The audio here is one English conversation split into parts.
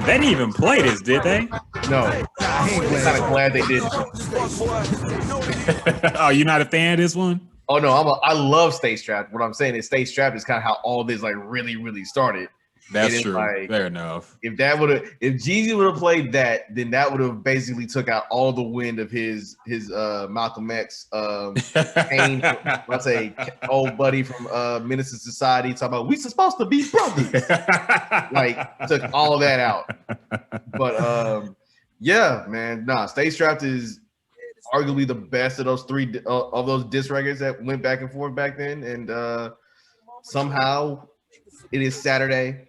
They didn't even play this, did they? No. I'm kind of glad they didn't. Oh, you're not a fan of this one? Oh no, I love Stay Strapped. What I'm saying is Stay Strapped is kind of how all this like really started. That's true. Like, fair enough. If Jeezy would have played that, then that would have basically took out all the wind of his Malcolm X pain. Let's say old buddy from Menace to Society talking about we supposed to be brothers. Like took all that out. But yeah, man, Stay Strapped is arguably the best of those three of those diss records that went back and forth back then, and somehow it is Saturday.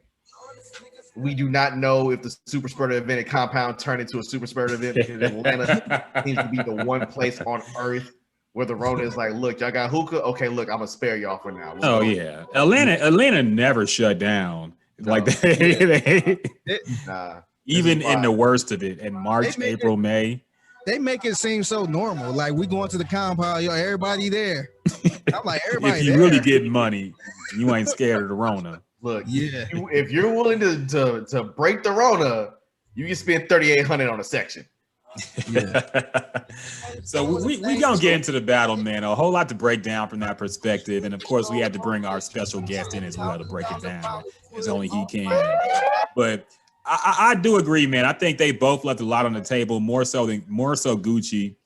We do not know if the super spreader event at Compound turned into a super spreader event because Atlanta seems to be the one place on earth where the Rona is like, look, y'all got hookah. Okay, look, I'm gonna spare y'all for now. Yeah, Atlanta never shut down like that. Even in the worst of it, in March, April, May. They make it seem so normal. Like we going to the compound, everybody there. I'm like, everybody. If you really get money, you ain't scared of the Rona. Look, if you're willing to break the Rona, you can spend $3,800 on a section. So we gonna get into the battle, man. A whole lot to break down from that perspective, and of course, we had to bring our special guest in as well to break it down as only he can. But I do agree, man. I think they both left a lot on the table, more so Gucci,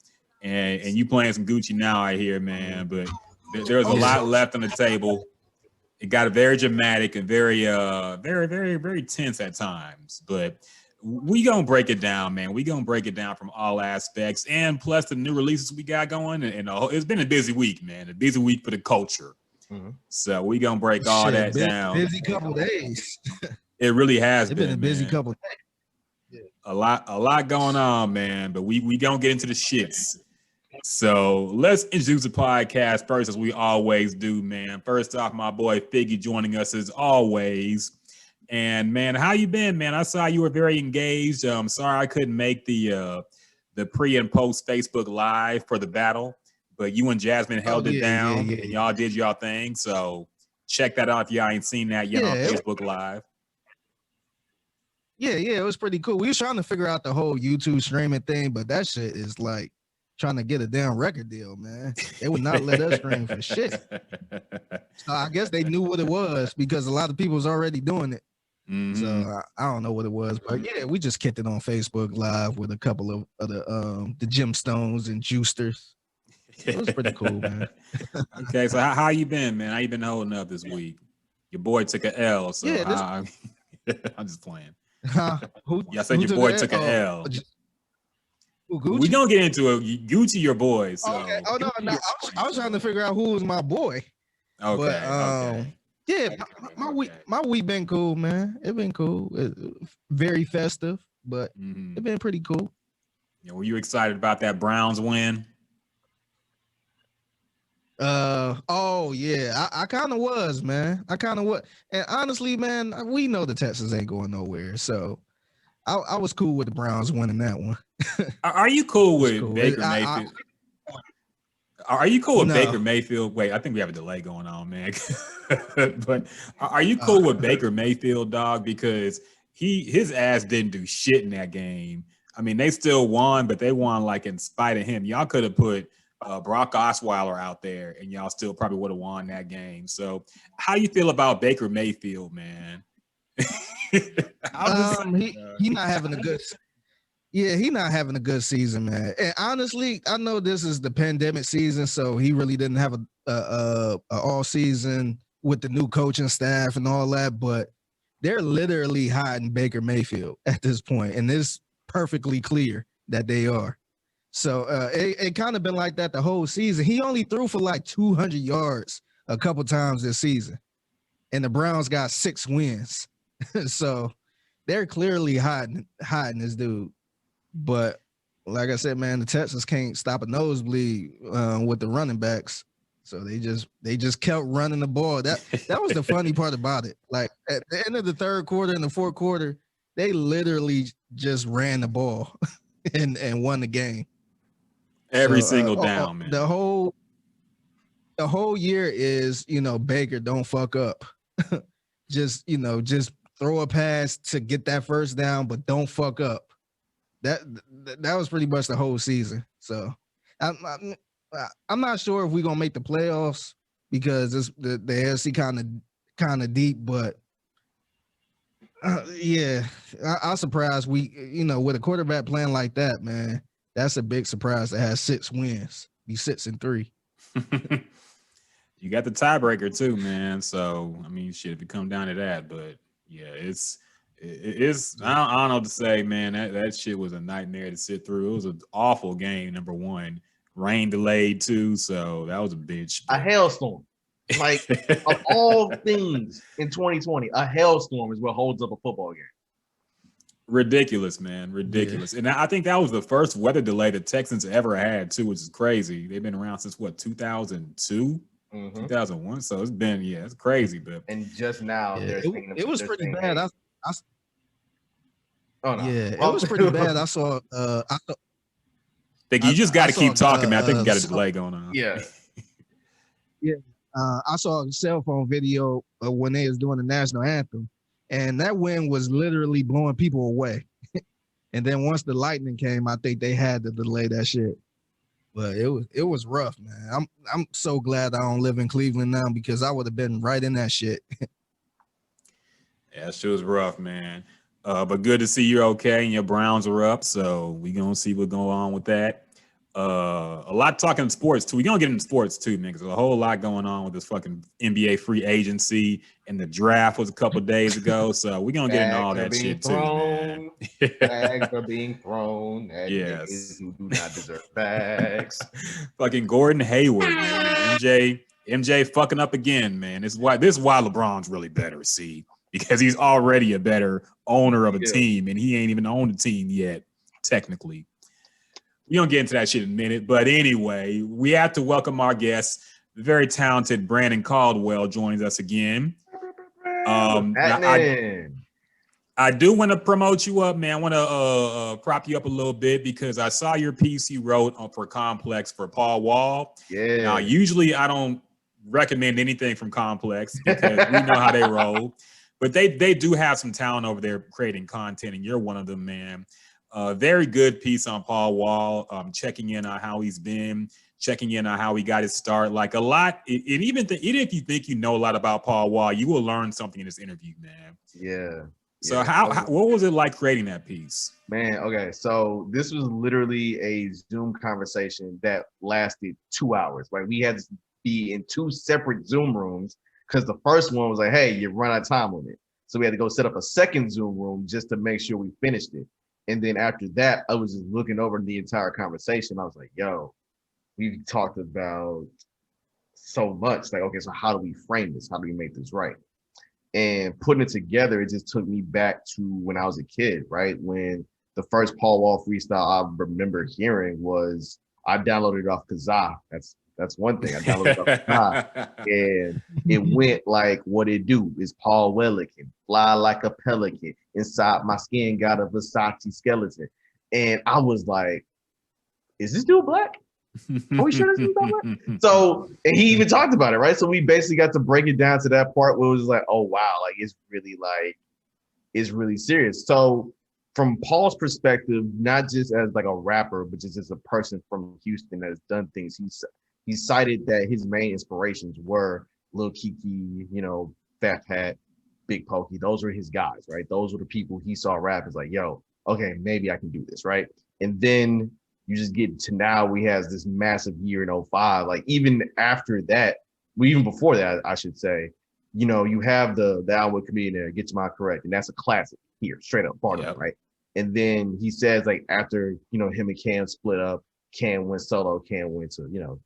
and you playing some Gucci now, I hear, man. But there's a lot left on the table. It got very dramatic and very tense at times. But we gonna break it down, man. We gonna break it down from all aspects, and plus the new releases we got going. And it's been a busy week, man. A busy week for the culture. Mm-hmm. So we gonna break all that down. Busy couple days. It really has been a busy couple days. Yeah. A lot going on, man. But we gonna get into the shits. So let's introduce the podcast first, as we always do, man. First off, my boy Figgy joining us as always. And man, how you been, man? I saw you were very engaged. I'm sorry I couldn't make the pre and post Facebook Live for the battle, but you and Jasmine held it down, and y'all did y'all thing. So check that out if y'all ain't seen that yet on Facebook Live. Yeah, it was pretty cool. We was trying to figure out the whole YouTube streaming thing, but that shit is like trying to get a damn record deal, man. They would not let us stream for shit. So I guess they knew what it was because a lot of people was already doing it. Mm-hmm. So I don't know what it was, but yeah, we just kicked it on Facebook Live with a couple of the Gemstones and Juicers. It was pretty cool, man. Okay, so how you been, man? How you been holding up this week? Your boy took an L, so I'm just playing. I said your boy took an L. We gonna get into it. Gucci, your boy. So. Okay. Oh no, I was trying to figure out who was my boy. Okay. But, yeah, my week been cool, man. It been cool. Very festive, but it been pretty cool. Yeah, were you excited about that Browns win? Oh yeah, I kind of was, man. I kind of was, and honestly, man, we know the Texans ain't going nowhere, so I was cool with the Browns winning that one. Are you cool with Baker Mayfield? Are you cool with Baker Mayfield? Wait, I think we have a delay going on, man. But are you cool with Baker Mayfield, dog? Because his ass didn't do shit in that game. I mean, they still won, but they won like in spite of him. Y'all could have put Brock Osweiler out there, and y'all still probably would have won that game. So, how you feel about Baker Mayfield, man? He not having a good. Yeah, he not having a good season, man. And honestly, I know this is the pandemic season, so he really didn't have a all season with the new coaching staff and all that. But they're literally hiding Baker Mayfield at this point, and it's perfectly clear that they are. So it kind of been like that the whole season. He only threw for like 200 yards a couple times this season, and the Browns got 6 wins. So they're clearly hiding this dude. But like I said, man, the Texans can't stop a nosebleed with the running backs. So they just kept running the ball. That was the funny part about it. Like at the end of the third quarter and the fourth quarter, they literally just ran the ball and won the game. Every single down, man. the whole year is, Baker, don't fuck up. just throw a pass to get that first down, but don't fuck up. That was pretty much the whole season. So I'm not sure if we're gonna make the playoffs because the AFC kind of deep, but yeah, I'm surprised we, with a quarterback playing like that, man, that's a big surprise to have 6 wins, be 6-3. You got the tiebreaker too, man. So I mean, shit, if it come down to that, but yeah, it's I don't know what to say, man. That shit was a nightmare to sit through. It was an awful game. Number one, rain delayed too, so that was a bitch. A hailstorm, like of all things in 2020, a hailstorm is what holds up a football game. Ridiculous, man, ridiculous. Yeah. And I think that was the first weather delay the Texans ever had too, which is crazy. They've been around since what, 2002. 2001, so it's been it's crazy, but and just now it was pretty bad. It was pretty bad. I saw think you just got to keep talking, man. I think you got a delay going on. Yeah. I saw a cell phone video of when they was doing the national anthem, and that wind was literally blowing people away. And then once the lightning came, I think they had to delay that shit. But it was rough, man. I'm so glad I don't live in Cleveland now because I would have been right in that shit. Yeah, that shit was rough, man. But good to see you're okay and your Browns are up. So we gonna see what's going on with that. A lot talking sports too. We're gonna get into sports too, man, because there's a whole lot going on with this fucking NBA free agency, and the draft was a couple of days ago. So we're gonna get into all that shit too, man. Bags are being thrown at niggas who do not deserve bags. Fucking Gordon Hayward, man. MJ fucking up again, man. This is why LeBron's really better, see, because he's already a better owner of a team, and he ain't even owned a team yet, technically. We're going to get into that shit in a minute. But anyway, we have to welcome our guest, the very talented Brandon Caldwell joins us again. I do want to promote you up, man. I want to prop you up a little bit because I saw your piece you wrote for Complex for Paul Wall. Yeah. Now, usually I don't recommend anything from Complex because we know how they roll. But they do have some talent over there creating content, and you're one of them, man. Very good piece on Paul Wall, checking in on how he's been, checking in on how he got his start. Like a lot, even if you think you know a lot about Paul Wall, you will learn something in this interview, man. Yeah. So what was it like creating that piece? Man, okay, so this was literally a Zoom conversation that lasted 2 hours, right? We had to be in 2 separate Zoom rooms because the first one was like, hey, you run out of time with it. So we had to go set up a second Zoom room just to make sure we finished it. And then after that, I was just looking over the entire conversation. I was like, yo, we've talked about so much. Like, okay, so how do we frame this? How do we make this right? And putting it together, it just took me back to when I was a kid, right? When the first Paul Wall freestyle I remember hearing was, I downloaded it off Kazaa. That's one thing. I downloaded it off Kazaa. And it went like, what it do is Paul Wellican, fly like a pelican. Inside my skin got a Versace skeleton. And I was like, is this dude black? Are we sure this dude's black? So, and he even talked about it, right? So we basically got to break it down to that part where it was like, oh, wow, it's really serious. So from Paul's perspective, not just as like a rapper, but just as a person from Houston that has done things, he cited that his main inspirations were Lil Kiki, Fat Pat, Big Pokey. Those were his guys, right? Those were the people he saw rap as like, yo, okay, maybe I can do this, right? And then you just get to now we have this massive year in 05. Like even after that, even before that, I should say, you have the album with Comedian Get Your Mind Correct, and that's a classic here, straight up part of it, right? And then he says like after, him and Cam split up, Cam went solo, Cam went to,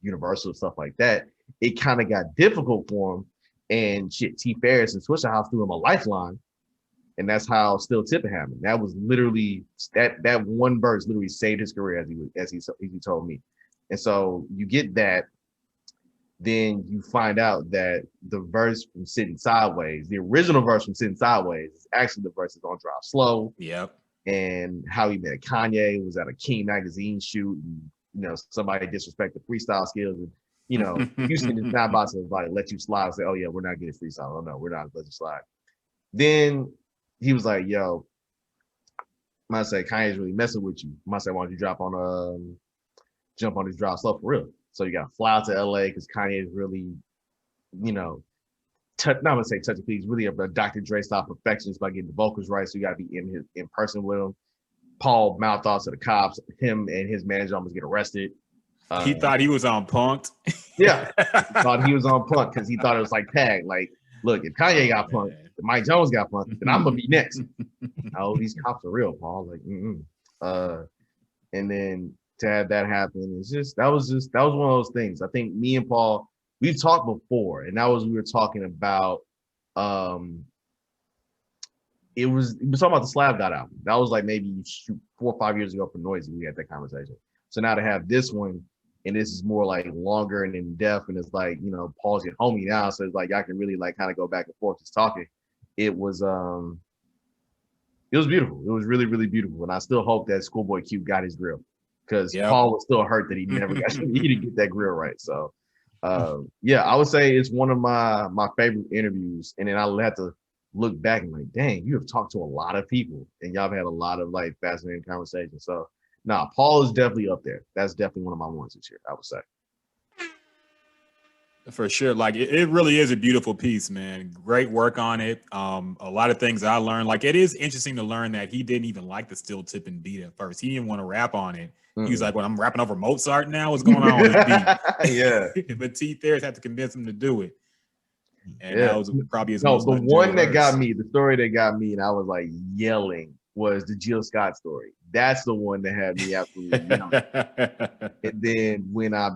Universal, stuff like that. It kind of got difficult for him. And shit, T. Ferris and Swishahouse threw him a lifeline. And that's how Still Tipping happened. That was literally that one verse literally saved his career, as he told me. And so you get that, then you find out that the verse from Sitting Sideways, the original verse from Sitting Sideways, is actually the verse that's on Drive Slow. Yep. And how he met Kanye was at a King magazine shoot, and somebody disrespected freestyle skills, and you know, Houston is not about to like let you slide and say, oh yeah, we're not getting freestyle. Oh no, we're not letting you slide. Then he was like, yo, I might say Kanye's really messing with you. I might say, why don't you jump on this drop slow for real? So you got to fly out to LA because Kanye is really, you know, not gonna say touchy feet. He's really a Dr. Dre style perfectionist by getting the vocals right. So you got to be in person with him. Paul mouthed off to the cops. Him and his manager almost get arrested. He thought he was on Punk'd. Yeah, he thought he was on Punk because he thought it was like tag. Like, look, if Kanye got punked, if Mike Jones got punked, then I'm gonna be next. Oh, these cops are real, Paul. Like, and then to have that happen, that was one of those things. I think me and Paul, we've talked before, and we were talking about. We were talking about the Slab God album. That was like maybe 4 or 5 years ago for Noisy. We had that conversation. So now to have this one, and this is more like longer and in depth, and it's like, you know, Paul's your homie now, so it's like y'all can really like kind of go back and forth just talking. It was beautiful. It was really, really beautiful, and I still hope that Schoolboy Q got his grill because Paul was still hurt that he never got he didn't get that grill right. So yeah, I would say it's one of my favorite interviews, and then I'll have to look back and like, dang, you have talked to a lot of people and y'all have had a lot of like fascinating conversations. So Paul is definitely up there. That's definitely one of my ones this year, I would say. For sure. Like it really is a beautiful piece, man. Great work on it. A lot of things I learned. Like it is interesting to learn that he didn't even like the steel tipping beat at first. He didn't want to rap on it. He was like, well, I'm rapping over Mozart now. What's going on with this beat? Yeah. But T. Theris had to convince him to do it. And that was probably his the one that got me, the story that got me, and I was like yelling, was the Jill Scott story. That's the one that had me absolutely yelling. And then when I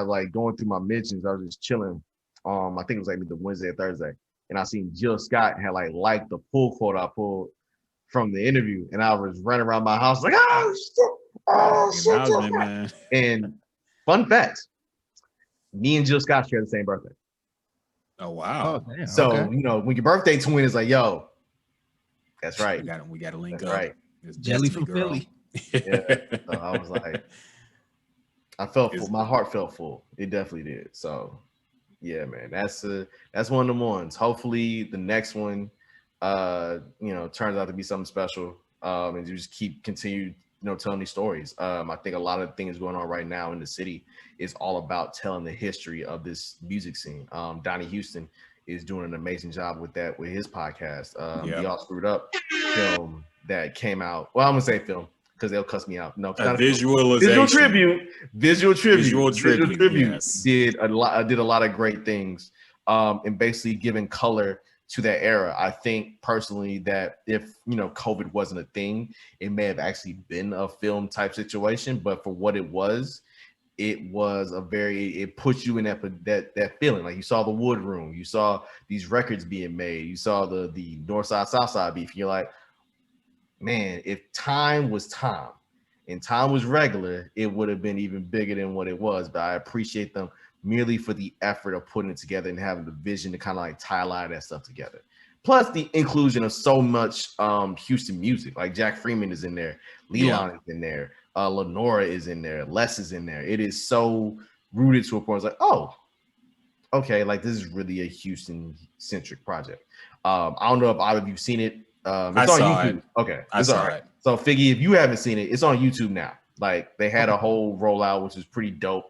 like going through my mentions, I was just chilling. I think it was like the Wednesday or Thursday, and I seen Jill Scott had liked the pull quote I pulled from the interview, and I was running around my house like, shit. Man. And fun fact, me and Jill Scott share the same birthday. Oh wow! Oh, damn. So okay. you know when your birthday twin is like, yo, that's right. We got to link that's up. Right. It's Jelly from Philly. Yeah. So I was like, I felt full. My heart felt full. It definitely did. So yeah, man, that's one of the ones. Hopefully the next one, turns out to be something special. And you just continue, telling these stories. I think a lot of things going on right now in the city is all about telling the history of this music scene. Donnie Houston is doing an amazing job with that, with his podcast. The All Screwed Up film that came out. Well, I'm gonna say film because they'll cuss me out. No, it's not visualization. Visual tribute. Yes. Did a lot of great things, and basically giving color to that era. I think personally that if COVID wasn't a thing, it may have actually been a film type situation. But for what it was it puts you in that feeling. Like you saw the Wood Room, you saw these records being made, you saw the North Side South Side beef. You're like, man, if time was time and time was regular, it would have been even bigger than what it was. But I appreciate them merely for the effort of putting it together and having the vision to kind of like tie a lot of that stuff together. Plus the inclusion of so much Houston music, like Jack Freeman is in there, Leland is in there, Lenora is in there, Les is in there. It is so rooted to a point. It's like, oh, okay, like this is really a Houston-centric project. I don't know if either of you've seen it. It's on YouTube. It. Okay, it's all right. So Figgy, if you haven't seen it, it's on YouTube now. Like they had a whole rollout, which was pretty dope.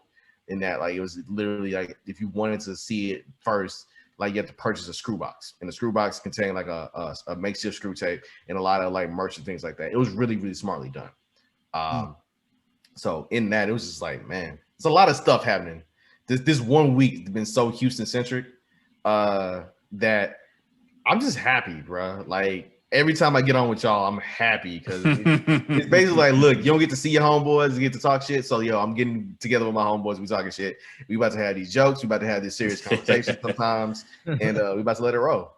In that, like it was literally like if you wanted to see it first, like you have to purchase a screw box, and the screw box contained like a makeshift screw tape and a lot of like merch and things like that. It was really, really smartly done. So in that, it was just like, man, it's a lot of stuff happening. This 1 week has been so Houston centric that I'm just happy, bro. Like every time I get on with y'all, I'm happy because it's basically like, look, you don't get to see your homeboys, you get to talk shit. So I'm getting together with my homeboys, we talking shit. We about to have these jokes, we about to have this serious conversation sometimes, and we about to let it roll.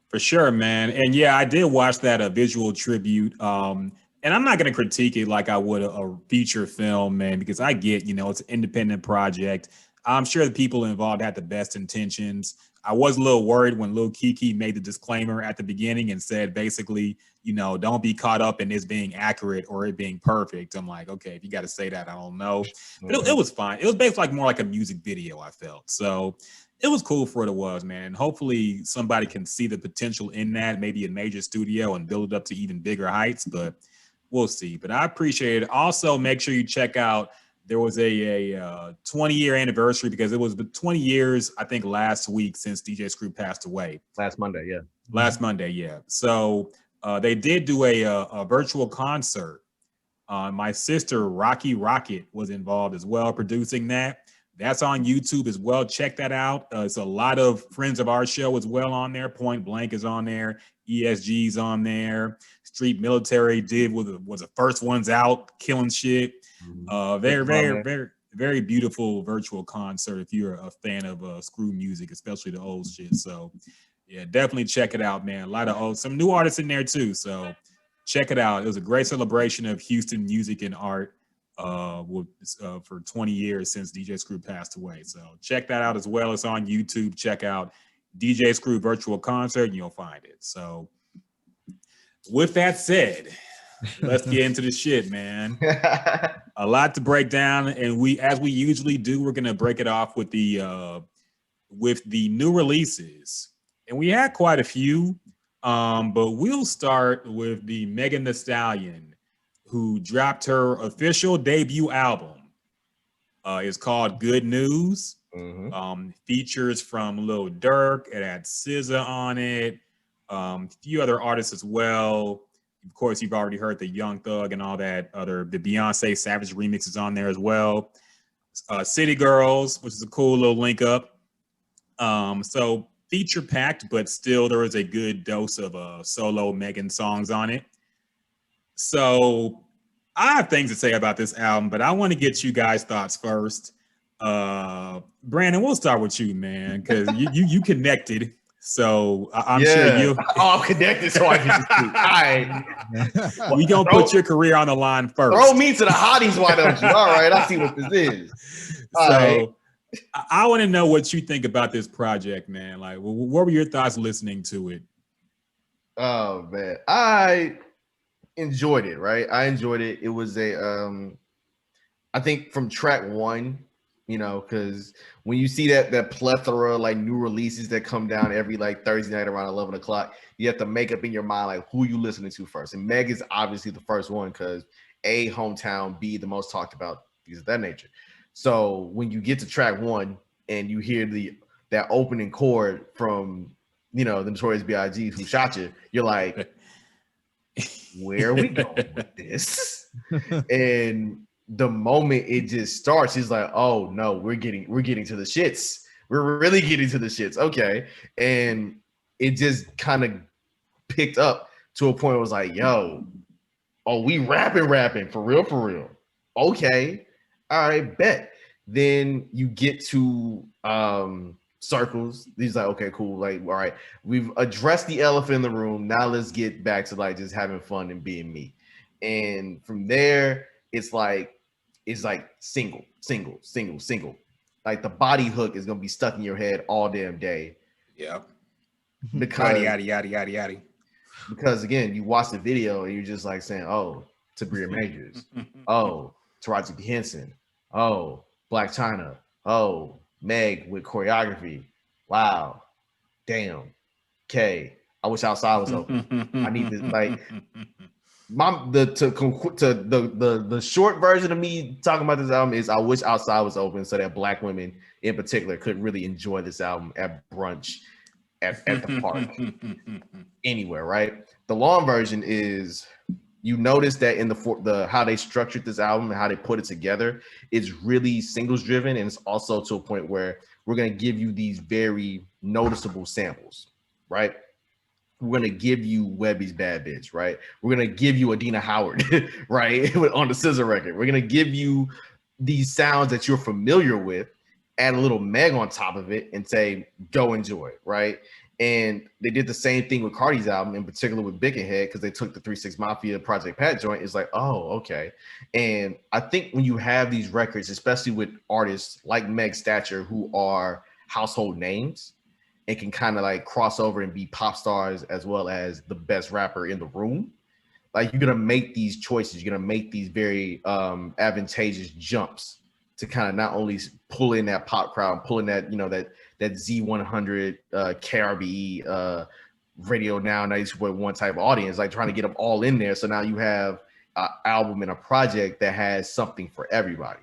For sure, man. And yeah, I did watch that visual tribute. And I'm not going to critique it like I would a feature film, man, because I get, it's an independent project. I'm sure the people involved had the best intentions. I was a little worried when Lil Kiki made the disclaimer at the beginning and said basically, you know, don't be caught up in this being accurate or it being perfect. I'm like, okay, if you got to say that, I don't know. But it was fine. It was basically like more like a music video, I felt. So it was cool for what it was, man. And hopefully somebody can see the potential in that, maybe a major studio and build it up to even bigger heights, but we'll see. But I appreciate it. Also, make sure you check out, there was a 20-year anniversary because it was 20 years, I think, last week since DJ Screw passed away. Last Monday, yeah. Last Monday, yeah. So they did do a virtual concert. My sister, Rockett, was involved as well, producing that. That's on YouTube as well. Check that out. It's a lot of friends of our show as well on there. Point Blank is on there. ESG's on there. Street Military was the first ones out, killing shit. Very beautiful virtual concert if you're a fan of screw music, especially the old shit. So yeah, definitely check it out, man. A lot of some new artists in there too. So check it out. It was a great celebration of Houston music and art for 20 years since DJ Screw passed away. So check that out as well. It's on YouTube. Check out DJ Screw virtual concert and you'll find it. So with that said, let's get into the shit, man. A lot to break down, and as we usually do, we're gonna break it off with the new releases, and we had quite a few, but we'll start with the Megan Thee Stallion, who dropped her official debut album. It's called Good News. Features from Lil Durk. It had SZA on it. A few other artists as well. Of course, you've already heard the Young Thug and all that the Beyonce Savage remixes on there as well. City Girls, which is a cool little link up. So feature packed, but still there is a good dose of solo Megan songs on it. So I have things to say about this album, but I want to get you guys' thoughts first. Brandon, we'll start with you, man, because you connected. So I'm sure you. Oh, I'm connected, so I can just all right. We gonna put your career on the line first. Throw me to the hotties, why don't you? All right, I see what this is. I want to know what you think about this project, man. Like, what were your thoughts listening to it? Oh man, I enjoyed it. Right, I enjoyed it. It was I think from track one. You know, because when you see that plethora like new releases that come down every like Thursday night around 11 o'clock, you have to make up in your mind like who you listening to first. And Meg is obviously the first one because A, hometown, B, the most talked about, things of that nature. So when you get to track one and you hear that opening chord from, you know, the Notorious B.I.G. Who Shot You, you're like, where are we going with this? And the moment it just starts, it's like, oh no, we're getting to the shits. We're really getting to the shits. Okay. And it just kind of picked up to a point where it was like, yo, oh, we rapping for real. Okay. All right, bet. Then you get to Circles. He's like, okay, cool. Like, all right, we've addressed the elephant in the room. Now let's get back to like just having fun and being me. And from there, it's like single. Like the body hook is gonna be stuck in your head all damn day. Yeah. Because yada. Because again, you watch the video and you're just like saying, oh, Tabria Majors, oh, Taraji P. Henson, oh, Black China, oh, Meg with choreography. Wow, damn. Okay, I wish Outside was open. I need to like. The short version of me talking about this album is I wish Outside was open so that Black women in particular could really enjoy this album at brunch, at the park, anywhere, right? The long version is you notice that in the how they structured this album and how they put it together, it's really singles driven, and it's also to a point where we're gonna give you these very noticeable samples, right? We're gonna give you Webby's Bad Bitch, right? We're gonna give you Adina Howard, right? On the SZA record. We're gonna give you these sounds that you're familiar with, add a little Meg on top of it, and say, go enjoy, right? And they did the same thing with Cardi's album, in particular with Big and Head, because they took the 3 6 Mafia Project Pat joint. It's like, oh, okay. And I think when you have these records, especially with artists like Meg Stature, who are household names and can kind of like cross over and be pop stars as well as the best rapper in the room, like you're gonna make these choices, you're gonna make these very advantageous jumps to kind of not only pull in that pop crowd, pull in that, you know, that Z100 KRBE Radio Now 92.1 type of audience, like trying to get them all in there. So now you have an album and a project that has something for everybody.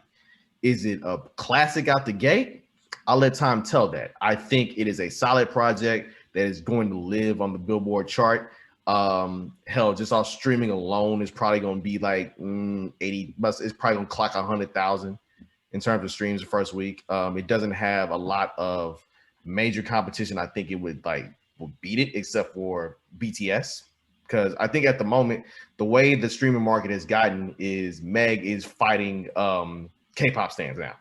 Is it a classic out the gate? I'll let time tell that. I think it is a solid project that is going to live on the Billboard chart. Hell, just off streaming alone is probably going to be like 80. It's probably going to clock 100,000 in terms of streams the first week. It doesn't have a lot of major competition. I think it would beat it, except for BTS, because I think at the moment the way the streaming market has gotten is Meg is fighting K-pop stands now.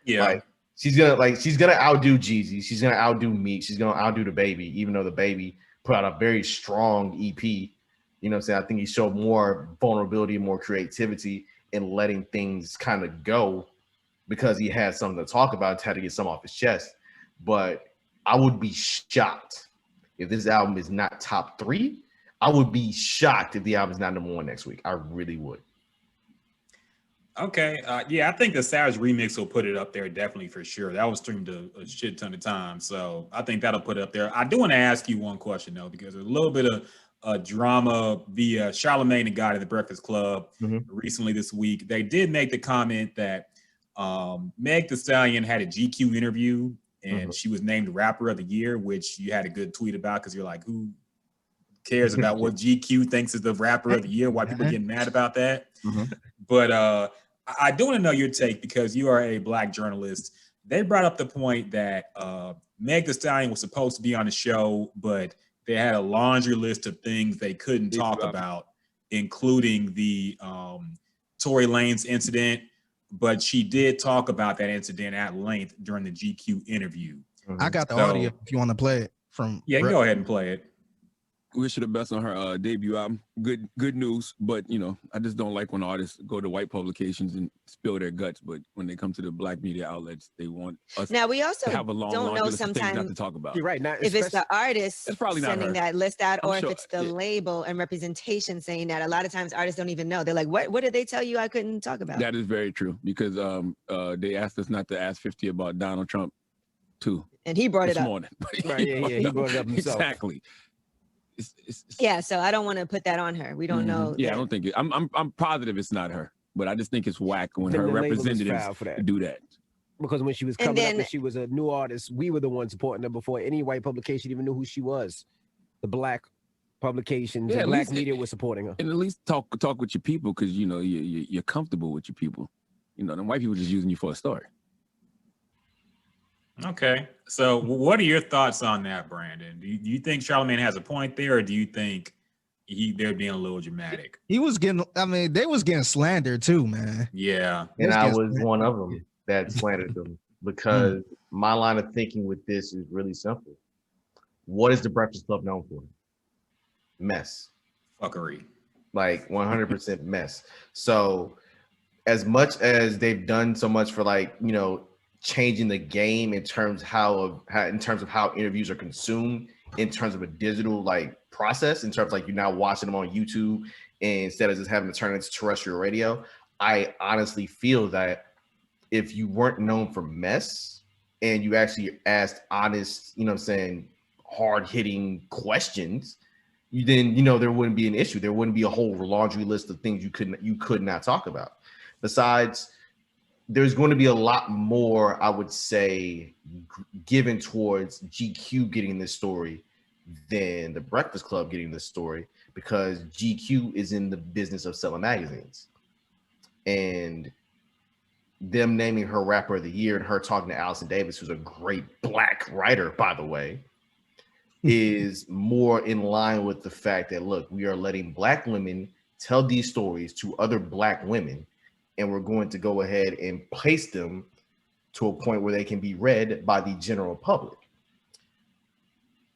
Yeah, like she's gonna outdo Jeezy, she's gonna outdo Meek, she's gonna outdo the Baby, even though the Baby put out a very strong EP. You know what I'm saying? I think he showed more vulnerability, more creativity in letting things kind of go because he had something to talk about, had to get some off his chest. But I would be shocked if this album is not top 3. I would be shocked if the album is not number 1 next week. I really would. Okay. Yeah, I think the Savage remix will put it up there definitely for sure. That was streamed a shit ton of times. So I think that'll put it up there. I do want to ask you one question, though, because there's a little bit of drama via Charlamagne the God at the Breakfast Club recently this week. They did make the comment that Meg Thee Stallion had a GQ interview and she was named Rapper of the Year, which you had a good tweet about because you're like, who cares about what GQ thinks is the Rapper of the Year? Why people getting mad about that? But I do want to know your take because you are a Black journalist. They brought up the point that Meg Thee Stallion was supposed to be on the show, but they had a laundry list of things they couldn't talk about, including the Tory Lanez incident. But she did talk about that incident at length during the GQ interview. I got the audio if you want to play it from. Yeah, go ahead and play it. Wish her the best on her debut album. Good news, but you know, I just don't like when artists go to white publications and spill their guts. But when they come to the Black media outlets, they want us. Now we also to have a long don't know sometimes not to talk about. You're right. If it's the artist it's probably sending that list out, or if sure, it's the label and representation saying that. A lot of times artists don't even know. They're like, "What did they tell you I couldn't talk about?" That is very true because they asked us not to ask 50 about Donald Trump too, and he brought it up. Morning. Right? Yeah, he brought it up himself. Exactly. Yeah, so I don't want to put that on her. We don't know. Yeah, I don't think it. I'm positive it's not her, but I just think it's whack when her representatives do that. Because when she was coming up and she was a new artist, we were the ones supporting her before any white publication even knew who she was. The Black publications, the Black media was supporting her. And at least talk with your people because you know you're comfortable with your people. You know, the white people just using you for a story. Okay, so what are your thoughts on that, Brandon? Do you think Charlamagne has a point there, or do you think they're being a little dramatic? He was getting. I mean, they was getting slandered too, man. Yeah, and I was one of them that slandered them because my line of thinking with this is really simple. What is the Breakfast Club known for? Mess, fuckery, like 100% mess. So, as much as they've done so much for changing the game in terms of how interviews are consumed, in terms of a digital process, in terms of you're now watching them on YouTube instead of just having to turn into terrestrial radio. I honestly feel that if you weren't known for mess and you actually asked honest, hard-hitting questions, then there wouldn't be an issue. There wouldn't be a whole laundry list of things you could not talk about. Besides, there's going to be a lot more, I would say, given towards GQ getting this story than the Breakfast Club getting this story, because GQ is in the business of selling magazines. And them naming her Rapper of the Year and her talking to Allison Davis, who's a great Black writer, by the way, is more in line with the fact that, look, we are letting Black women tell these stories to other Black women, and we're going to go ahead and place them to a point where they can be read by the general public.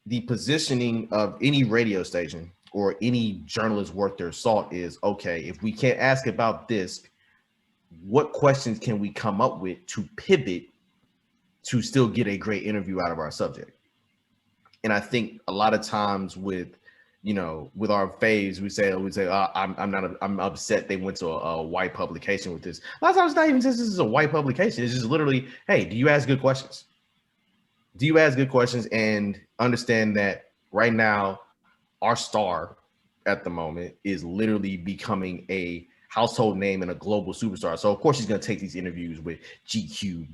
the positioning of any radio station or any journalist worth their salt is, okay, if we can't ask about this, what questions can we come up with to pivot to still get a great interview out of our subject? And I think a lot of times with, you know, with our faves, we say, I'm upset they went to a white publication with this. A lot of times it's not even just this is a white publication. It's just literally, hey, do you ask good questions? Do you ask good questions and understand that right now our star at the moment is literally becoming a household name and a global superstar. So of course she's going to take these interviews with GQ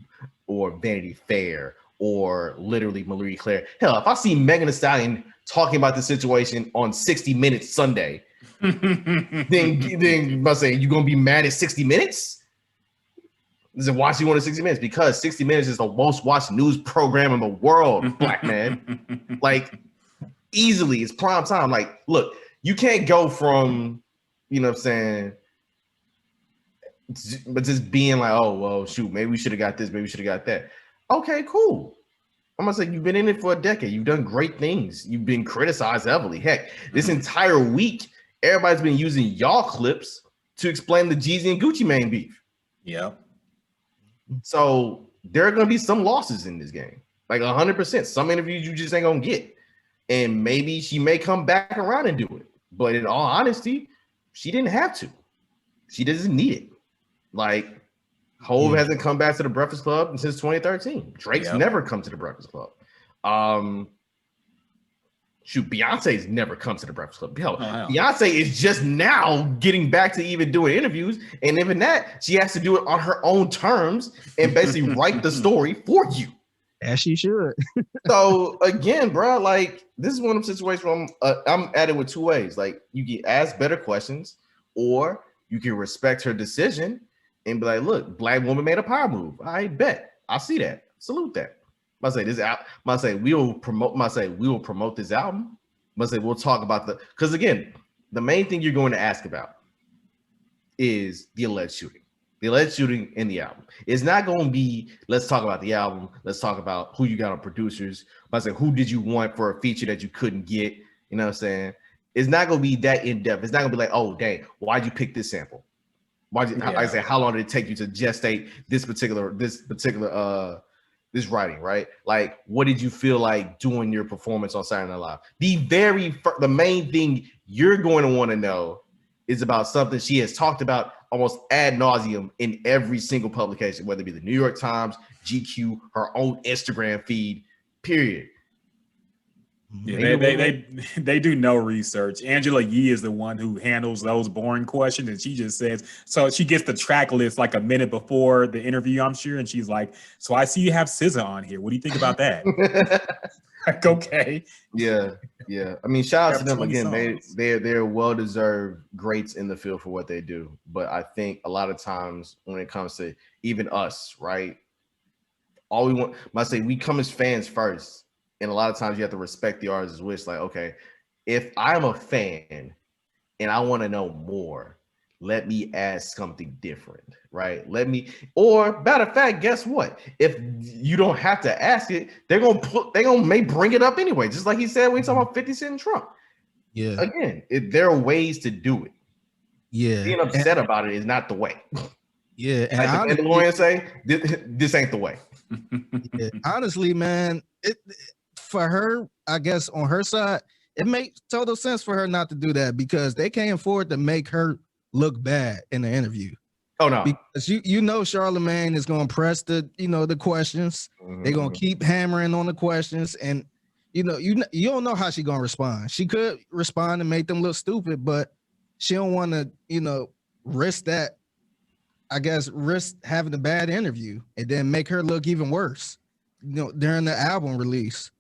or Vanity Fair or literally Marie Claire. Hell, if I see Megan Thee Stallion talking about the situation on 60 Minutes Sunday, then I say, you going to be mad at 60 Minutes? Is it watching one of 60 Minutes? Because 60 Minutes is the most watched news program in the world, black man. Like, easily, it's prime time. Like, look, you can't go from, you know what I'm saying, but just being like, oh, well, shoot, maybe we should have got this, maybe we should have got that. Okay, cool. I'm gonna say you've been in it for a decade. You've done great things. You've been criticized heavily. Heck, this entire week, everybody's been using y'all clips to explain the Jeezy and Gucci Mane beef. Yeah. So there are gonna be some losses in this game, like 100%. Some interviews you just ain't gonna get, and maybe she may come back around and do it. But in all honesty, she didn't have to. She doesn't need it. Like, Hove hasn't come back to the Breakfast Club since 2013. Drake's never come to the Breakfast Club. Beyonce's never come to the Breakfast Club. Hell, Beyonce is just now getting back to even doing interviews, and even that, she has to do it on her own terms and basically write the story for you. As she should. So again, bro, like, this is one of the situations where I'm at it with two ways. Like, you can ask better questions, or you can respect her decision and be like, look, black woman made a power move. I bet. I see that. Salute that. I say this out. I say we will promote this album. I say we'll talk about because again, the main thing you're going to ask about is the alleged shooting. The alleged shooting in the album. It's not going to be, let's talk about the album. Let's talk about who you got on producers. I say, who did you want for a feature that you couldn't get? You know what I'm saying? It's not going to be that in-depth. It's not going to be like, oh, dang, why'd you pick this sample? I say, how long did it take you to gestate this particular this writing, right? Like, what did you feel like doing your performance on Saturday Night Live? The main thing you're going to want to know is about something she has talked about almost ad nauseum in every single publication, whether it be the New York Times, GQ, her own Instagram feed, period. Yeah, they do no research. Angela Yee is the one who handles those boring questions, and she just says, so she gets the track list like a minute before the interview, I'm sure, and she's like, so I see you have SZA on here. What do you think about that? Like, okay. Yeah. I mean, shout out to them again. They're well-deserved greats in the field for what they do. But I think a lot of times when it comes to even us, right? All we want, I say, we come as fans first. And a lot of times you have to respect the artist's wish. Like, okay, if I'm a fan and I want to know more, let me ask something different, right? Or matter of fact, guess what? If you don't have to ask it, they're gonna may bring it up anyway. Just like he said when he talking about 50 Cent and Trump. Yeah. Again, there are ways to do it. Yeah. Being upset about it is not the way. Yeah. And like the Mandalorian say, this ain't the way. Yeah. Honestly, man, for her, I guess on her side, it makes total sense for her not to do that because they can't afford to make her look bad in the interview. Oh no, because you know Charlamagne is going to press the questions. Mm-hmm. They're going to keep hammering on the questions, and you don't know how she's going to respond. She could respond and make them look stupid, but she don't want to risk that. I guess risk having a bad interview and then make her look even worse. During the album release.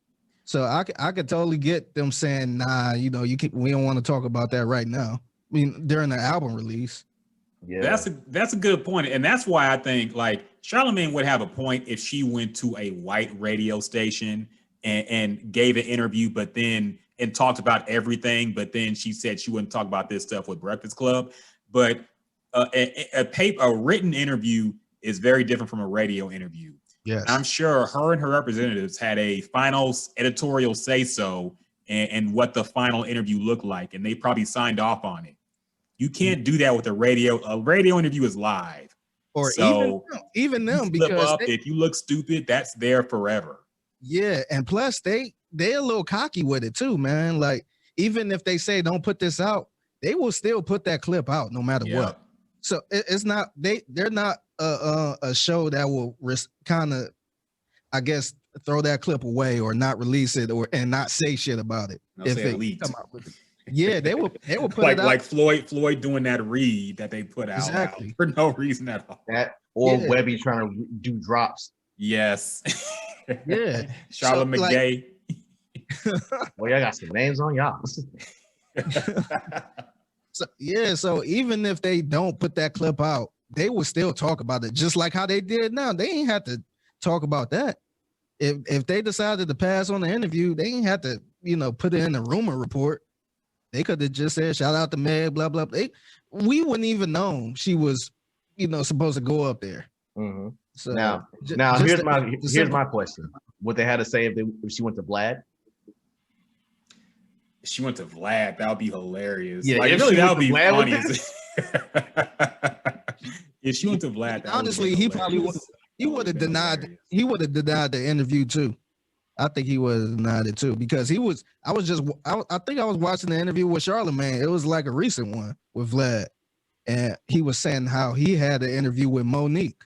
So I could totally get them saying, nah, we don't want to talk about that right now. I mean, during the album release. Yeah, that's a good point. And that's why I think like Charlamagne would have a point if she went to a white radio station and gave an interview, but then and talked about everything, but then she said she wouldn't talk about this stuff with Breakfast Club. But a written interview is very different from a radio interview. Yes. I'm sure her and her representatives had a final editorial say-so and what the final interview looked like, and they probably signed off on it. You can't do that with a radio. A radio interview is live. Or so even them slip because up, if you look stupid, that's there forever. Yeah, and plus they're a little cocky with it too, man. Like even if they say don't put this out, they will still put that clip out no matter what. So it's not they're not a show that will kind of, I guess, throw that clip away or not release it and not say shit about it. If they leaked. Come out with it. Yeah, they will put like, it out. Like Floyd doing that read that they put out, for no reason at all. That or Webby trying to do drops. Yes. Yeah. Charlotte McGay. Well, y'all got some names on y'all. So even if they don't put that clip out, they will still talk about it, just like how they did now. They ain't have to talk about that. If they decided to pass on the interview, they ain't have to, put it in the rumor report. They could have just said, shout out to Meg, blah, blah, blah. We wouldn't even know she was, supposed to go up there. Mm-hmm. So now here's my question. What they had to say if she went to Vlad? She went to Vlad, that would be hilarious. Yeah, like, really, that would be funny. If she went to Vlad, honestly, he probably would have denied. He would have denied the interview too. I think he would have denied it too because I think I was watching the interview with Charlamagne. It was like a recent one with Vlad, and he was saying how he had an interview with Monique,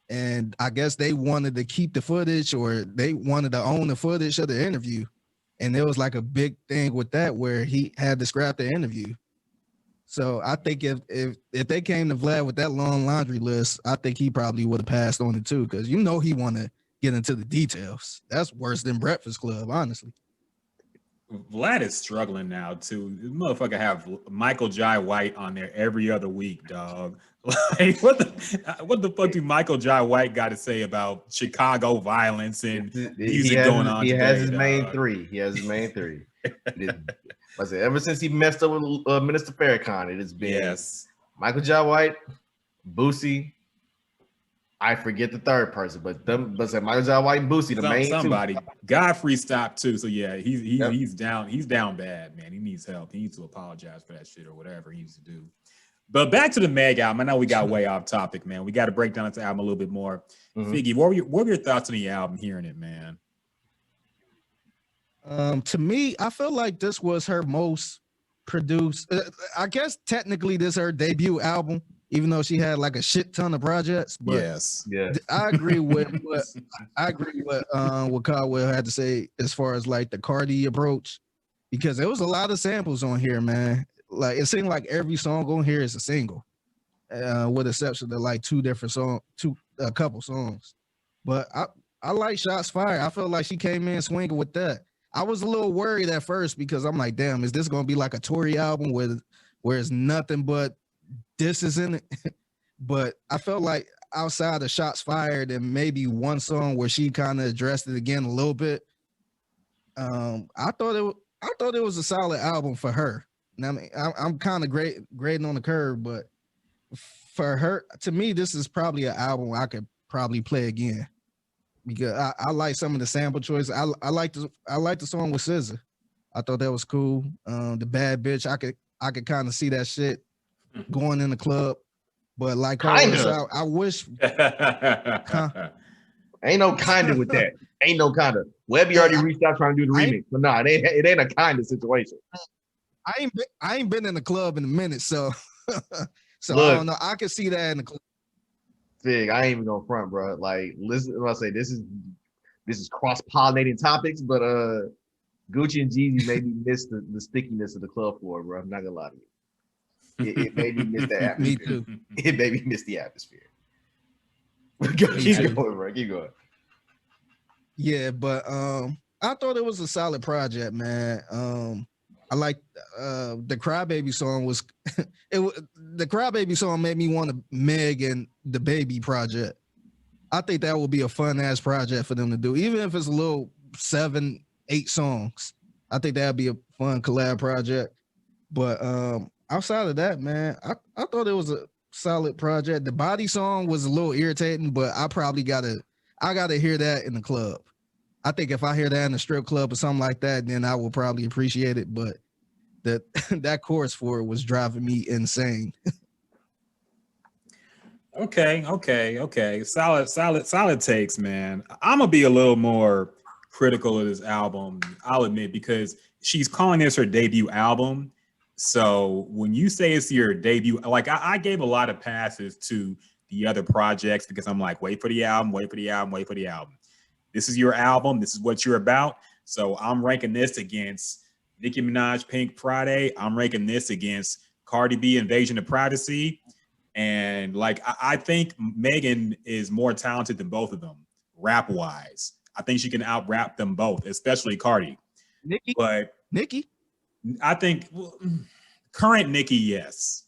and I guess they wanted to keep the footage or they wanted to own the footage of the interview, and there was like a big thing with that where he had to scrap the interview. So I think if they came to Vlad with that long laundry list, I think he probably would have passed on it too, because he want to get into the details. That's worse than Breakfast Club, honestly. Vlad is struggling now too. This motherfucker have Michael Jai White on there every other week, dog. Like what the fuck do Michael Jai White got to say about Chicago violence and music going on? He today, has his dog. main three. He has his main three. I said ever since he messed up with Minister Farrakhan, it has been Michael Jai White, Boosie. I forget the third person, but Michael Jai White and Boosie, the main somebody. two. Godfrey stopped too, so yeah, he's down. He's down bad, man. He needs help. He needs to apologize for that shit or whatever he needs to do. But back to the Meg album. I know we got way off topic, man. We got to break down this album a little bit more. Mm-hmm. Figgy, what were your thoughts on the album? Hearing it, man. To me, I feel like this was her most produced. I guess technically this is her debut album, even though she had like a shit ton of projects. But yes. I agree with what Caldwell had to say as far as like the Cardi approach, because there was a lot of samples on here, man. Like it seemed like every song on here is a single, with exception of like a couple songs. But I like Shots Fired. I felt like she came in swinging with that. I was a little worried at first because I'm like, damn, is this gonna be like a Tory album where it's nothing but disses in it? But I felt like outside of Shots Fired and maybe one song where she kind of addressed it again a little bit, I thought it was a solid album for her. And I mean, I'm kind of grading on the curve, but for her, to me, this is probably an album I could probably play again. Because I like some of the sample choices. I like the song with SZA. I thought that was cool. The Bad Bitch, I could kind of see that shit going in the club. But like I wish ain't no kinda with that. Ain't no kinda. Webby already reached out trying to do the remix. But nah, it ain't a kinda situation. I ain't been in the club in a minute, so so look, I don't know. I can see that in the club. Fig, I ain't even gonna front, bro. Like, listen, I say this is cross-pollinating topics, but Gucci and Jeezy made me miss the stickiness of the club floor, bro. I'm not gonna lie to you. It made me miss the atmosphere. Me too. It made me miss the atmosphere. Keep going, bro. Keep going. Yeah, but I thought it was a solid project, man. I like the Crybaby song was the Crybaby song made me want to Meg and the Baby project. I think that would be a fun ass project for them to do, even if it's a little 7-8 songs. I think that'd be a fun collab project. But outside of that, man, I thought it was a solid project. The Body song was a little irritating, but I I gotta hear that in the club. I think if I hear that in a strip club or something like that, then I will probably appreciate it. But that chorus for it was driving me insane. Okay. Solid takes, man. I'm gonna be a little more critical of this album, I'll admit, because she's calling this her debut album. So when you say it's your debut, like I gave a lot of passes to the other projects because I'm like, wait for the album. This is your album. This is what you're about. So I'm ranking this against Nicki Minaj, Pink Friday. I'm ranking this against Cardi B, Invasion of Privacy. And like, I think Megan is more talented than both of them, rap wise. I think she can out rap them both, especially Cardi. Nicki. I think current Nicki, yes.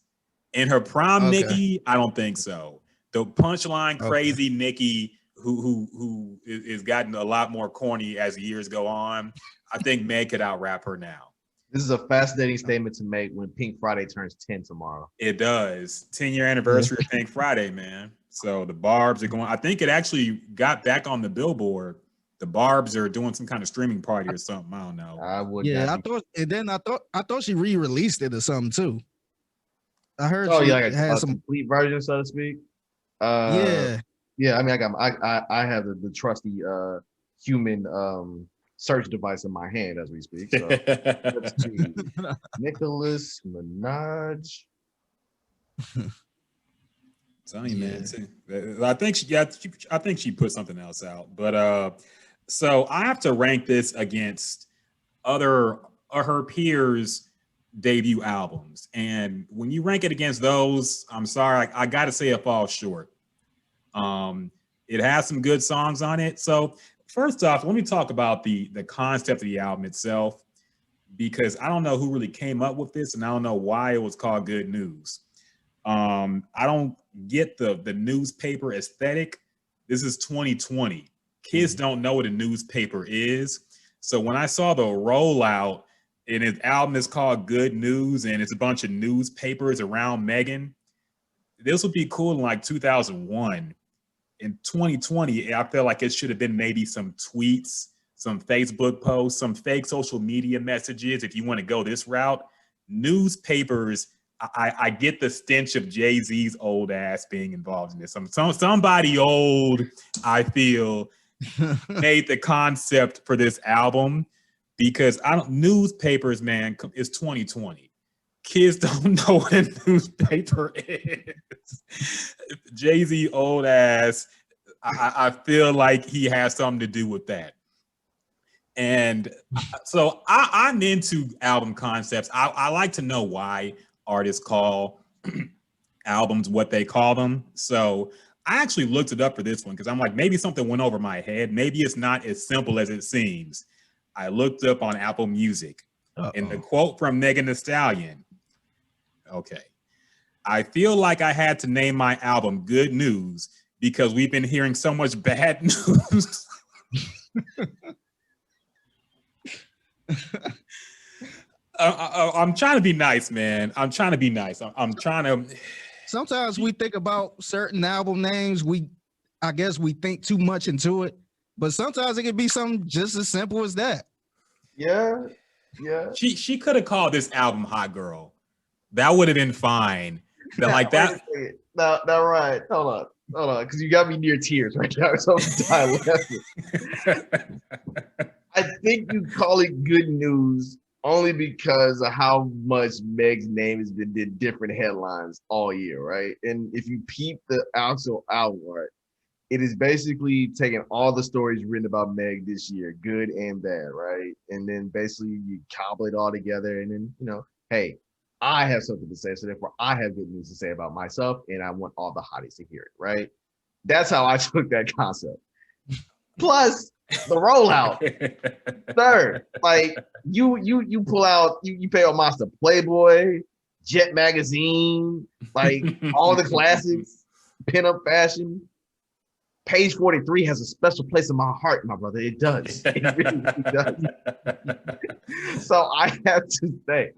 In her prime Nicki, I don't think so. The punchline crazy Nicki, who is gotten a lot more corny as the years go on, I think Meg could out rap her now. This is a fascinating statement to make when Pink Friday turns 10 tomorrow. It does. 10-year anniversary of Pink Friday, man. So the Barbs are going. I think it actually got back on the Billboard. The Barbs are doing some kind of streaming party or something. I don't know. I thought she re-released it or something too. I heard like had some complete version, so to speak. Yeah. I mean, I have the trusty human search device in my hand as we speak. So let's see. Nicholas Minaj. Telling you, man. I think she put something else out. But so I have to rank this against other her peers' debut albums. And when you rank it against those, I'm sorry, I gotta say it falls short. It has some good songs on it. So first off, let me talk about the concept of the album itself, because I don't know who really came up with this, and I don't know why it was called Good News. I don't get the newspaper aesthetic. This is 2020. Kids don't know what a newspaper is. So when I saw the rollout and his album is called Good News and it's a bunch of newspapers around Megan, this would be cool in like 2001. In 2020, I feel like it should have been maybe some tweets, some Facebook posts, some fake social media messages if you want to go this route. Newspapers, I get the stench of Jay-Z's old ass being involved in this. Somebody old, I feel, made the concept for this album, because newspapers, man, it's 2020. Kids don't know what a newspaper is. Jay-Z old ass, I feel like he has something to do with that. And so I'm into album concepts. I like to know why artists call albums what they call them. So I actually looked it up for this one because I'm like, maybe something went over my head. Maybe it's not as simple as it seems. I looked up on Apple Music. And the quote from Megan Thee Stallion. Okay. I feel like I had to name my album Good News because we've been hearing so much bad news. I'm trying to be nice, man. I'm trying to be nice. I'm trying to. Sometimes we think about certain album names. I guess we think too much into it, but sometimes it can be something just as simple as that. Yeah. She could have called this album Hot Girl. That would have been fine. But like that. No, right. Hold on, because you got me near tears right now. So I'm laughing. I think you call it Good News only because of how much Meg's name has been in different headlines all year, right? And if you peep the actual album art, it is basically taking all the stories written about Meg this year, good and bad, right? And then basically you cobble it all together, and then, hey, I have something to say, so therefore I have good news to say about myself, and I want all the hotties to hear it, right? That's how I took that concept. Plus, the rollout. Third, like you pull out, you pay homage to Playboy, Jet Magazine, like all the classics, pinup fashion. Page 43 has a special place in my heart, my brother. It does. It really does. So I have to say,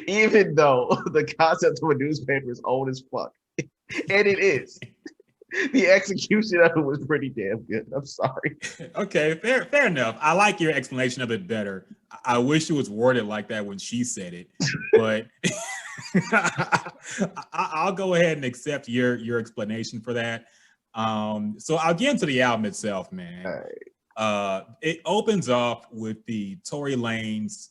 even though the concept of a newspaper is old as fuck, and it is, The execution of it was pretty damn good. I'm sorry. Okay, fair enough. I like your explanation of it better. I wish it was worded like that when she said it, but I'll go ahead and accept your explanation for that. So I'll get into the album itself, man. Right. It opens off with the Tory Lanez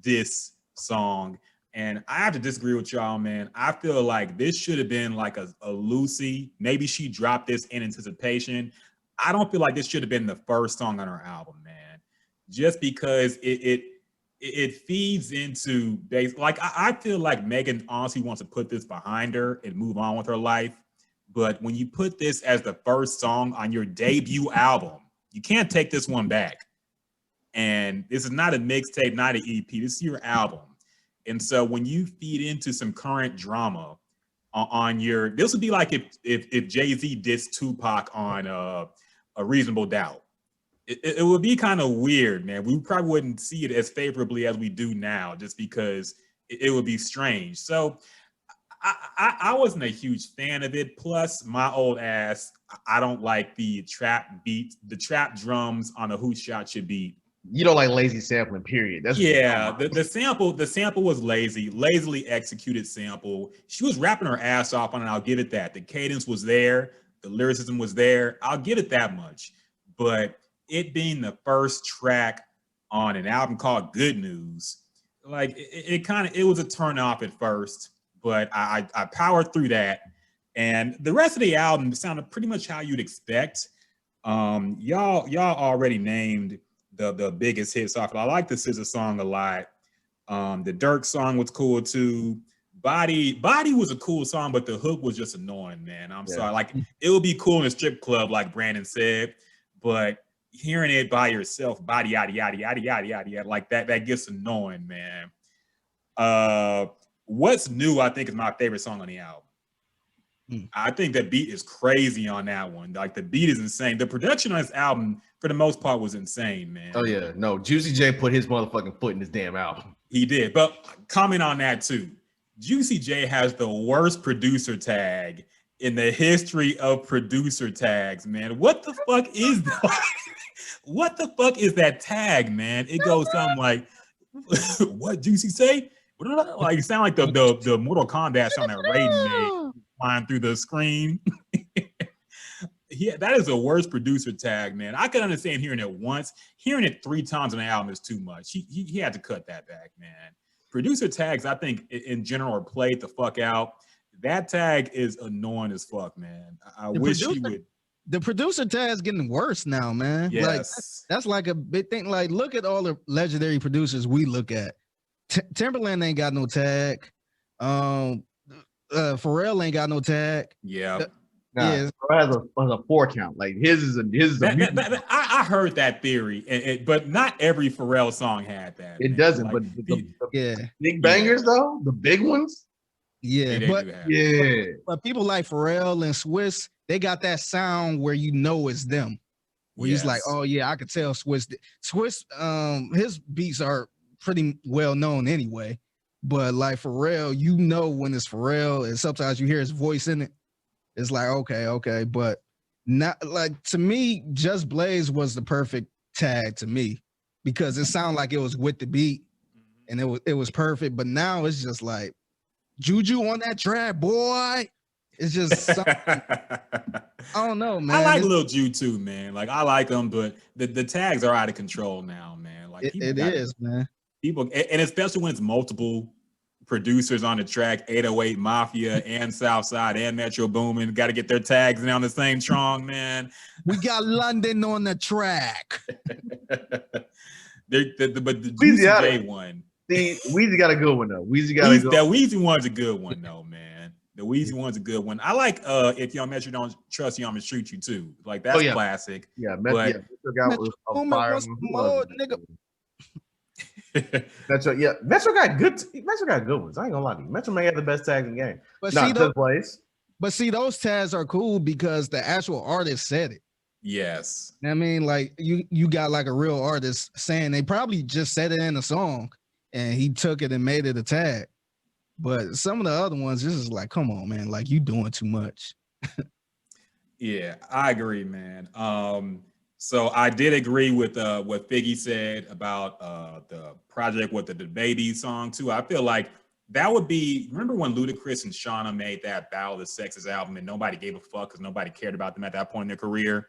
diss song. And I have to disagree with y'all, man. I feel like this should have been like a Lucy. Maybe she dropped this in anticipation. I don't feel like this should have been the first song on her album, man. Just because it feeds into like I feel like Megan honestly wants to put this behind her and move on with her life. But when you put this as the first song on your debut album, you can't take this one back. And this is not a mixtape, not an EP. This is your album. And so when you feed into some current drama on your, this would be like if Jay-Z dissed Tupac on A Reasonable Doubt. It would be kind of weird, man. We probably wouldn't see it as favorably as we do now, just because it would be strange. So I wasn't a huge fan of it. Plus, my old ass, I don't like the trap beat, the trap drums on a Who Shot Your beat. You don't like lazy sampling, period. That's the sample was lazily executed sample. She was rapping her ass off on it. I'll give it that. The cadence was there, the lyricism was there. I'll give it that much. But it being the first track on an album called Good News, like it was a turn off at first, but I powered through that. And the rest of the album sounded pretty much how you'd expect. Y'all already named the biggest hits off. I like the SZA song a lot. The Dirk song was cool too. Body was a cool song, but the hook was just annoying, man. I'm sorry. Like, it would be cool in a strip club, like Brandon said, but hearing it by yourself, body yada yada yada yada yada yada, like that gets annoying, man. What's New, I think, is my favorite song on the album. I think the beat is crazy on that one. Like, the beat is insane. The production on this album, for the most part, was insane, man. Oh yeah, no, Juicy J put his motherfucking foot in his damn album. He did. But comment on that too. Juicy J has the worst producer tag in the history of producer tags, man. What the fuck is that? What the fuck is that tag, man? It goes something like, what Juicy say? Like, it sound like the Mortal Kombat sound that Raiden made flying through the screen. That is the worst producer tag, man. I could understand hearing it once. Hearing it 3 times on the album is too much. He had to cut that back, man. Producer tags, I think, in general, are played the fuck out. That tag is annoying as fuck, man. I wish he would. The producer tag's getting worse now, man. Yes. Like, that's like a big thing. Like, look at all the legendary producers we look at. Timberland ain't got no tag. Pharrell ain't got no tag. Yeah. Nah, has a 4 count. Like, his is a I heard that theory, but not every Pharrell song had that. It doesn't, like, but the big bangers though, the big ones. Yeah, but people like Pharrell and Swiss, they got that sound where you know it's them. Where he's like, oh yeah, I could tell Swiss. His beats are pretty well known anyway. But like Pharrell, you know when it's Pharrell, and sometimes you hear his voice in it. It's like, okay, but not like, to me, Just Blaze was the perfect tag to me, because it sounded like it was with the beat and it was perfect. But now it's just like Juju on that track, boy. It's just I don't know, man. I like Lil Ju too, man. Like, I like them, but the tags are out of control now, man. Like, it is, man. People, and especially when it's multiple producers on the track, 808 Mafia and Southside and Metro Boomin, got to get their tags in on the same song, man. We got London on the track. But the Juicy J one. See, Weezy got a good one though. That Weezy one's a good one though, man. The Weezy one's a good one. I like If Young Metro Don't Trust You, I'ma Shoot You too. Like, that's classic. Yeah, Metro got nigga. Metro got good ones. I ain't gonna lie to you. Metro may have the best tags in the game. But see, those tags are cool because the actual artist said it. Yes. I mean, like, you got like a real artist saying, they probably just said it in a song and he took it and made it a tag. But some of the other ones, this is like, come on, man, like, you doing too much. Yeah, I agree, man. So I did agree with what Figgy said about the project with the Baby song too. I feel like that would be. Remember when Ludacris and Shauna made that Battle of the Sexes album and nobody gave a fuck because nobody cared about them at that point in their career?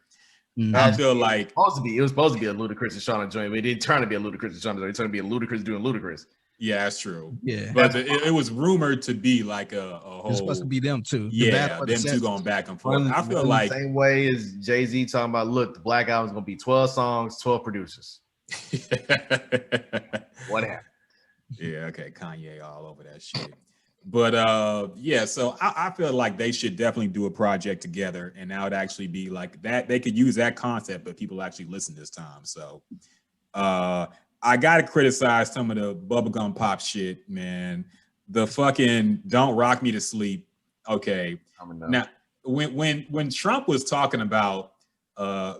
I feel like it was supposed to be a Ludacris and Shauna joint, but it didn't turn to be a Ludacris and Shauna joint. It turned to be a Ludacris doing Ludacris. Yeah, that's true. Yeah, but it was rumored to be like a whole. It's supposed to be them two. Yeah, them two going back and forth. I feel like the same way as Jay-Z talking about, look, the Black Album's gonna be 12 songs, 12 producers. What happened? Yeah, okay, Kanye all over that shit. But yeah, so I feel like they should definitely do a project together, and that would actually be like that. They could use that concept, but people actually listen this time. So I gotta criticize some of the bubblegum pop shit, man. The fucking "Don't Rock Me to Sleep." Okay, now when Trump was talking about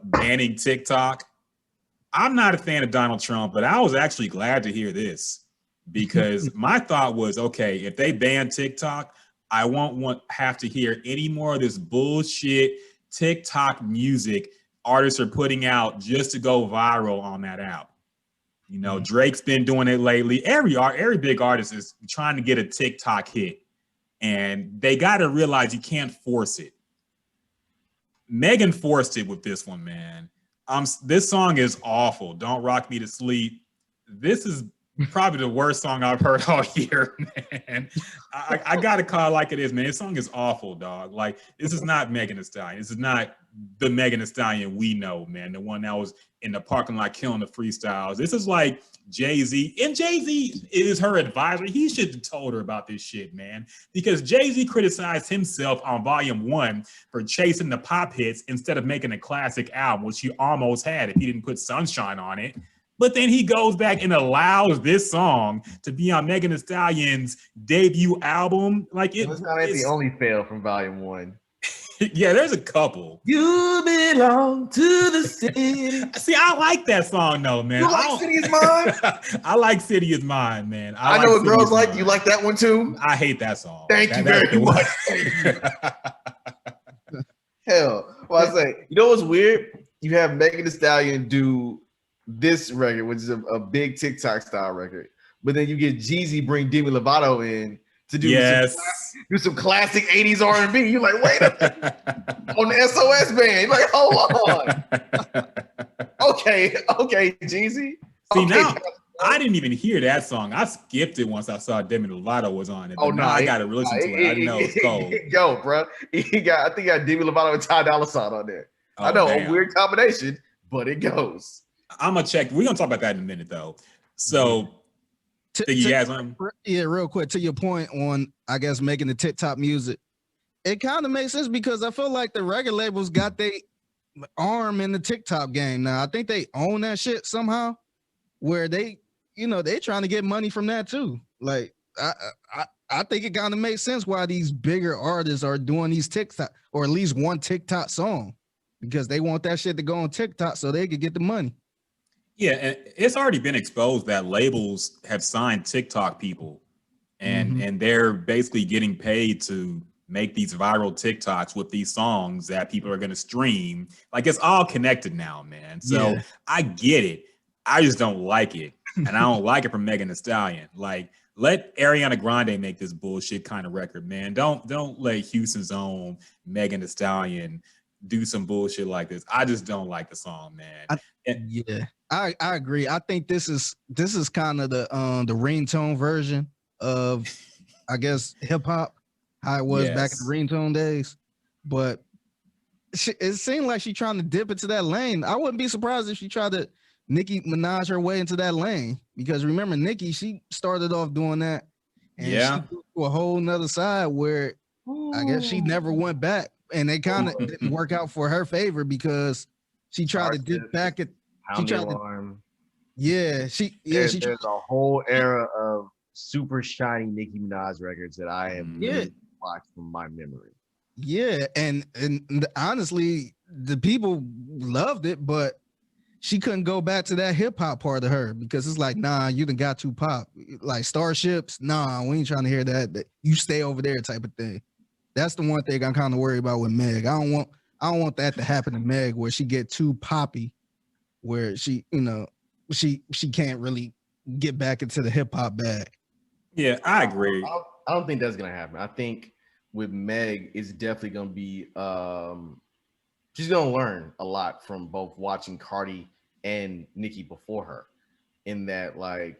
banning TikTok, I'm not a fan of Donald Trump, but I was actually glad to hear this because my thought was, okay, if they ban TikTok, I won't have to hear any more of this bullshit TikTok music artists are putting out just to go viral on that app. You know, Drake's been doing it lately. Every big artist is trying to get a TikTok hit, and they got to realize you can't force it. Megan forced it with this one, man. This song is awful. Don't Rock Me to Sleep. This is probably the worst song I've heard all year, man. I gotta call it like it is, man. This song is awful, dog. Like, this is not Megan Thee Stallion. This is not the Megan Thee Stallion we know, man. The one that was in the parking lot killing the freestyles. This is like Jay-Z. And Jay-Z is her advisor. He should have told her about this shit, man. Because Jay-Z criticized himself on Volume 1 for chasing the pop hits instead of making a classic album, which he almost had if he didn't put Sunshine on it. But then he goes back and allows this song to be on Megan Thee Stallion's debut album. Like it's not the only fail from Volume 1. Yeah, there's a couple. You belong to the city. See, I like that song though, man. You like City Is Mine? I like City Is Mine, man. I know what girls like. You like that one too? I hate that song. Thank you very much. Hell, well, I say, you know what's weird? You have Megan Thee Stallion do this record, which is a big TikTok style record, but then you get Jeezy bring Demi Lovato in to do some classic 80s R&B. You're like, wait a minute. On the SOS band. You're like, hold on. Okay, Jeezy. See, now I didn't even hear that song. I skipped it once I saw Demi Lovato was on it. Oh no, I gotta listen to it. I didn't know it's cold. Yo, bro. I think he got Demi Lovato and Ty Dolla $ign on there. I know, a weird combination, but it goes. I'm gonna check. We're gonna talk about that in a minute though. So yeah, real quick to your point on, I guess, making the TikTok music, it kind of makes sense because I feel like the record labels got their arm in the TikTok game now. I think they own that shit somehow, where they trying to get money from that too. Like I think it kind of makes sense why these bigger artists are doing these TikTok, or at least one TikTok song, because they want that shit to go on TikTok so they could get the money. Yeah, and it's already been exposed that labels have signed TikTok people, and they're basically getting paid to make these viral TikToks with these songs that people are going to stream. Like, it's all connected now, man. So I get it. I just don't like it, and I don't like it from Megan Thee Stallion. Like, let Ariana Grande make this bullshit kind of record, man. Don't let Houston's own Megan Thee Stallion do some bullshit like this. I just don't like the song, man. I agree. I think this is kind of the ringtone version of, I guess, hip hop, how it was back in the ringtone days. But it seemed like she's trying to dip into that lane. I wouldn't be surprised if she tried to Nicki Minaj her way into that lane, because remember, Nicki, she started off doing that, and she went to a whole nother side where I guess she never went back, and it kind of didn't work out for her favor because she tried to dip back at. She tried to, there's a whole era of super shiny Nicki Minaj records that I have watched from my memory. Yeah, and honestly, the people loved it, but she couldn't go back to that hip hop part of her because it's like, nah, you done got too pop. Like Starships, nah, we ain't trying to hear that. You stay over there type of thing. That's the one thing I'm kind of worried about with Meg. I I don't want that to happen to Meg, where she get too poppy, where she, you know, she can't really get back into the hip hop bag. Yeah, I agree. I don't think that's gonna happen. I think with Meg, it's definitely gonna be she's gonna learn a lot from both watching Cardi and Nicki before her. In that, like,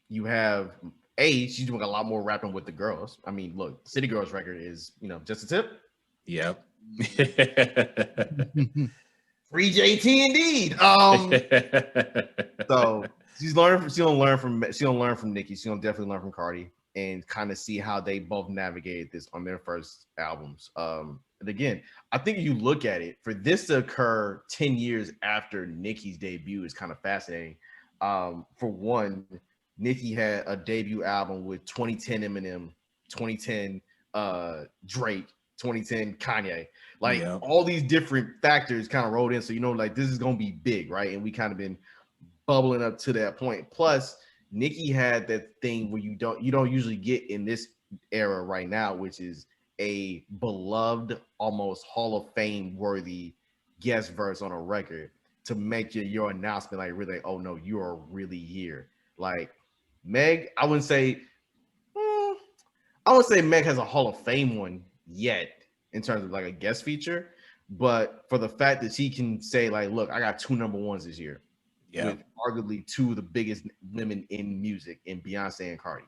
you have she's doing a lot more rapping with the girls. I mean, look, City Girls record is, you know, just a tip. Yep. Free JT indeed. So she's gonna learn from Nicki. She's gonna definitely learn from Cardi and kind of see how they both navigated this on their first albums. And again, I think if you look at it, for this to occur 10 years after Nicki's debut is kind of fascinating. For one, Nicki had a debut album with 2010 Eminem, 2010 Drake, 2010 Kanye. Like, all these different factors kind of rolled in. So, you know, like, this is going to be big, right? And we kind of been bubbling up to that point. Plus, Nicki had that thing where you don't usually get in this era right now, which is a beloved, almost Hall of Fame worthy guest verse on a record to make your announcement, like, really, oh no, you are really here. Like, Meg, I wouldn't say Meg has a Hall of Fame one yet in terms of like a guest feature, but for the fact that she can say, like, look, I got 2 number ones this year, with arguably 2 of the biggest women in music, in Beyonce and Cardi.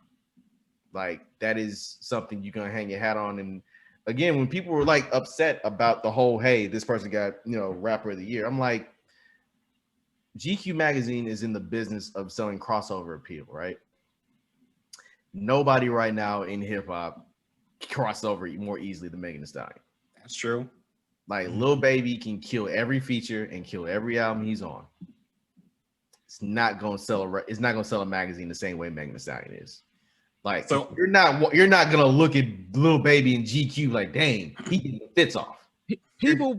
Like, that is something you can hang your hat on. And again, when people were like upset about the whole, hey, this person got, you know, rapper of the year, I'm like, GQ magazine is in the business of selling crossover appeal, right? Nobody right now in hip hop crossover more easily than Megan Thee Stallion. That's true. Like, Lil Baby can kill every feature and kill every album he's on. It's not gonna sell a magazine the same way Megan Thee Stallion is. Like, so you're not gonna look at Lil Baby and GQ like, dang, he getting the fits off. People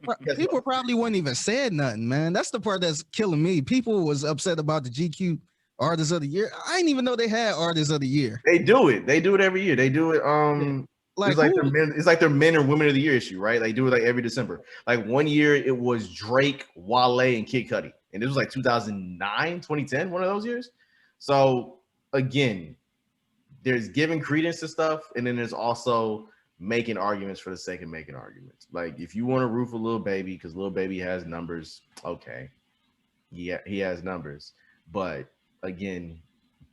probably wouldn't even said nothing, man. That's the part that's killing me. People was upset about the GQ Artist of the Year. I didn't even know they had Artist of the Year. They do it every year. They do it. Like, it's like their men or women of the year issue, right? They do it like every December. Like, one year it was Drake, Wale, and Kid Cudi, and it was like 2009, 2010, one of those years. So again, there's giving credence to stuff, and then there's also making arguments for the sake of making arguments. Like, if you want to root for Lil Baby because Lil Baby has numbers, okay, yeah, he has numbers, but again,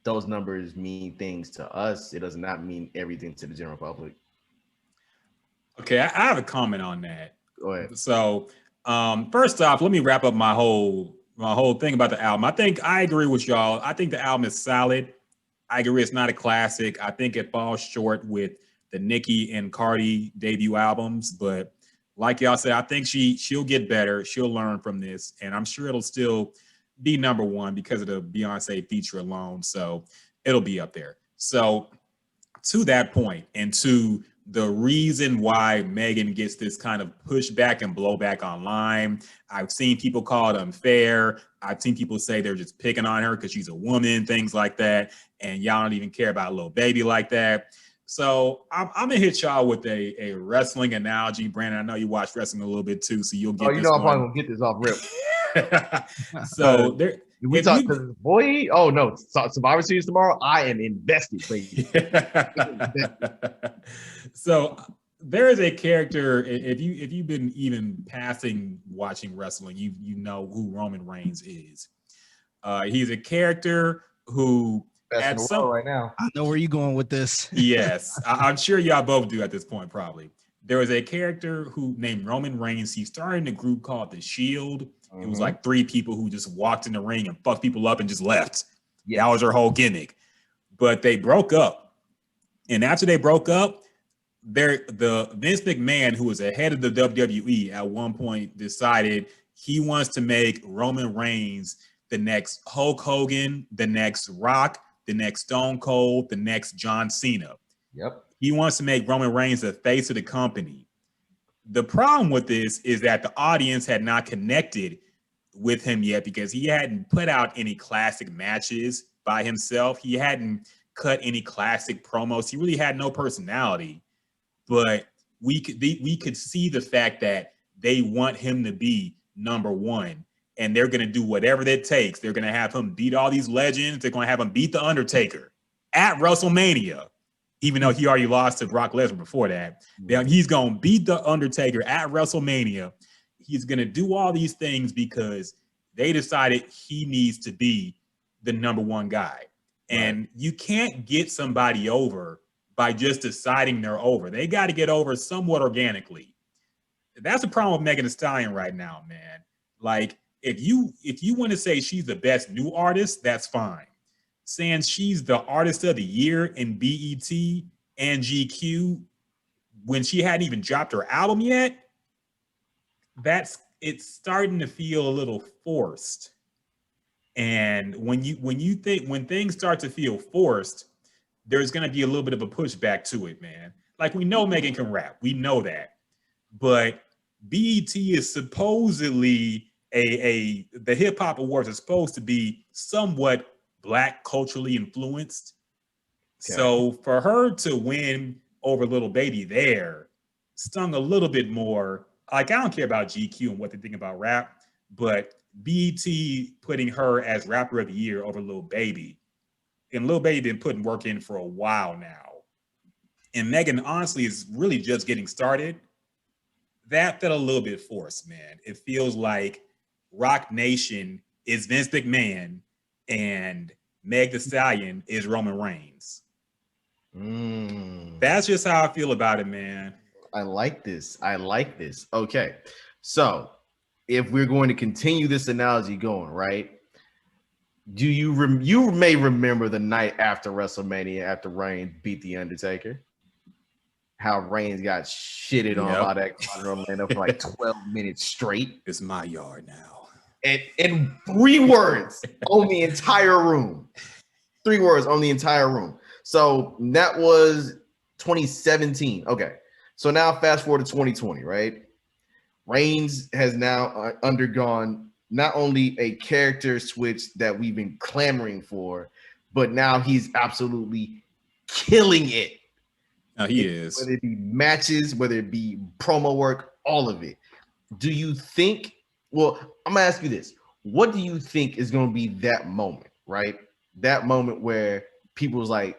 those numbers mean things to us. It does not mean everything to the general public. Okay, I have a comment on that. Go ahead. So, first off, let me wrap up my whole thing about the album. I think I agree with y'all. I think the album is solid. I agree it's not a classic. I think it falls short with the Nicki and Cardi debut albums, but like y'all said, I think she'll get better. She'll learn from this, and I'm sure it'll still be number 1 because of the Beyonce feature alone. So it'll be up there. So to that point, and to the reason why Megan gets this kind of pushback and blowback online, I've seen people call it unfair. I've seen people say they're just picking on her because she's a woman, things like that, and y'all don't even care about Lil Baby like that. So I'm gonna hit y'all with a wrestling analogy. Brandon, I know you watch wrestling a little bit too, so you'll get this. I'm probably gonna get this off rip. So there, we talk, boy. Oh no, Survivor Series tomorrow. I am invested, baby. So there is a character. If you've been even passing watching wrestling, you know who Roman Reigns is. He's a character who at some right now. I know where you're going with this. Yes, I'm sure y'all both do at this point, probably. There was a character who named Roman Reigns. He started in a group called The Shield. It was like 3 people who just walked in the ring and fucked people up and just left. Yeah, that was her whole gimmick. But they broke up. And after they broke up, the Vince McMahon, who was the head of the WWE at one point, decided he wants to make Roman Reigns the next Hulk Hogan, the next Rock, the next Stone Cold, the next John Cena. Yep. He wants to make Roman Reigns the face of the company. The problem with this is that the audience had not connected with him yet because he hadn't put out any classic matches by himself. He hadn't cut any classic promos. He really had no personality. But we could see the fact that they want him to be number one. And they're going to do whatever that takes. They're going to have him beat all these legends. They're going to have him beat The Undertaker at WrestleMania, even though he already lost to Brock Lesnar before that. Then he's going to beat The Undertaker at WrestleMania. He's going to do all these things because they decided he needs to be the number one guy. And you can't get somebody over by just deciding they're over. They got to get over somewhat organically. That's the problem with Megan Thee Stallion right now, man. Like, if you want to say she's the best new artist, that's fine. Saying she's the artist of the year in BET and GQ when she hadn't even dropped her album yet, it's starting to feel a little forced. And when things start to feel forced, there's going to be a little bit of a pushback to it, man. Like, we know Megan can rap. We know that. But BET is supposedly the hip hop awards are supposed to be somewhat Black culturally influenced. Okay. So for her to win over Lil Baby there stung a little bit more. Like, I don't care about GQ and what they think about rap, but BET putting her as rapper of the year over Lil Baby, and Lil Baby been putting work in for a while now. And Megan honestly is really just getting started. That felt a little bit forced, man. It feels like Rock Nation is Vince McMahon and Meg Thee Stallion is Roman Reigns. That's just how I feel about it, man. I like this. Okay. So if we're going to continue this analogy going, right? Do you may remember the night after WrestleMania, after Reigns beat The Undertaker? How Reigns got shitted on by that Orlando for like 12 minutes straight. It's my yard now. And in 3 words on the entire room. 3 words on the entire room. So that was 2017. Okay. So now fast forward to 2020, right? Reigns has now undergone not only a character switch that we've been clamoring for, but now he's absolutely killing it. No, he is. Whether it be matches, whether it be promo work, all of it. Do you think, well, I'm going to ask you this. What do you think is going to be that moment, right? That moment where people's like,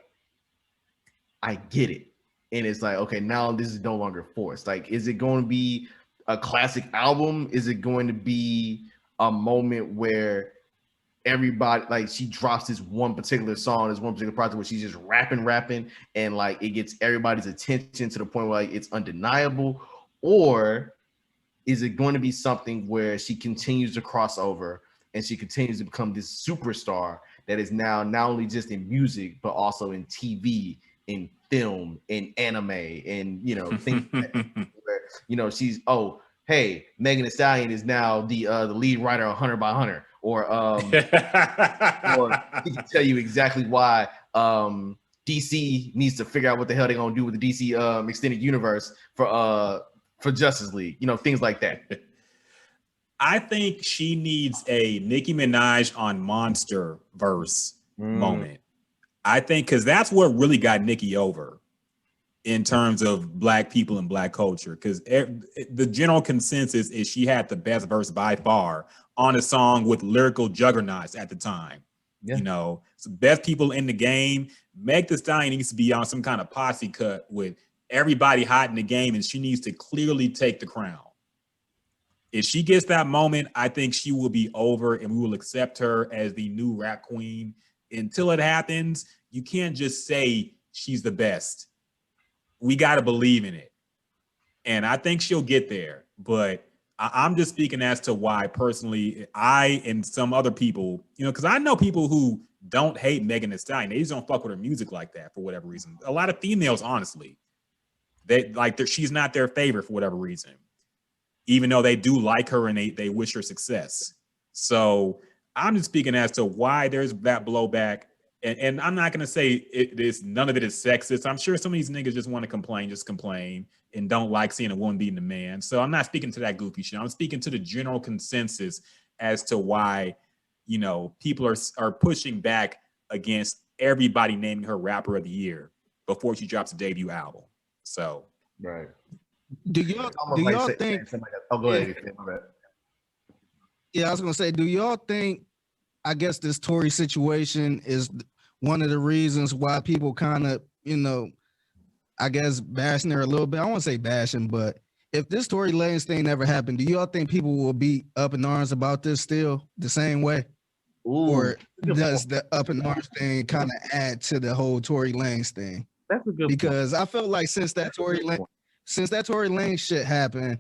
I get it. And it's like, okay, now this is no longer forced. Like, is it going to be a classic album? Is it going to be a moment where everybody, like, she drops this one particular song, this one particular project where she's just rapping, and like it gets everybody's attention to the point where like it's undeniable? Or is it going to be something where she continues to cross over and she continues to become this superstar that is now not only just in music, but also in TV, in film, in anime, and, you know, things where, you know, she's, oh, hey, Megan Thee Stallion is now the lead writer of Hunter x Hunter, or he can tell you exactly why DC needs to figure out what the hell they're gonna do with the DC extended universe for Justice League, you know, things like that. I think she needs a Nicki Minaj on Monster verse moment. I think because that's what really got Nicki over in terms of Black people and Black culture, because the general consensus is she had the best verse by far on a song with lyrical juggernauts at the time. Yeah. You know, so best people in the game. Meg Thee Stallion needs to be on some kind of posse cut with everybody hot in the game, and she needs to clearly take the crown. If she gets that moment, I think she will be over and we will accept her as the new rap queen. Until it happens, you can't just say she's the best. We got to believe in it. And I think she'll get there. But I'm just speaking as to why personally I and some other people, you know, because I know people who don't hate Megan Thee Stallion. They just don't fuck with her music like that for whatever reason. A lot of females, honestly, they like she's not their favorite for whatever reason, even though they do like her and they wish her success. So I'm just speaking as to why there's that blowback. And I'm not going to say none of it is sexist. I'm sure some of these niggas just want to complain and don't like seeing a woman beating a man. So I'm not speaking to that goofy shit. I'm speaking to the general consensus as to why, you know, people are pushing back against everybody naming her rapper of the year before she drops a debut album. So, right. Do y'all think? Oh, go ahead. Yeah, I was gonna say, do y'all think? I guess this Tory situation is one of the reasons why people kind of, I guess bashing her a little bit. I won't say bashing, but if this Tory Lanez thing never happened, do y'all think people will be up in arms about this still the same way? Ooh, or does the up in arms thing kind of add to the whole Tory Lanez thing? That's a good because point. I felt like since that Tory Lanez shit happened,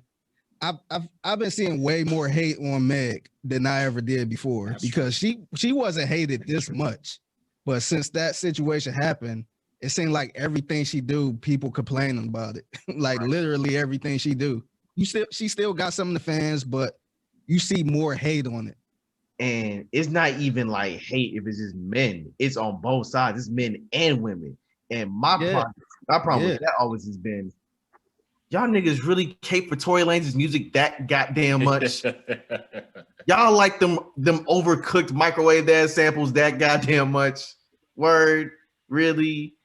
I've been seeing way more hate on Meg than I ever did before. That's because true. she wasn't hated this much, but since that situation happened, it seemed like everything she do, people complaining about it. Like literally everything she do. She still got some of the fans, but you see more hate on it. And it's not even like hate if it's just men. It's on both sides. It's men and women. And my problem with that always has been, y'all niggas really cape for Tory Lanez's music that goddamn much. Y'all like them overcooked microwave ass samples that goddamn much. Word, really?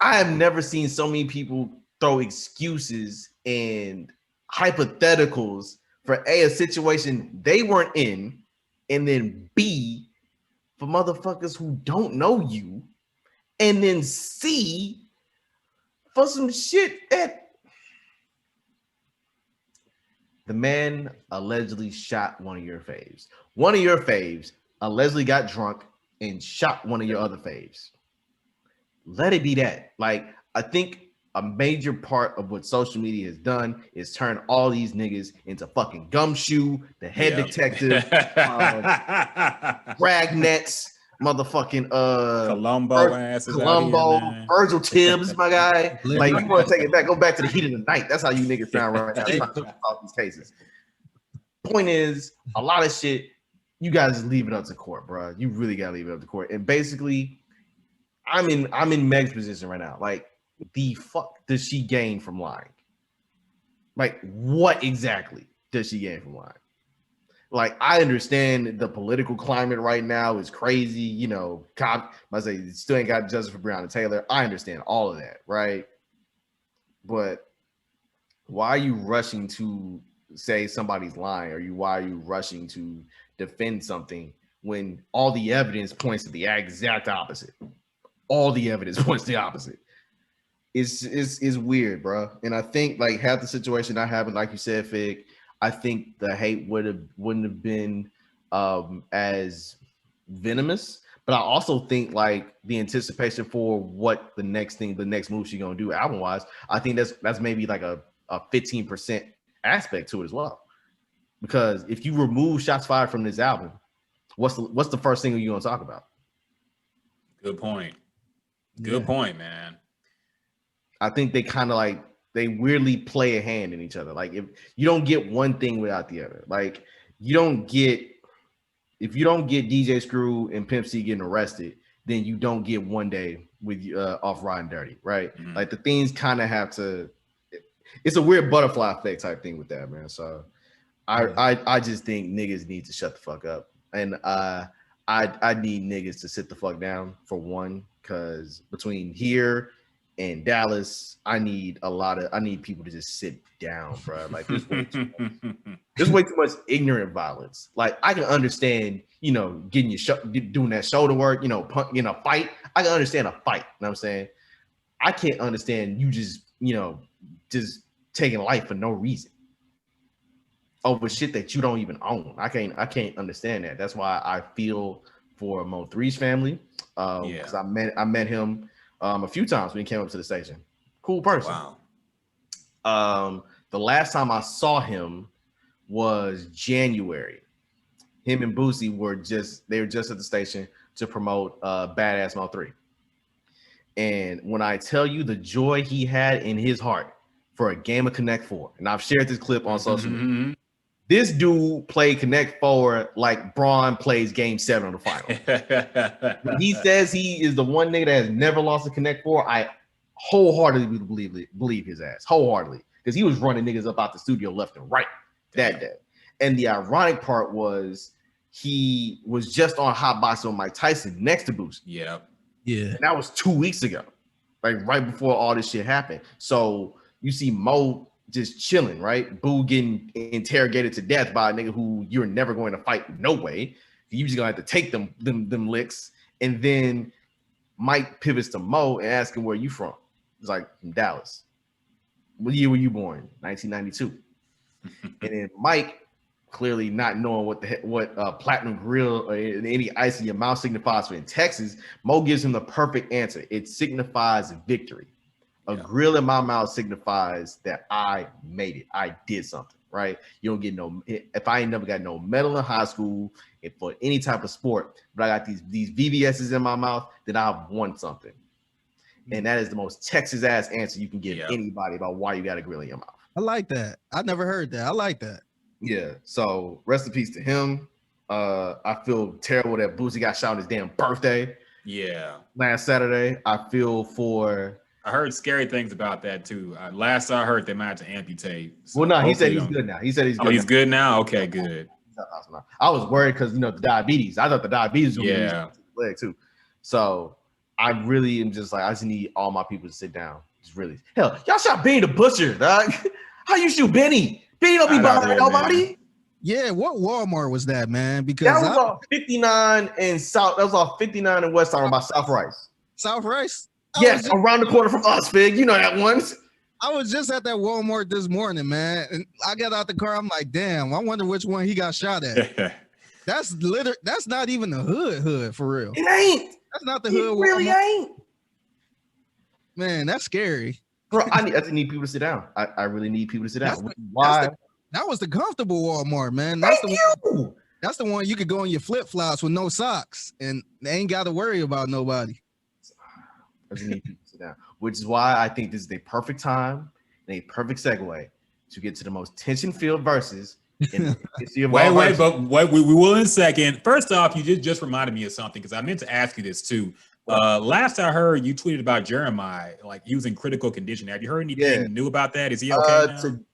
I have never seen so many people throw excuses and hypotheticals for a situation they weren't in, and then B, for motherfuckers who don't know you, and then C, for some shit that the man allegedly shot one of your faves. One of your faves allegedly got drunk and shot one of your other faves. Let it be that. Like, I think a major part of what social media has done is turn all these niggas into fucking Gumshoe, the head detective, Dragnets, motherfucking Columbo, Virgil Tibbs, my guy. Like, you want to take it back, go back to the heat of the night. That's how you niggas sound right now. Trying to talk these cases. Point is, a lot of shit, you guys just leave it up to court, bro. You really gotta leave it up to court. And basically, I'm in Meg's position right now. Like, the fuck does she gain from lying? Like, what exactly does she gain from lying? Like, I understand the political climate right now is crazy. You know, I say still ain't got justice for Breonna Taylor. I understand all of that, right? But why are you rushing to say somebody's lying? Why are you rushing to defend something when all the evidence points to the exact opposite? All the evidence points to the opposite. It's weird, bro. And I think like half the situation not happened, like you said, Fig, I think the hate wouldn't have been as venomous. But I also think like the anticipation for what the next move she's gonna do album wise, I think that's maybe like a 15% aspect to it as well. Because if you remove Shots Fired from this album, what's the first single you're gonna talk about? Good point. Good point, man. I think they kind of like they weirdly play a hand in each other. Like if you don't get one thing without the other, like if you don't get DJ Screw and Pimp C getting arrested, then you don't get One Day with off Riding Dirty, right? Mm-hmm. Like the things kind of have to. It's a weird butterfly effect type thing with that, man. So I just think niggas need to shut the fuck up, and I need niggas to sit the fuck down for one, because between here and Dallas, I need people to just sit down, bro. Like there's way too much ignorant violence. Like I can understand, you know, getting doing that shoulder work, you know, in a fight. I can understand a fight. You know what I'm saying? I can't understand you just, you know, just taking life for no reason over shit that you don't even own. I can't understand that. That's why I feel for Mo3's family. Because I met him a few times when he came up to the station. Cool person. Wow. The last time I saw him was January. Him and Boosie were just at the station to promote Badass Mo3. And when I tell you the joy he had in his heart for a game of Connect 4, and I've shared this clip on social media. This dude played Connect 4 like Braun plays Game 7 on the final. When he says he is the one nigga that has never lost a Connect 4, I wholeheartedly believe his ass. Wholeheartedly. Because he was running niggas up out the studio left and right that day. And the ironic part was he was just on Hot Boxing with Mike Tyson next to Boosie. Yeah. And that was 2 weeks ago. Like right before all this shit happened. So you see Mo just chilling, right? Boo getting interrogated to death by a nigga who you're never going to fight, no way. You just gonna have to take them licks. And then Mike pivots to Mo and asks him, where you from? He's like, from Dallas. What year were you born? 1992. And then Mike, clearly not knowing what platinum grill or any ice in your mouth signifies for in Texas, Mo gives him the perfect answer. It signifies victory. A grill in my mouth signifies that I made it. I did something, right? You don't get no, if I ain't never got no medal in high school for any type of sport, but I got these VVS's in my mouth, then I've won something. And that is the most Texas ass answer you can give anybody about why you got a grill in your mouth. I like that. I never heard that. I like that. Yeah. So rest in peace to him. I feel terrible that Boosie got shot on his damn birthday. Yeah. Last Saturday. I feel for. I heard scary things about that too. Last I heard, they might have to amputate. So well, no, he said he's good now. He said he's good. Oh, he's good now? Okay, good. I was worried because, you know, the diabetes. I thought the diabetes was going to be leg too. So I really am just like, I just need all my people to sit down. Just really. Hell, y'all shot Benny the Butcher, dog. How you shoot Benny? Benny don't be bothering nobody. Man. Yeah, what Walmart was that, man? Because that was off 59 and South. That was off 59 and West Arm by South Rice. South Rice? Yes, around the corner from us, Fig. You know that one. I was just at that Walmart this morning, man, and I got out the car. I'm like, damn, I wonder which one he got shot at. That's not even the hood for real. It ain't. That's not the hood. It really ain't. Man, that's scary. Bro, I just need people to sit down. I really need people to sit down. Why? That was the comfortable Walmart, man. That's the one you could go in your flip-flops with no socks, and they ain't got to worry about nobody. I just need people to sit down, which is why I think this is a perfect time and a perfect segue to get to the most tension-filled verses. Wait, we will in a second. First off, you just reminded me of something because I meant to ask you this too. Last I heard, you tweeted about Jeremiah, like he was in critical condition. Have you heard anything new about that? Is he okay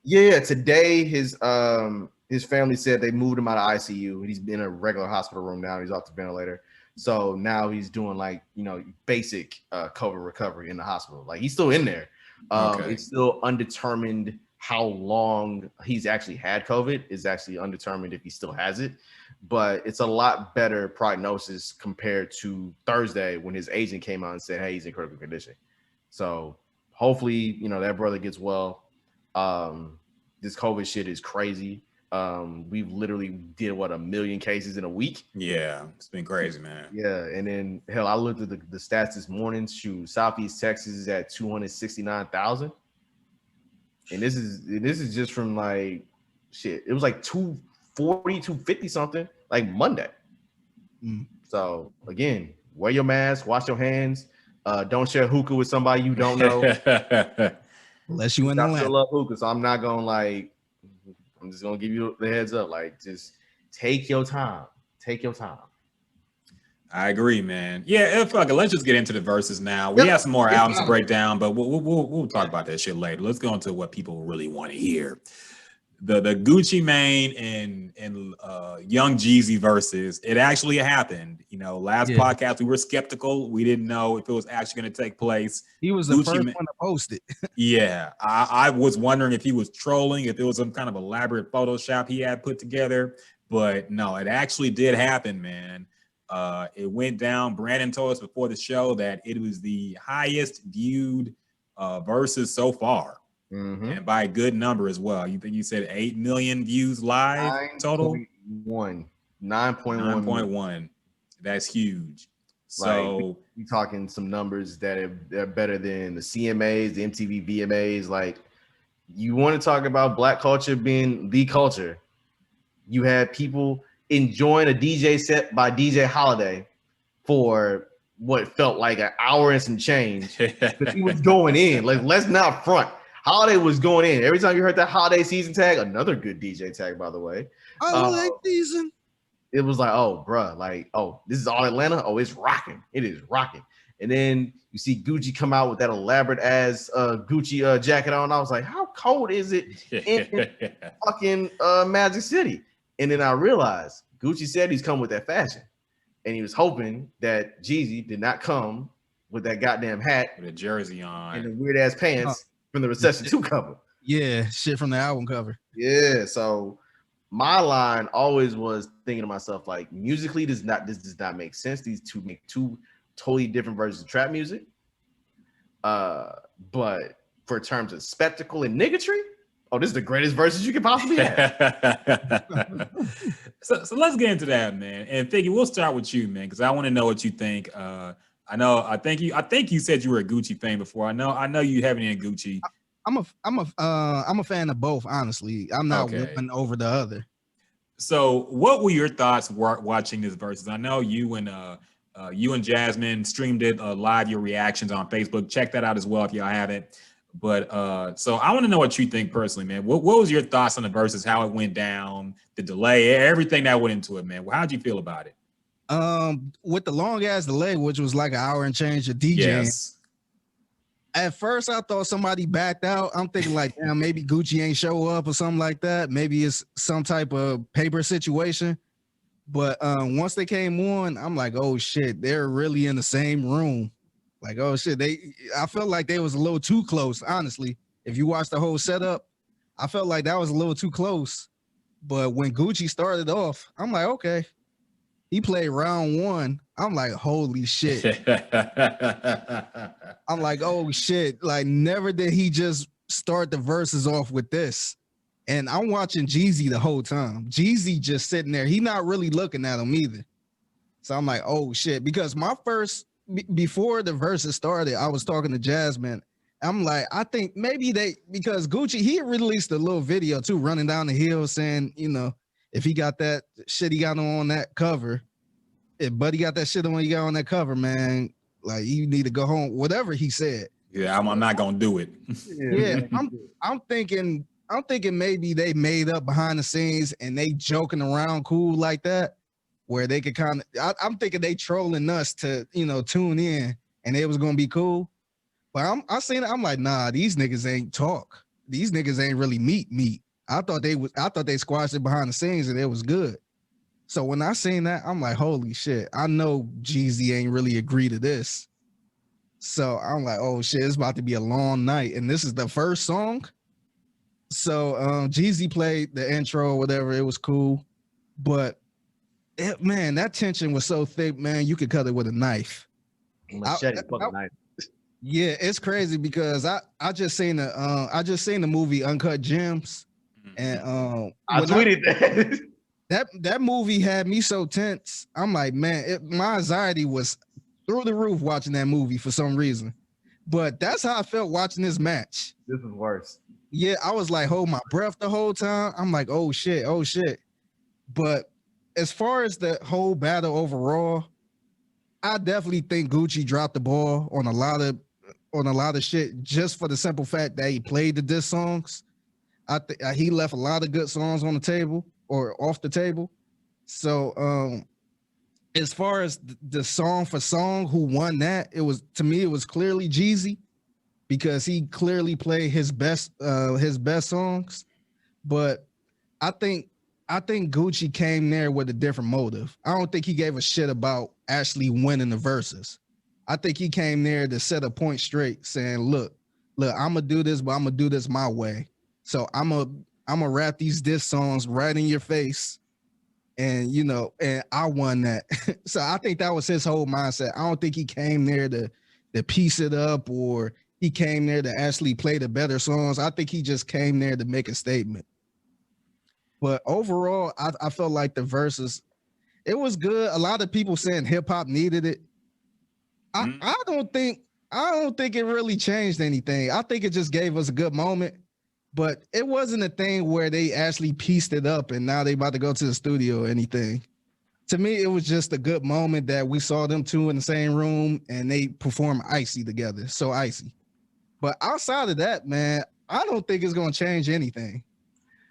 now? Today his family said they moved him out of ICU. He's in a regular hospital room now. He's off the ventilator. So now he's doing like, you know, basic COVID recovery in the hospital. Like he's still in there. It's still undetermined how long he's actually had COVID. Is actually undetermined if he still has it. But it's a lot better prognosis compared to Thursday when his agent came out and said, hey, he's in critical condition. So hopefully, you know, that brother gets well. This COVID shit is crazy. We've literally did 1 million cases in a week. Yeah, it's been crazy, man. Yeah, and then hell, I looked at the stats this morning. Shoot, Southeast Texas is at 269,000, and this is just from like shit. It was like 240, 250 something like Monday. So again, wear your mask, wash your hands, don't share hookah with somebody you don't know. Unless you in the I still love hookah, so I'm not gonna like. I'm just gonna give you the heads up. Like, just take your time. Take your time. I agree, man. Yeah, fuck it. Let's just get into the verses now. We have some more albums to break down, but we'll talk about that shit later. Let's go into what people really want to hear. The Gucci Mane and Young Jeezy verses. It actually happened. You know, last podcast we were skeptical. We didn't know if it was actually going to take place. He was the first one to post it. Yeah, I was wondering if he was trolling, if it was some kind of elaborate Photoshop he had put together. But no, it actually did happen, man. It went down. Brandon told us before the show that it was the highest viewed verses so far. And by a good number as well. You think you said 8 million views live total? 9.1. That's huge. So like, we talking some numbers that are better than the CMAs, the MTV VMAs. Like, you want to talk about Black culture being the culture. You had people enjoying a DJ set by DJ Holiday for what felt like an hour and some change. But he was going in. Like, let's not front. Holiday was going in. Every time you heard that Holiday season tag, another good DJ tag, by the way. Holiday season. It was like, oh, bruh, like, oh, this is all Atlanta. Oh, it's rocking. It is rocking. And then you see Gucci come out with that elaborate ass Gucci jacket on. I was like, how cold is it in fucking Magic City? And then I realized Gucci said he's come with that fashion, and he was hoping that Jeezy did not come with that goddamn hat with a jersey on and the weird ass pants. from the Recession 2 cover. Yeah, shit from the album cover. Yeah, so my line always was thinking to myself, like, musically, this does not make sense. These two make two totally different versions of trap music. But for terms of spectacle and niggatry, oh, this is the greatest verses you could possibly have. So let's get into that, man. And Figgy, we'll start with you, man, because I want to know what you think. I think you said you were a Gucci fan before. I know you haven't in Gucci. I'm a fan of both, honestly. I'm not one over the other. So what were your thoughts watching this versus? I know you and Jasmine streamed it live, your reactions on Facebook. Check that out as well if y'all haven't. But so I want to know what you think personally, man. What was your thoughts on the versus, how it went down, the delay, everything that went into it, man? Well, how'd you feel about it? With the long ass delay, which was like an hour and change of DJing. Yes. At first, I thought somebody backed out. I'm thinking like, damn, maybe Gucci ain't show up or something like that. Maybe it's some type of paper situation. But once they came on, I'm like, oh shit, they're really in the same room. Like, oh shit, I felt like they was a little too close, honestly. If you watch the whole setup, I felt like that was a little too close. But when Gucci started off, I'm like, okay. He played round one. I'm like, holy shit. I'm like, oh shit. Like, never did he just start the verses off with this. And I'm watching Jeezy the whole time. Jeezy just sitting there. He not really looking at him either. So I'm like, oh shit. Because before the verses started, I was talking to Jasmine. I'm like, I think maybe because Gucci, he released a little video too, running down the hill saying, if he got that shit he got on that cover, if Buddy got that shit on he got on that cover, man, like, you need to go home, whatever he said. Yeah, I'm not gonna do it. Yeah, I'm thinking maybe they made up behind the scenes and they joking around cool like that, where they could kind of, I'm thinking they trolling us to, tune in and it was gonna be cool. But I seen it, I'm like, nah, these niggas ain't talk. These niggas ain't really meet. I thought they squashed it behind the scenes and it was good. So when I seen that, I'm like, holy shit, I know Jeezy ain't really agree to this. So I'm like, oh shit, it's about to be a long night. And this is the first song. So Jeezy played the intro or whatever. It was cool. But man, that tension was so thick, man, you could cut it with a knife. Machete, fucking knife. Yeah, it's crazy because I just seen the movie Uncut Gems. And I tweeted that movie had me so tense. I'm like, man, my anxiety was through the roof watching that movie for some reason. But that's how I felt watching this match. This is worse. Yeah, I was like, hold my breath the whole time. I'm like, oh shit. But as far as the whole battle overall, I definitely think Gucci dropped the ball on a lot of shit just for the simple fact that he played the diss songs. He left a lot of good songs on the table or off the table. So as far as the song for song, who won that, it was clearly Jeezy, because he clearly played his best songs. But I think Gucci came there with a different motive. I don't think he gave a shit about actually winning the verses. I think he came there to set a point straight, saying, look, I'm gonna do this, but I'm gonna do this my way. So I'm gonna rap these diss songs right in your face. And and I won that. So I think that was his whole mindset. I don't think he came there to piece it up, or he came there to actually play the better songs. I think he just came there to make a statement. But overall, I felt like the verses, it was good. A lot of people saying hip hop needed it. I don't think it really changed anything. I think it just gave us a good moment. But it wasn't a thing where they actually pieced it up and now they about to go to the studio or anything. To me, it was just a good moment that we saw them two in the same room and they performed Icy together. So Icy. But outside of that, man, I don't think it's going to change anything.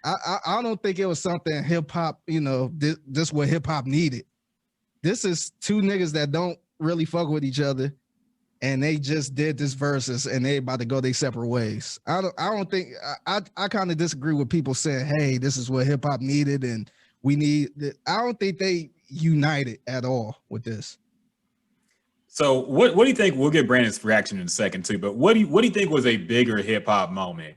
I don't think it was something hip hop, this what hip hop needed. This is two niggas that don't really fuck with each other. And they just did this versus and they about to go their separate ways. I don't think I kind of disagree with people saying, hey, this is what hip hop needed and we need. I don't think they united at all with this. So what do you think? We'll get Brandon's reaction in a second too. But what do you think was a bigger hip hop moment?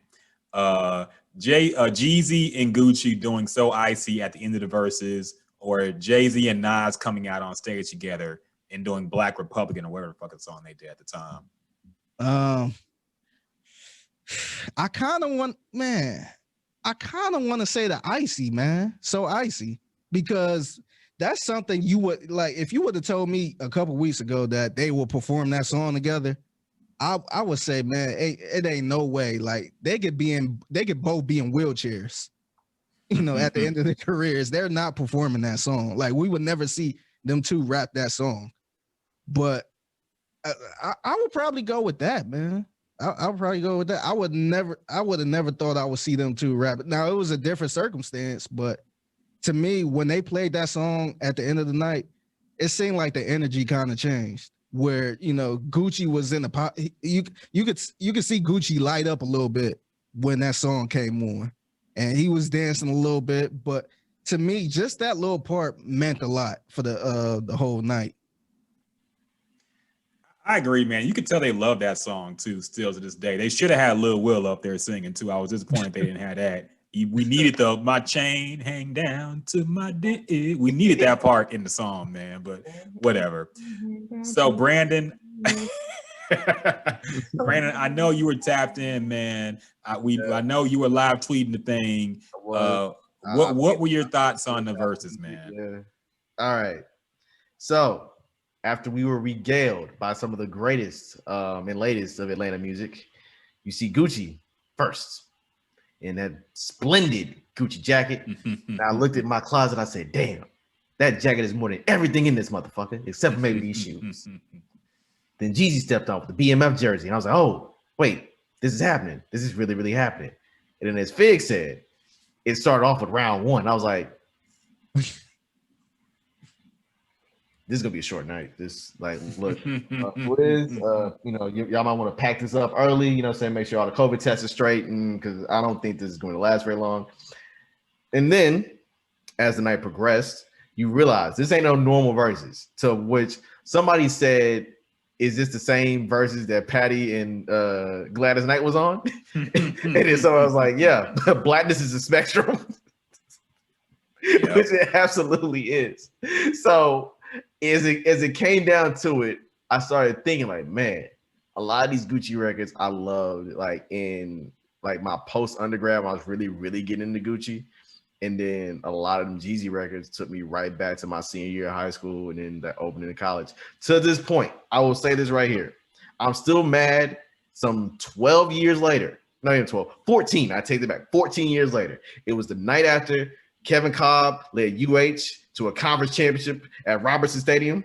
Jeezy and Gucci doing So Icy at the end of the verses, or Jay-Z and Nas coming out on stage together and doing Black Republican or whatever the fucking song they did at the time. I kind of want to say the Icy, man. So Icy, because that's something you would like if you would have told me a couple weeks ago that they will perform that song together. I would say, man, it ain't no way. Like they could both be in wheelchairs, you know, at the end of their careers. They're not performing that song. Like we would never see them two rap that song. But I would probably go with that, man. I would probably go with that. I would have never thought I would see them two rap. Now it was a different circumstance, but to me, when they played that song at the end of the night, it seemed like the energy kind of changed. Where, you know, Gucci was in the pop. You could see Gucci light up a little bit when that song came on, and he was dancing a little bit. But to me, just that little part meant a lot for the whole night. I agree, man. You could tell they love that song too, still to this day. They should have had Lil Will up there singing too. I was disappointed they didn't have that. We needed my chain hang down to my dick. We needed that part in the song, man, but whatever. So Brandon, I know you were tapped in, man. I know you were live tweeting the thing. What were your thoughts on the verses, man? Yeah. All right. So after we were regaled by some of the greatest and latest of Atlanta music, you see Gucci first. In that splendid Gucci jacket. And I looked at my closet. I said, damn, that jacket is more than everything in this motherfucker, except for maybe these shoes. Then Jeezy stepped off with the BMF jersey. And I was like, oh, wait, this is happening. This is really, really happening. And then as Fig said, it started off with round one. I was like, this is gonna be a short night. This, like, look, Wiz, you know, y'all might want to pack this up early, you know what I'm saying? Make sure all the COVID tests are straight, and because I don't think this is going to last very long. And then, as the night progressed, you realize this ain't no normal verses. To which somebody said, is this the same verses that Patty and Gladys Knight was on? And then so I was like, yeah, blackness is a spectrum. Which it absolutely is. So as it came down to it, I started thinking like, man, a lot of these Gucci records I loved. Like in like my post undergrad, I was really, really getting into Gucci. And then a lot of them Jeezy records took me right back to my senior year of high school and then the opening of college. To this point, I will say this right here. I'm still mad some 12 years later. Not even 12, 14. I take it back. 14 years later. It was the night after Kevin Cobb led UH to a conference championship at Robertson Stadium.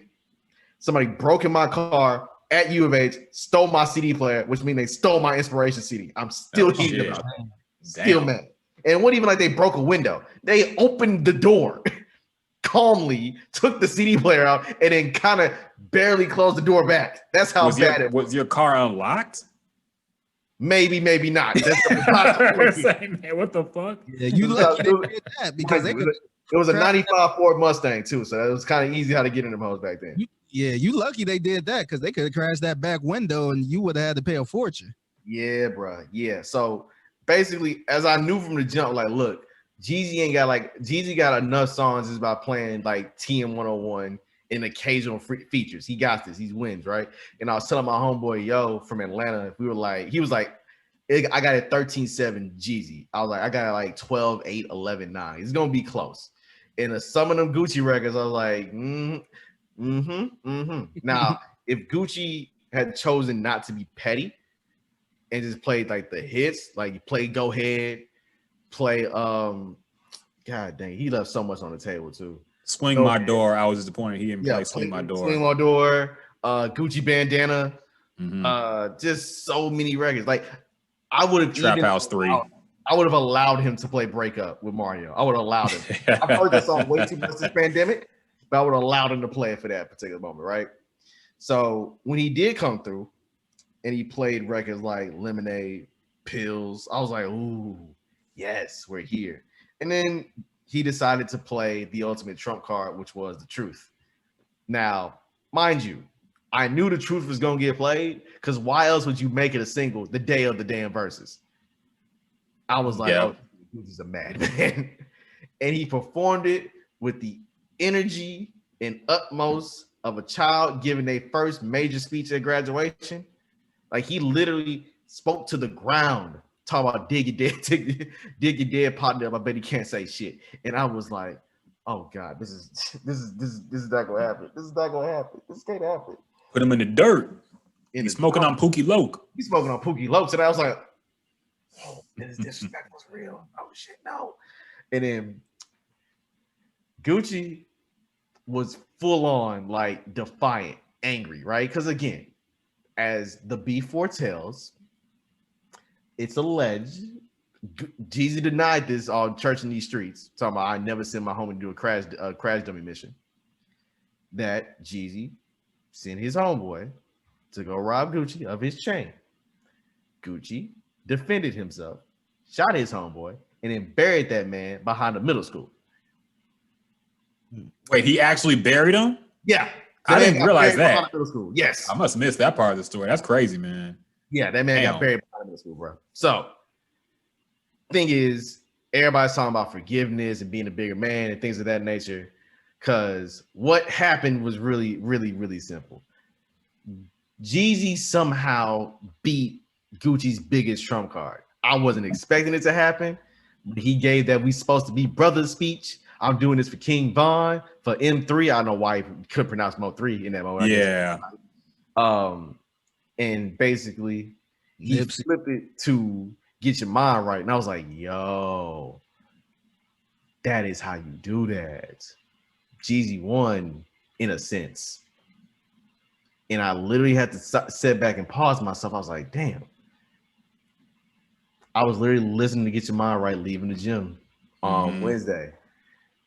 Somebody broke in my car at U of H, stole my CD player, which means they stole my Inspiration CD. I'm still heated about that. Still mad. And it wasn't even like they broke a window. They opened the door calmly, took the CD player out, and then kind of barely closed the door back. That's how bad it was. Was your car unlocked? Maybe, maybe not. That's man, what the fuck? Yeah, you lucky they did that because they could. It was a 95 Ford Mustang too, so it was kind of easy how to get in them hoes back then. You lucky they did that because they could have crashed that back window and you would have had to pay a fortune. Yeah, bro. Yeah. So basically, as I knew from the jump, like, look, Jeezy got enough songs just by playing like TM 101 and occasional features. He got this. He wins, right? And I was telling my homeboy, yo, from Atlanta, he was like, I got it 13-7 Jeezy. I was like, I got it like 12-8, 11-9. It's gonna be close. And some of them Gucci records, I was like, Now, if Gucci had chosen not to be petty and just played like the hits, like play Go Ahead, play God dang, he left so much on the table too. Swing My Door. I was disappointed he didn't play Swing My Door. Swing My Door, Gucci Bandana, just so many records. Like I would have Trap House 3. I would have allowed him to play Breakup with Mario. I would have allowed him. I've heard that song way too much this pandemic, but I would have allowed him to play it for that particular moment, right? So when he did come through and he played records like Lemonade, Pills, I was like, ooh, yes, we're here. And then he decided to play the ultimate trump card, which was The Truth. Now, mind you, I knew the truth was gonna get played, because why else would you make it a single the day of the damn Verzuz? I was like, oh, he's a madman. And he performed it with the energy and utmost of a child giving their first major speech at graduation. Like, he literally spoke to the ground, talking about dig your dead partner up. I bet he can't say shit. And I was like, oh God, this is not gonna happen. This is not gonna happen. This can't happen. Put him in the dirt. He's smoking on Pookie Loke. He's smoking on Pookie Loke. And I was like, oh, this disrespect was real. Oh shit, no. And then Gucci was full on like defiant, angry, right? Because again, as the beef foretells, it's alleged. Jeezy denied this on Church in These Streets, talking about I never sent my homie to do a crash dummy mission. That Jeezy sent his homeboy to go rob Gucci of his chain. Gucci defended himself, shot his homeboy, and then buried that man behind a middle school. Wait, he actually buried him? Yeah. I didn't realize that. Middle school. Yes. I must miss that part of the story. That's crazy, man. Yeah, that man got buried behind middle school, bro. So, thing is, everybody's talking about forgiveness and being a bigger man and things of that nature, because what happened was really, really, really simple. Jeezy somehow beat Gucci's biggest trump card. I wasn't expecting it to happen, but he gave that we supposed to be brothers speech. I'm doing this for King Von, for M3. I don't know why he couldn't pronounce Mo3 in that moment. Yeah. And basically, he flipped it to Get Your Mind Right. And I was like, yo, that is how you do that. Jeezy won in a sense. And I literally had to sit back and pause myself. I was like, damn. I was literally listening to Get Your Mind Right, leaving the gym on Wednesday.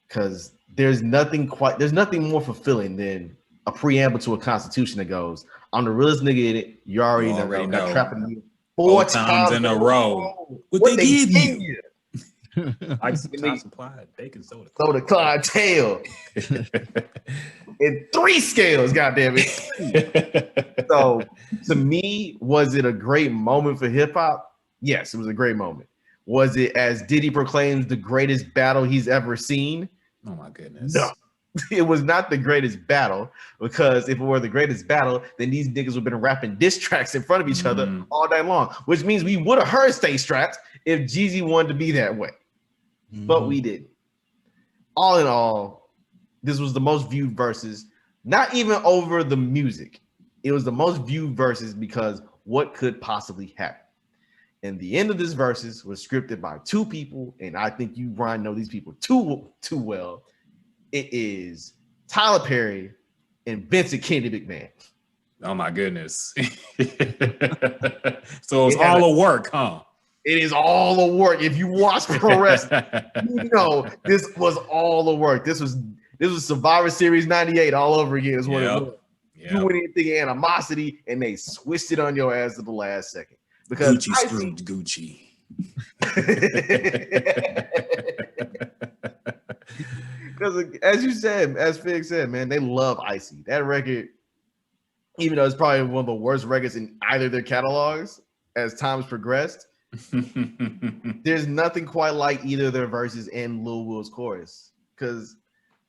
Because there's nothing more fulfilling than a preamble to a constitution that goes, I'm the realest nigga in it. You already know. Got trapping me 4 times in a row. What they give you? Ice top supply, bacon soda. Soda clientele. And 3 scales, goddamn it. So to me, was it a great moment for hip hop? Yes, it was a great moment. Was it, as Diddy proclaims, the greatest battle he's ever seen? Oh my goodness. No, it was not the greatest battle, because if it were the greatest battle, then these niggas would have been rapping diss tracks in front of each other all day long, which means we would have heard Stay Strapped if Jeezy wanted to be that way. But we didn't. All in all, this was the most viewed Verzuz, not even over the music. It was the most viewed Verzuz because what could possibly happen? And the end of this Verzuz was scripted by 2 people, and I think you, Brian, know these people too well. It is Tyler Perry and Vincent Kennedy McMahon. Oh my goodness. So it's all a work, huh? It is all a work. If you watch pro wrestling, you know this was all a work. This was Survivor Series 98 all over again. Is what it was. You went in thinking animosity, and they switched it on your ass at the last second. Because Gucci screwed Gucci. Because as you said, as Fig said, man, they love Icy. That record, even though it's probably one of the worst records in either of their catalogs as times progressed, there's nothing quite like either of their verses and Lil Will's chorus. Because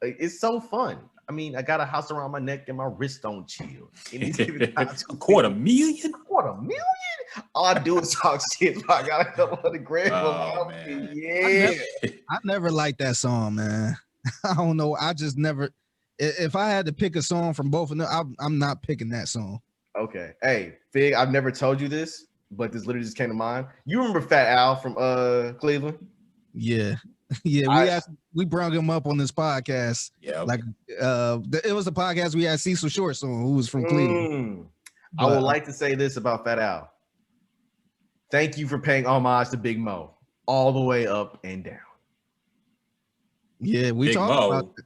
it's so fun. I mean, I got a house around my neck and my wrist don't chill. $250,000? $250,000? All I do is talk shit. I got a couple of the grand. Yeah. I never liked that song, man. I don't know. I just never. If I had to pick a song from both of them, I'm not picking that song. Okay. Hey, Fig, I've never told you this, but this literally just came to mind. You remember Fat Al from Cleveland? Yeah. Yeah, we brought him up on this podcast. Yeah, like it was a podcast we had Cecil Shorts on, who was from Cleveland. I would like to say this about Fat Al. Thank you for paying homage to Big Mo all the way up and down. Yeah, we talked about it.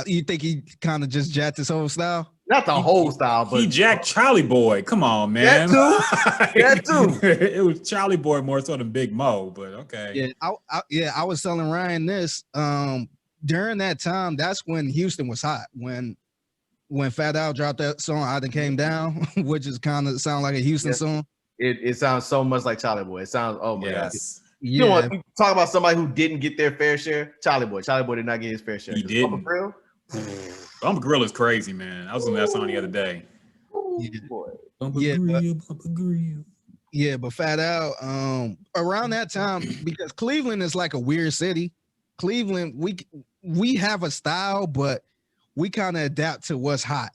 You think he kind of just jacked his whole style? Not the whole style, but he jacked Charlie Boy. Come on, man. That too. It was Charlie Boy more so than Big Mo, but okay. Yeah, I was telling Ryan this. During that time, that's when Houston was hot. When when Fat Al dropped that song, I Done Came Down, which is kind of sound like a Houston song. It sounds so much like Charlie Boy. It sounds, oh my God. You know what? You talk about somebody who didn't get their fair share. Charlie Boy did not get his fair share. He didn't. Bumper Grill is crazy, man. I was on that song the other day. Bumper Grill. Yeah, but Fat Al, around that time, because Cleveland is like a weird city. Cleveland, we have a style, but we kind of adapt to what's hot.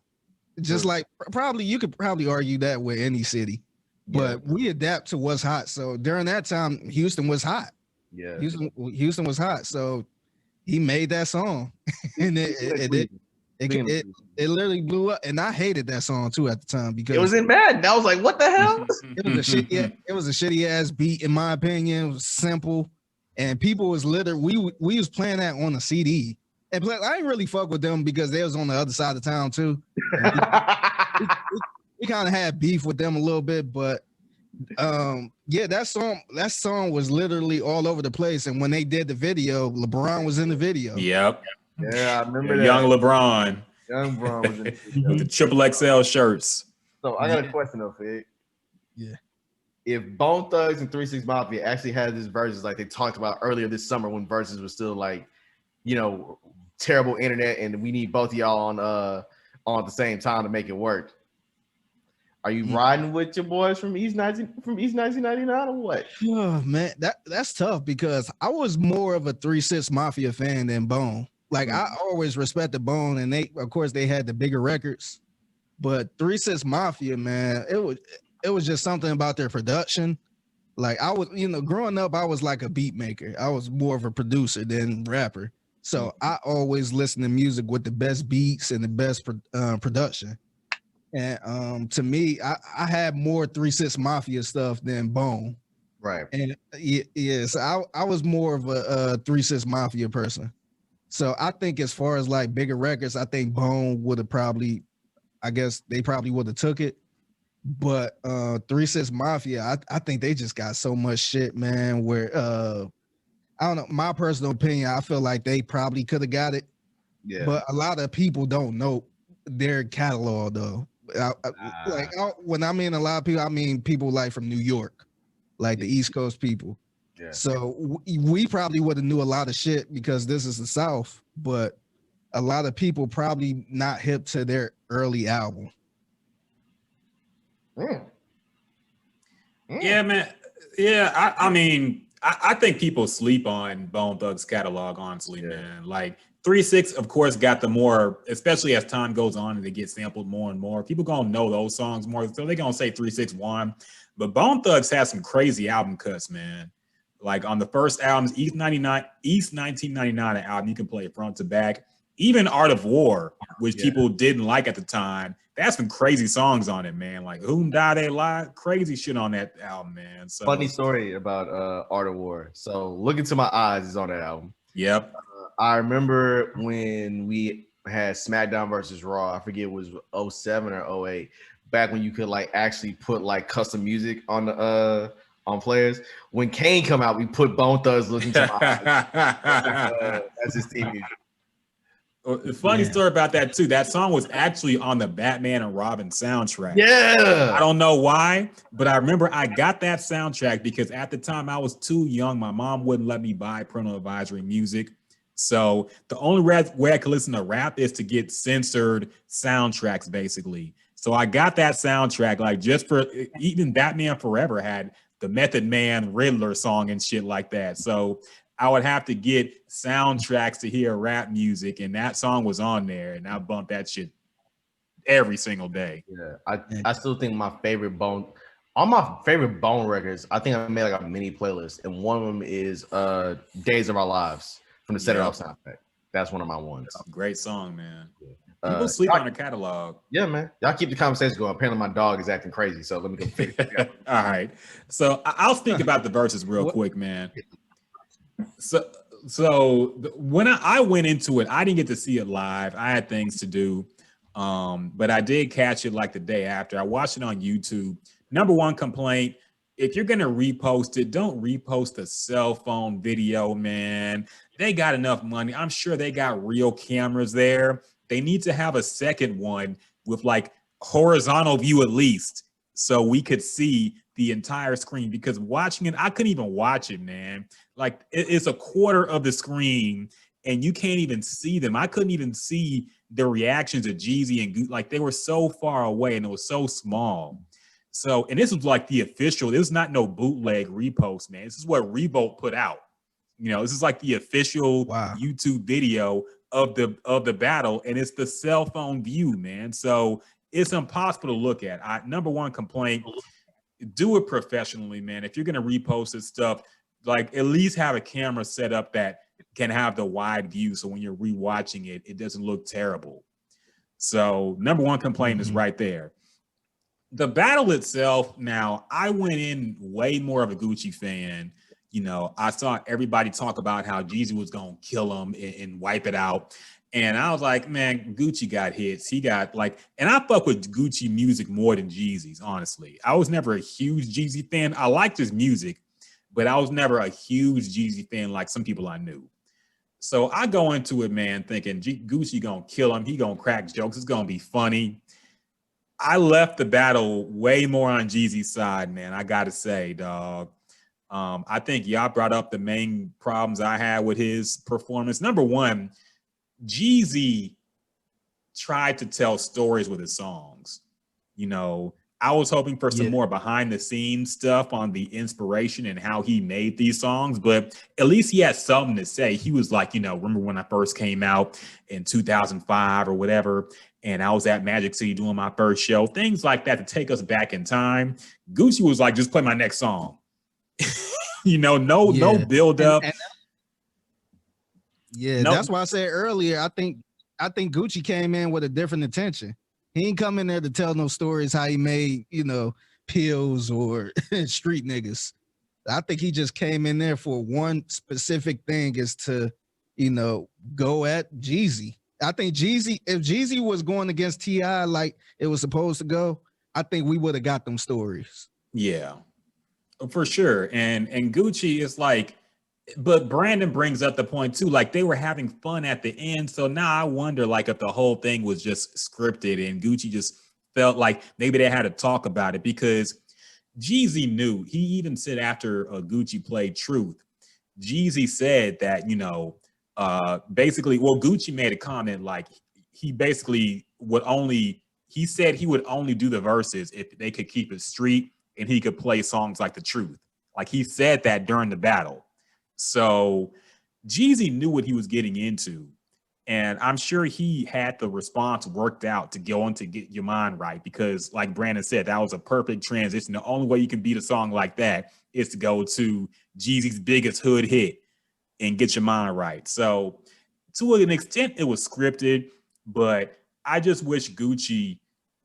Just like you could probably argue that with any city, but we adapt to what's hot. So during that time, Houston was hot. Yeah, Houston was hot. So he made that song, and it literally blew up. And I hated that song too at the time because it was in bad. I was like, what the hell? It was a shitty ass beat, in my opinion. It was simple, and people was literally we was playing that on a CD. And I didn't really fuck with them because they was on the other side of town too. We kind of had beef with them a little bit, but that song was literally all over the place. And when they did the video, LeBron was in the video. Yep. Yeah, I remember that. Young LeBron. Young LeBron was in the video. With the triple XL shirts. So I got a question though, Fig. Yeah. If Bone Thugs and 3 6 Mafia actually had this Verzuz like they talked about earlier this summer when Verzuz was still like, terrible internet, and we need both of y'all on at the same time to make it work. Are you riding with your boys from East 1999 or what? Oh man, that's tough because I was more of a 3 6 Mafia fan than Bone. Like I always respected Bone, and they had the bigger records, but 3 6 Mafia, man, it was just something about their production. Like I was, growing up, I was like a beat maker. I was more of a producer than rapper. So I always listen to music with the best beats and the best production. And to me, I had more 3 6 Mafia stuff than Bone. Right. And so I was more of a 3 6 Mafia person. So I think as far as like bigger records, I think Bone would have probably, I guess they probably would have took it. But 3 6 Mafia, I think they just got so much shit, man, where I don't know. My personal opinion, I feel like they probably could have got it. Yeah. But a lot of people don't know their catalog, though. When I mean a lot of people, I mean people like from New York, like the East Coast people. Yeah. So we probably would have knew a lot of shit because this is the South, but a lot of people probably not hip to their early album. Yeah, man. Yeah, I mean, I think people sleep on Bone Thugs catalog, honestly, man. Like 3 6, of course, got the more, especially as time goes on and they get sampled more and more. People gonna know those songs more, so they're gonna say 3 6 1. But Bone Thugs has some crazy album cuts, man. Like on the first albums, East 1999 album, you can play front to back. Even Art of War, which people didn't like at the time, that's some crazy songs on it, man. Like Whom Die They Lie, crazy shit on that album, man. So funny story about Art of War. So Look Into My Eyes is on that album. Yep. I remember when we had SmackDown versus Raw. I forget it was 07 or 08. Back when you could like actually put like custom music on the on players. When Kane come out, we put Bone Thugs Look Into My Eyes. That's his team music. The funny story about that too, that song was actually on the Batman and Robin soundtrack. Yeah. I don't know why, but I remember I got that soundtrack because at the time I was too young. My mom wouldn't let me buy parental advisory music. So the only way I could listen to rap is to get censored soundtracks, basically. So I got that soundtrack, like just for even Batman Forever had the Method Man Riddler song and shit like that. So I would have to get soundtracks to hear rap music, and that song was on there, and I bumped that shit every single day. Yeah, I still think my favorite Bone, all my favorite Bone records, I think I made like a mini playlist, and one of them is Days of Our Lives from the Set It Off soundtrack. That's one of my ones. Great song, man. People sleep on the catalog. Yeah, man. Y'all keep the conversation going. Apparently my dog is acting crazy, so let me go fix it. All right. So I'll speak about the Verzuz real quick, man. So when I went into it, I didn't get to see it live. I had things to do, but I did catch it like the day after. I watched it on YouTube. Number one complaint, if you're going to repost it, don't repost a cell phone video, man. They got enough money. I'm sure they got real cameras there they need to have a second one with like horizontal view at least, so we could see the entire screen, because watching it, I couldn't even watch it, man. Like it's a quarter of the screen and you can't even see them. I couldn't even see the reactions of Jeezy and like they were so far away and it was so small. So, and this was like the official, this is not no bootleg repost, man. This is what Revolt put out. You know, this is like the official YouTube video of the battle, and it's the cell phone view, man. So it's impossible to look at. Number one complaint, do it professionally, man. If you're gonna repost this stuff, like at least have a camera set up that can have the wide view, so when you're rewatching it, it doesn't look terrible. So number one complaint is right there. The battle itself, now I went in way more of a Gucci fan. You know, I saw everybody talk about how Jeezy was gonna kill him and wipe it out. And I was like, man, Gucci got hits. He got like, and I fuck with Gucci music more than Jeezy's, honestly. I was never a huge Jeezy fan. I liked his music, but I was never a huge Jeezy fan like some people I knew. So I go into it, man, thinking Gucci gonna kill him. He gonna crack jokes. It's gonna be funny. I left the battle way more on Jeezy's side, man. I gotta say, dog. I think y'all brought up the main problems I had with his performance. Number one, Jeezy tried to tell stories with his songs. You know, I was hoping for some more behind the scenes stuff on the inspiration and how he made these songs, but at least he had something to say. He was like, you know, remember when I first came out in 2005 or whatever, and I was at Magic City doing my first show, things like that to take us back in time. Gucci was like, just play my next song. You know, no build up. That's why I said earlier, I think Gucci came in with a different intention. He ain't come in there to tell no stories how he made, you know, pills or street niggas. I think he just came in there for one specific thing, is to, you know, go at Jeezy. I think if Jeezy was going against T.I. like it was supposed to go, I think we would have got them stories. Yeah, for sure. And Gucci is like, but Brandon brings up the point too, like they were having fun at the end. So now I wonder, like, if the whole thing was just scripted and Gucci just felt like maybe they had to talk about it, because Jeezy knew. He even said after Gucci played Truth, Jeezy said that, you know, basically, well, Gucci made a comment like he basically he said he would only do the verses if they could keep it street and he could play songs like The Truth. Like he said that during the battle. So Jeezy knew what he was getting into, and I'm sure he had the response worked out to go on to Get Your Mind Right, because like Brandon said, that was a perfect transition. The only way you can beat a song like that is to go to Jeezy's biggest hood hit and Get Your Mind Right. So to an extent, it was scripted, but I just wish Gucci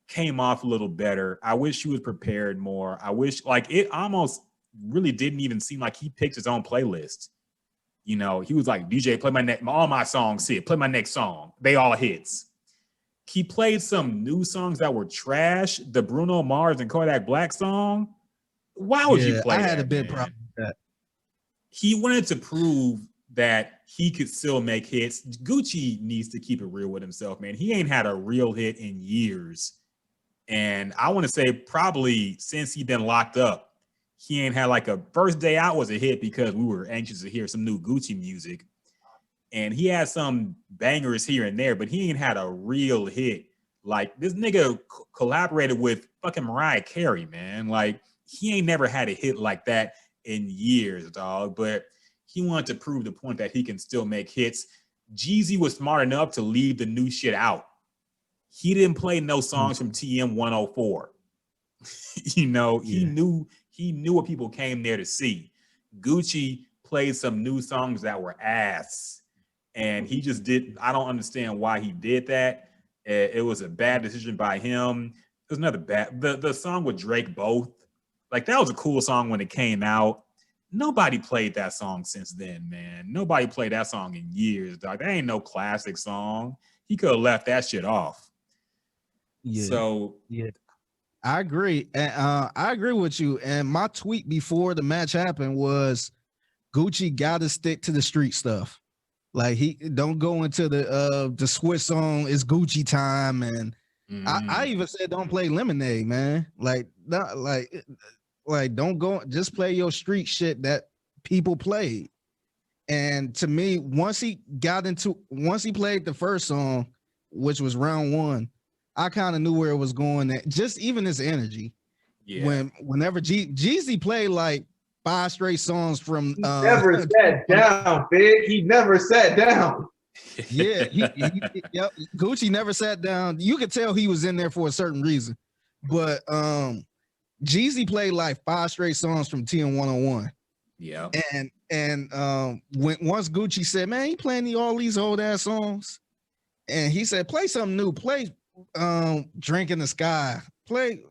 came off a little better. I wish he was prepared more. I wish, like, it almost really didn't even seem like he picked his own playlist. You know, he was like, DJ, play all my songs here. Play my next song. They all hits. He played some new songs that were trash. The Bruno Mars and Kodak Black song. Why would you play that? I had a big problem with that. He wanted to prove that he could still make hits. Gucci needs to keep it real with himself, man. He ain't had a real hit in years. And I want to say probably since he been locked up, he ain't had like a First Day Out was a hit because we were anxious to hear some new Gucci music. And he had some bangers here and there, but he ain't had a real hit. Like this nigga collaborated with fucking Mariah Carey, man. Like he ain't never had a hit like that in years, dog. But he wanted to prove the point that he can still make hits. Jeezy was smart enough to leave the new shit out. He didn't play no songs from TM 104. You know, he knew what people came there to see. Gucci played some new songs that were ass, and he just did. I don't understand why he did that. It was a bad decision by him. It was another bad. The song with Drake, Both, like that was a cool song when it came out. Nobody played that song since then, man. Nobody played that song in years, dog. That ain't no classic song. He could have left that shit off. Yeah. So yeah. I agree. And I agree with you. And my tweet before the match happened was Gucci got to stick to the street stuff. Like he don't go into the switch song. It's Gucci time, and I even said don't play Lemonade, man. Like not like don't go. Just play your street shit that people played. And to me, once he played the first song, which was round one, I kind of knew where it was going. Just even his energy. Yeah. Whenever Jeezy played like 5 straight songs from never sat down, Fig. He never sat down. Yeah, yep. Gucci never sat down. You could tell he was in there for a certain reason. But Jeezy played like 5 straight songs from TN 101. Yeah. And once Gucci said, man, he playing all these old ass songs. And he said, play something new. Play Drink in the Sky. Play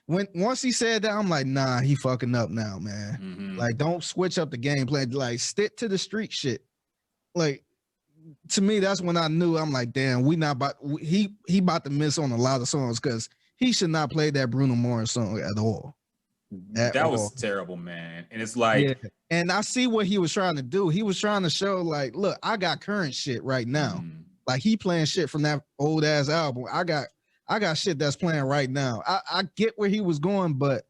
once he said that, I'm like, nah, he fucking up now, man. Like, don't switch up the gameplay. Like, stick to the street shit. Like, to me, that's when I knew. I'm like, damn, he about to miss on a lot of songs because he should not play that Bruno Mars song at all. That was terrible, man. And it's like, yeah. And I see what he was trying to do. He was trying to show, like, look, I got current shit right now. Like, he playing shit from that old ass album. I got shit that's playing right now. I get where he was going, but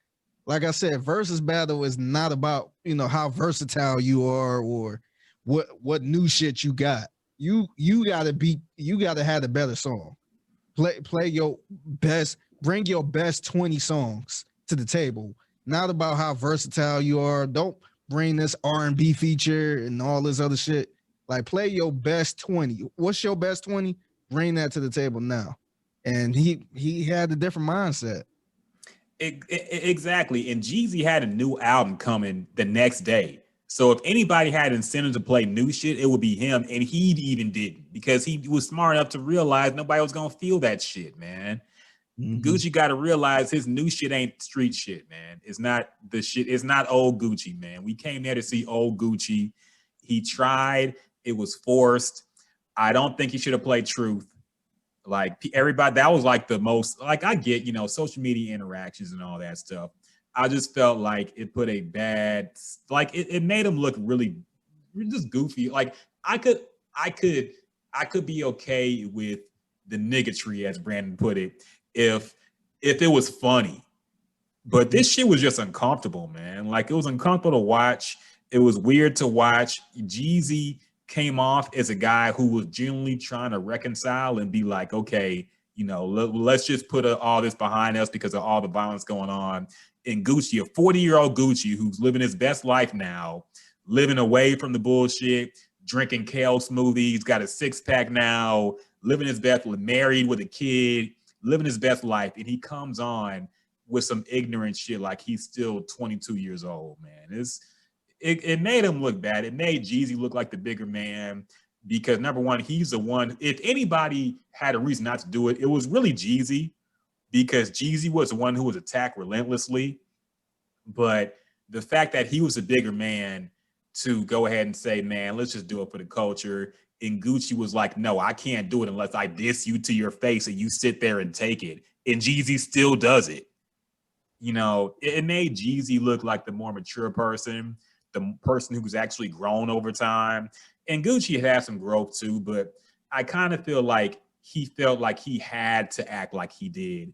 like I said, Versus battle is not about, how versatile you are or what new shit you got. You gotta have a better song. Play your best, bring your best 20 songs to the table. Not about how versatile you are. Don't bring this R&B feature and all this other shit. Like, play your best 20. What's your best 20? Bring that to the table now. And he had a different mindset. Exactly. And Jeezy had a new album coming the next day. So if anybody had incentive to play new shit, it would be him. And he even didn't, because he was smart enough to realize nobody was going to feel that shit, man. Gucci got to realize his new shit ain't street shit, man. It's not the shit. It's not old Gucci, man. We came there to see old Gucci. He tried. It was forced. I don't think he should have played Truth. Like, everybody, that was like the most, like, I get, social media interactions and all that stuff. I just felt like it put a bad, like, it made him look really just goofy. Like, I could be okay with the niggatry, as Brandon put it, if it was funny. But this shit was just uncomfortable, man. Like, it was uncomfortable to watch. It was weird to watch. Jeezy came off as a guy who was genuinely trying to reconcile and be like, okay, let's just put all this behind us because of all the violence going on. And Gucci, a 40-year-old Gucci who's living his best life now, living away from the bullshit, drinking kale smoothies, got a 6-pack now, living his best, married with a kid, living his best life. And he comes on with some ignorant shit like he's still 22 years old, man. It made him look bad. It made Jeezy look like the bigger man because, number one, he's the one. If anybody had a reason not to do it, it was really Jeezy, because Jeezy was the one who was attacked relentlessly. But the fact that he was a bigger man to go ahead and say, man, let's just do it for the culture. And Gucci was like, no, I can't do it unless I diss you to your face and you sit there and take it. And Jeezy still does it. It made Jeezy look like the more mature person, the person who's actually grown over time. And Gucci had some growth too, but I kind of feel like he felt like he had to act like he did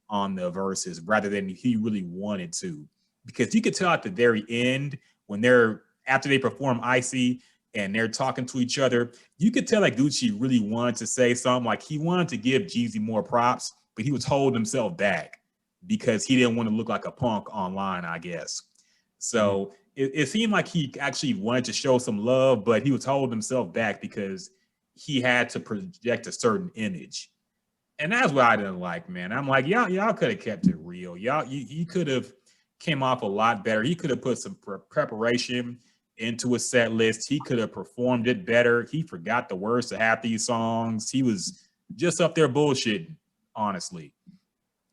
on the verses rather than he really wanted to. Because you could tell at the very end, when after they perform Icy and they're talking to each other, you could tell that Gucci really wanted to say something. Like, he wanted to give Jeezy more props, but he was holding himself back because he didn't want to look like a punk online, I guess. So it seemed like he actually wanted to show some love, but he was holding himself back because he had to project a certain image. And that's what I didn't like, man. I'm like, y'all could have kept it real. He could have came off a lot better. He could have put some preparation into a set list. He could have performed it better. He forgot the words to half these songs. He was just up there bullshitting, honestly.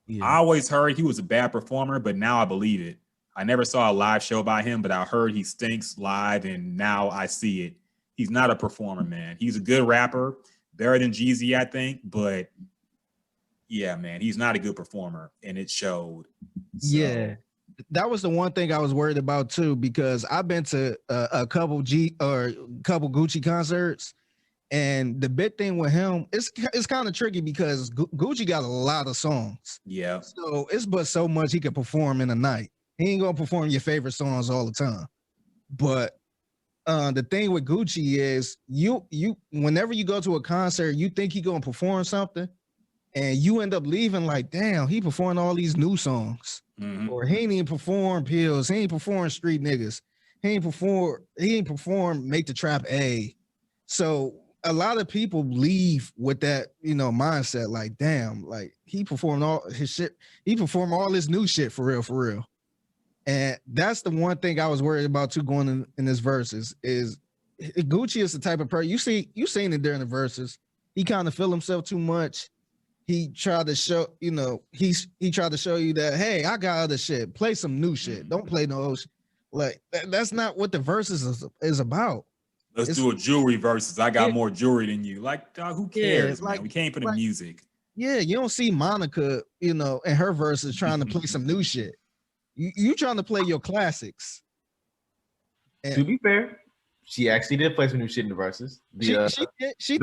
Yeah. I always heard he was a bad performer, but now I believe it. I never saw a live show by him, but I heard he stinks live, and now I see it. He's not a performer, man. He's a good rapper, better than Jeezy, I think, but yeah, man, he's not a good performer, and it showed. So. Yeah. that was the one thing I was worried about too, because I've been to a couple Gucci concerts, and the big thing with him, it's kind of tricky because Gucci got a lot of songs. Yeah. So it's but so much he could perform in a night. He ain't gonna perform your favorite songs all the time. But the thing with Gucci is you whenever you go to a concert, you think he gonna perform something, and you end up leaving like, damn, he performed all these new songs. Mm-hmm. Or he ain't even perform Pills. He ain't perform Street Niggas. He ain't perform Make the Trap A. So a lot of people leave with that, mindset, like, damn, like he performed all his shit. He performed all his new shit for real. And that's the one thing I was worried about too going in this verses is Gucci is the type of person, you seen it during the verses. He kind of feel himself too much. He tried to show, he tried to show you that, hey, I got other shit. Play some new shit. Don't play no old shit. Like, that's not what the verses is about. Let's do a jewelry versus. I got more jewelry than you. Like, dog, who cares, man? We came for the music. Yeah, you don't see Monica, in her verses trying to play some new shit. You trying to play your classics. And to be fair, she actually did play some new shit in the verses. She did. She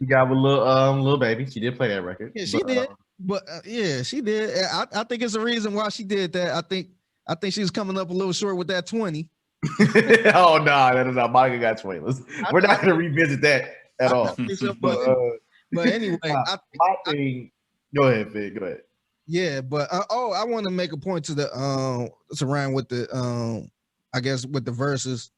got with Lil Baby. She did play that record. Yeah, she did. But yeah, she did. I think it's a reason why she did that. I think she was coming up a little short with that 20. Oh no, that is not. Monica got 20. We're not gonna revisit that at all. But anyway, my thing. Go ahead, Fig. Go ahead. Yeah, but I want to make a point to the surround with the I guess with the verses.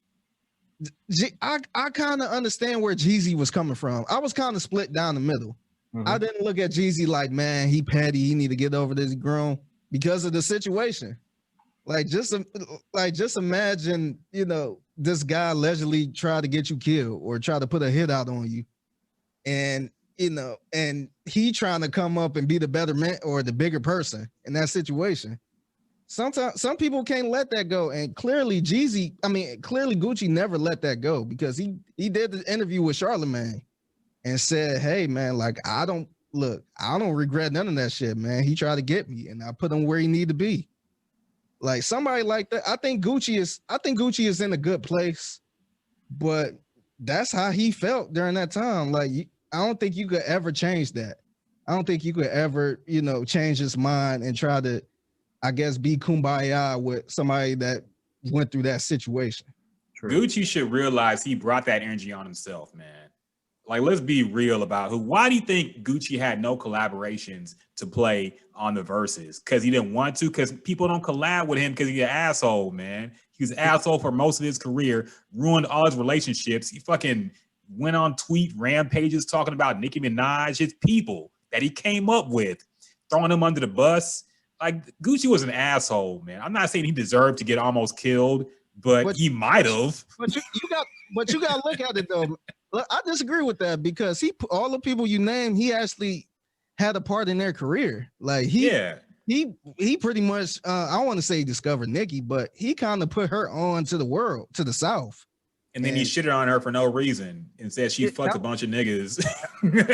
I kind of understand where Jeezy was coming from. I was kind of split down the middle. Mm-hmm. I didn't look at Jeezy like, man, he petty. He need to get over this grown because of the situation. Like just imagine, this guy allegedly tried to get you killed or try to put a hit out on you, and and he trying to come up and be the better man or the bigger person in that situation. Sometimes some people can't let that go, and clearly Gucci never let that go because he did the interview with Charlemagne and said, "Hey man, like I don't regret none of that shit, man. He tried to get me, and I put him where he need to be." Like somebody like that, I think Gucci is in a good place, but that's how he felt during that time. Like I don't think you could ever change that. I don't think you could ever, change his mind and try to, I guess, be kumbaya with somebody that went through that situation. True. Gucci should realize he brought that energy on himself, man. Like, let's be real about why do you think Gucci had no collaborations to play on the verses? Because he didn't want to? Because people don't collab with him because he's an asshole, man. He was an asshole for most of his career, ruined all his relationships. He fucking went on tweet rampages talking about Nicki Minaj, his people that he came up with, throwing them under the bus. Like, Gucci was an asshole, man. I'm not saying he deserved to get almost killed, but he might have. But you got to look at it, though. I disagree with that because all the people you named, he actually had a part in their career. Like he pretty much, I don't want to say he discovered Nicki, but he kind of put her on to the world, to the South. And then he shitted on her for no reason and said she fucked a bunch of niggas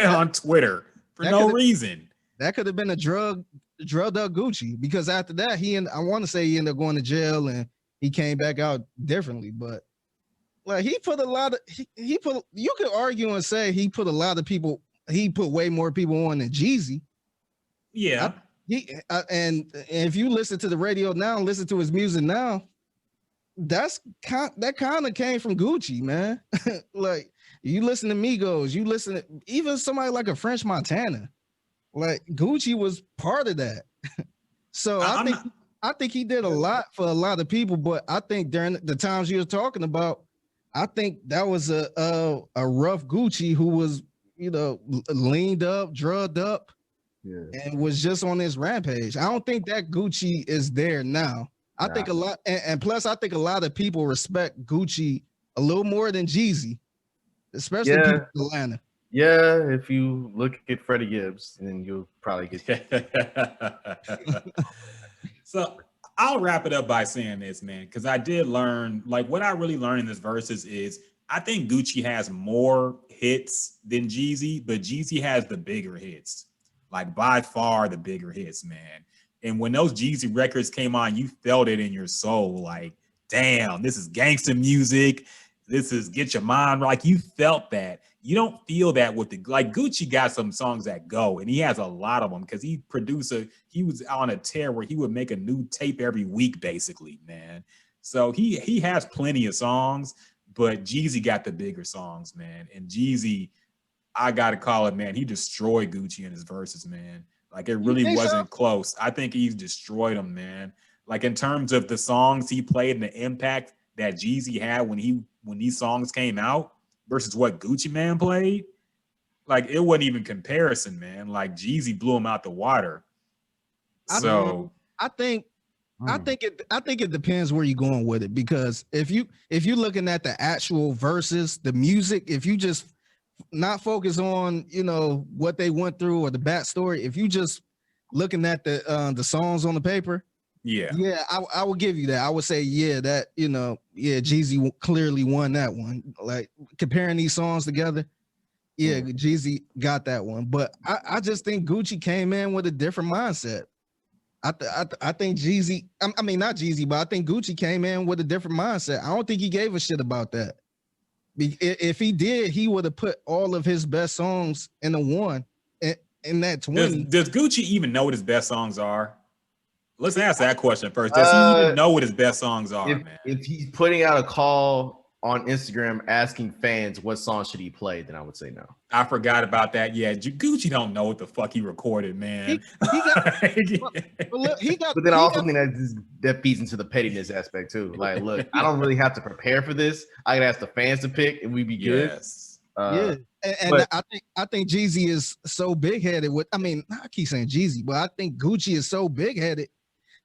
on Twitter for no reason. That could have been a drugged up Gucci because after that, I want to say he ended up going to jail and he came back out differently, but like he put a lot of you could argue and say he put way more people on than Jeezy. Yeah. And if you listen to the radio now, listen to his music now, that kind of came from Gucci, man. Like you listen to Migos, you listen to even somebody like a French Montana. Like Gucci was part of that. So I think he did a lot for a lot of people, but I think during the times you were talking about, I think that was a rough Gucci who was, leaned up, drugged up, and was just on this rampage. I don't think that Gucci is there now. I think a lot, and plus I think a lot of people respect Gucci a little more than Jeezy, especially people in Atlanta. Yeah, if you look at Freddie Gibbs, then you'll probably get So I'll wrap it up by saying this, man, because I did learn, like what I really learned in this verses is I think Gucci has more hits than Jeezy, but Jeezy has the bigger hits, like by far the bigger hits, man. And when those Jeezy records came on, you felt it in your soul. Like, damn, this is gangster music. This is get your mind right. Like, you felt that. You don't feel that with the, like, Gucci got some songs that go, and he has a lot of them because he was on a tear where he would make a new tape every week, basically, man. So he has plenty of songs, but Jeezy got the bigger songs, man. And Jeezy, I gotta call it, man, he destroyed Gucci in his verses, man. Like, it really wasn't close. I think he's destroyed him, man. Like, in terms of the songs he played and the impact that Jeezy had when these songs came out versus what Gucci Mane played, like, it wasn't even comparison, man. Like, Jeezy blew him out the water. So I think it depends where you're going with it, because if you're looking at the actual verses, the music, if you just not focus on, you know, what they went through or the backstory, if you just looking at the songs on the paper, I would give you that. I would say, that, you know, Jeezy clearly won that one. Like, comparing these songs together, Jeezy got that one. But I just think Gucci came in with a different mindset. I think Jeezy, I mean, not Jeezy, but I think Gucci came in with a different mindset. I don't think he gave a shit about that. If he did, he would have put all of his best songs in the one in that 20. Does Gucci even know what his best songs are? Let's ask that question first. Does he even know what his best songs are, man? If he's putting out a call on Instagram asking fans what song should he play, then I would say no. I forgot about that. Yeah, Gucci don't know what the fuck he recorded, man. But then I also think that feeds into the pettiness aspect too. Like, look, I don't really have to prepare for this. I can ask the fans to pick, and we'd be good. Yes. And I think Jeezy is so big headed. I keep saying Jeezy, but I think Gucci is so big headed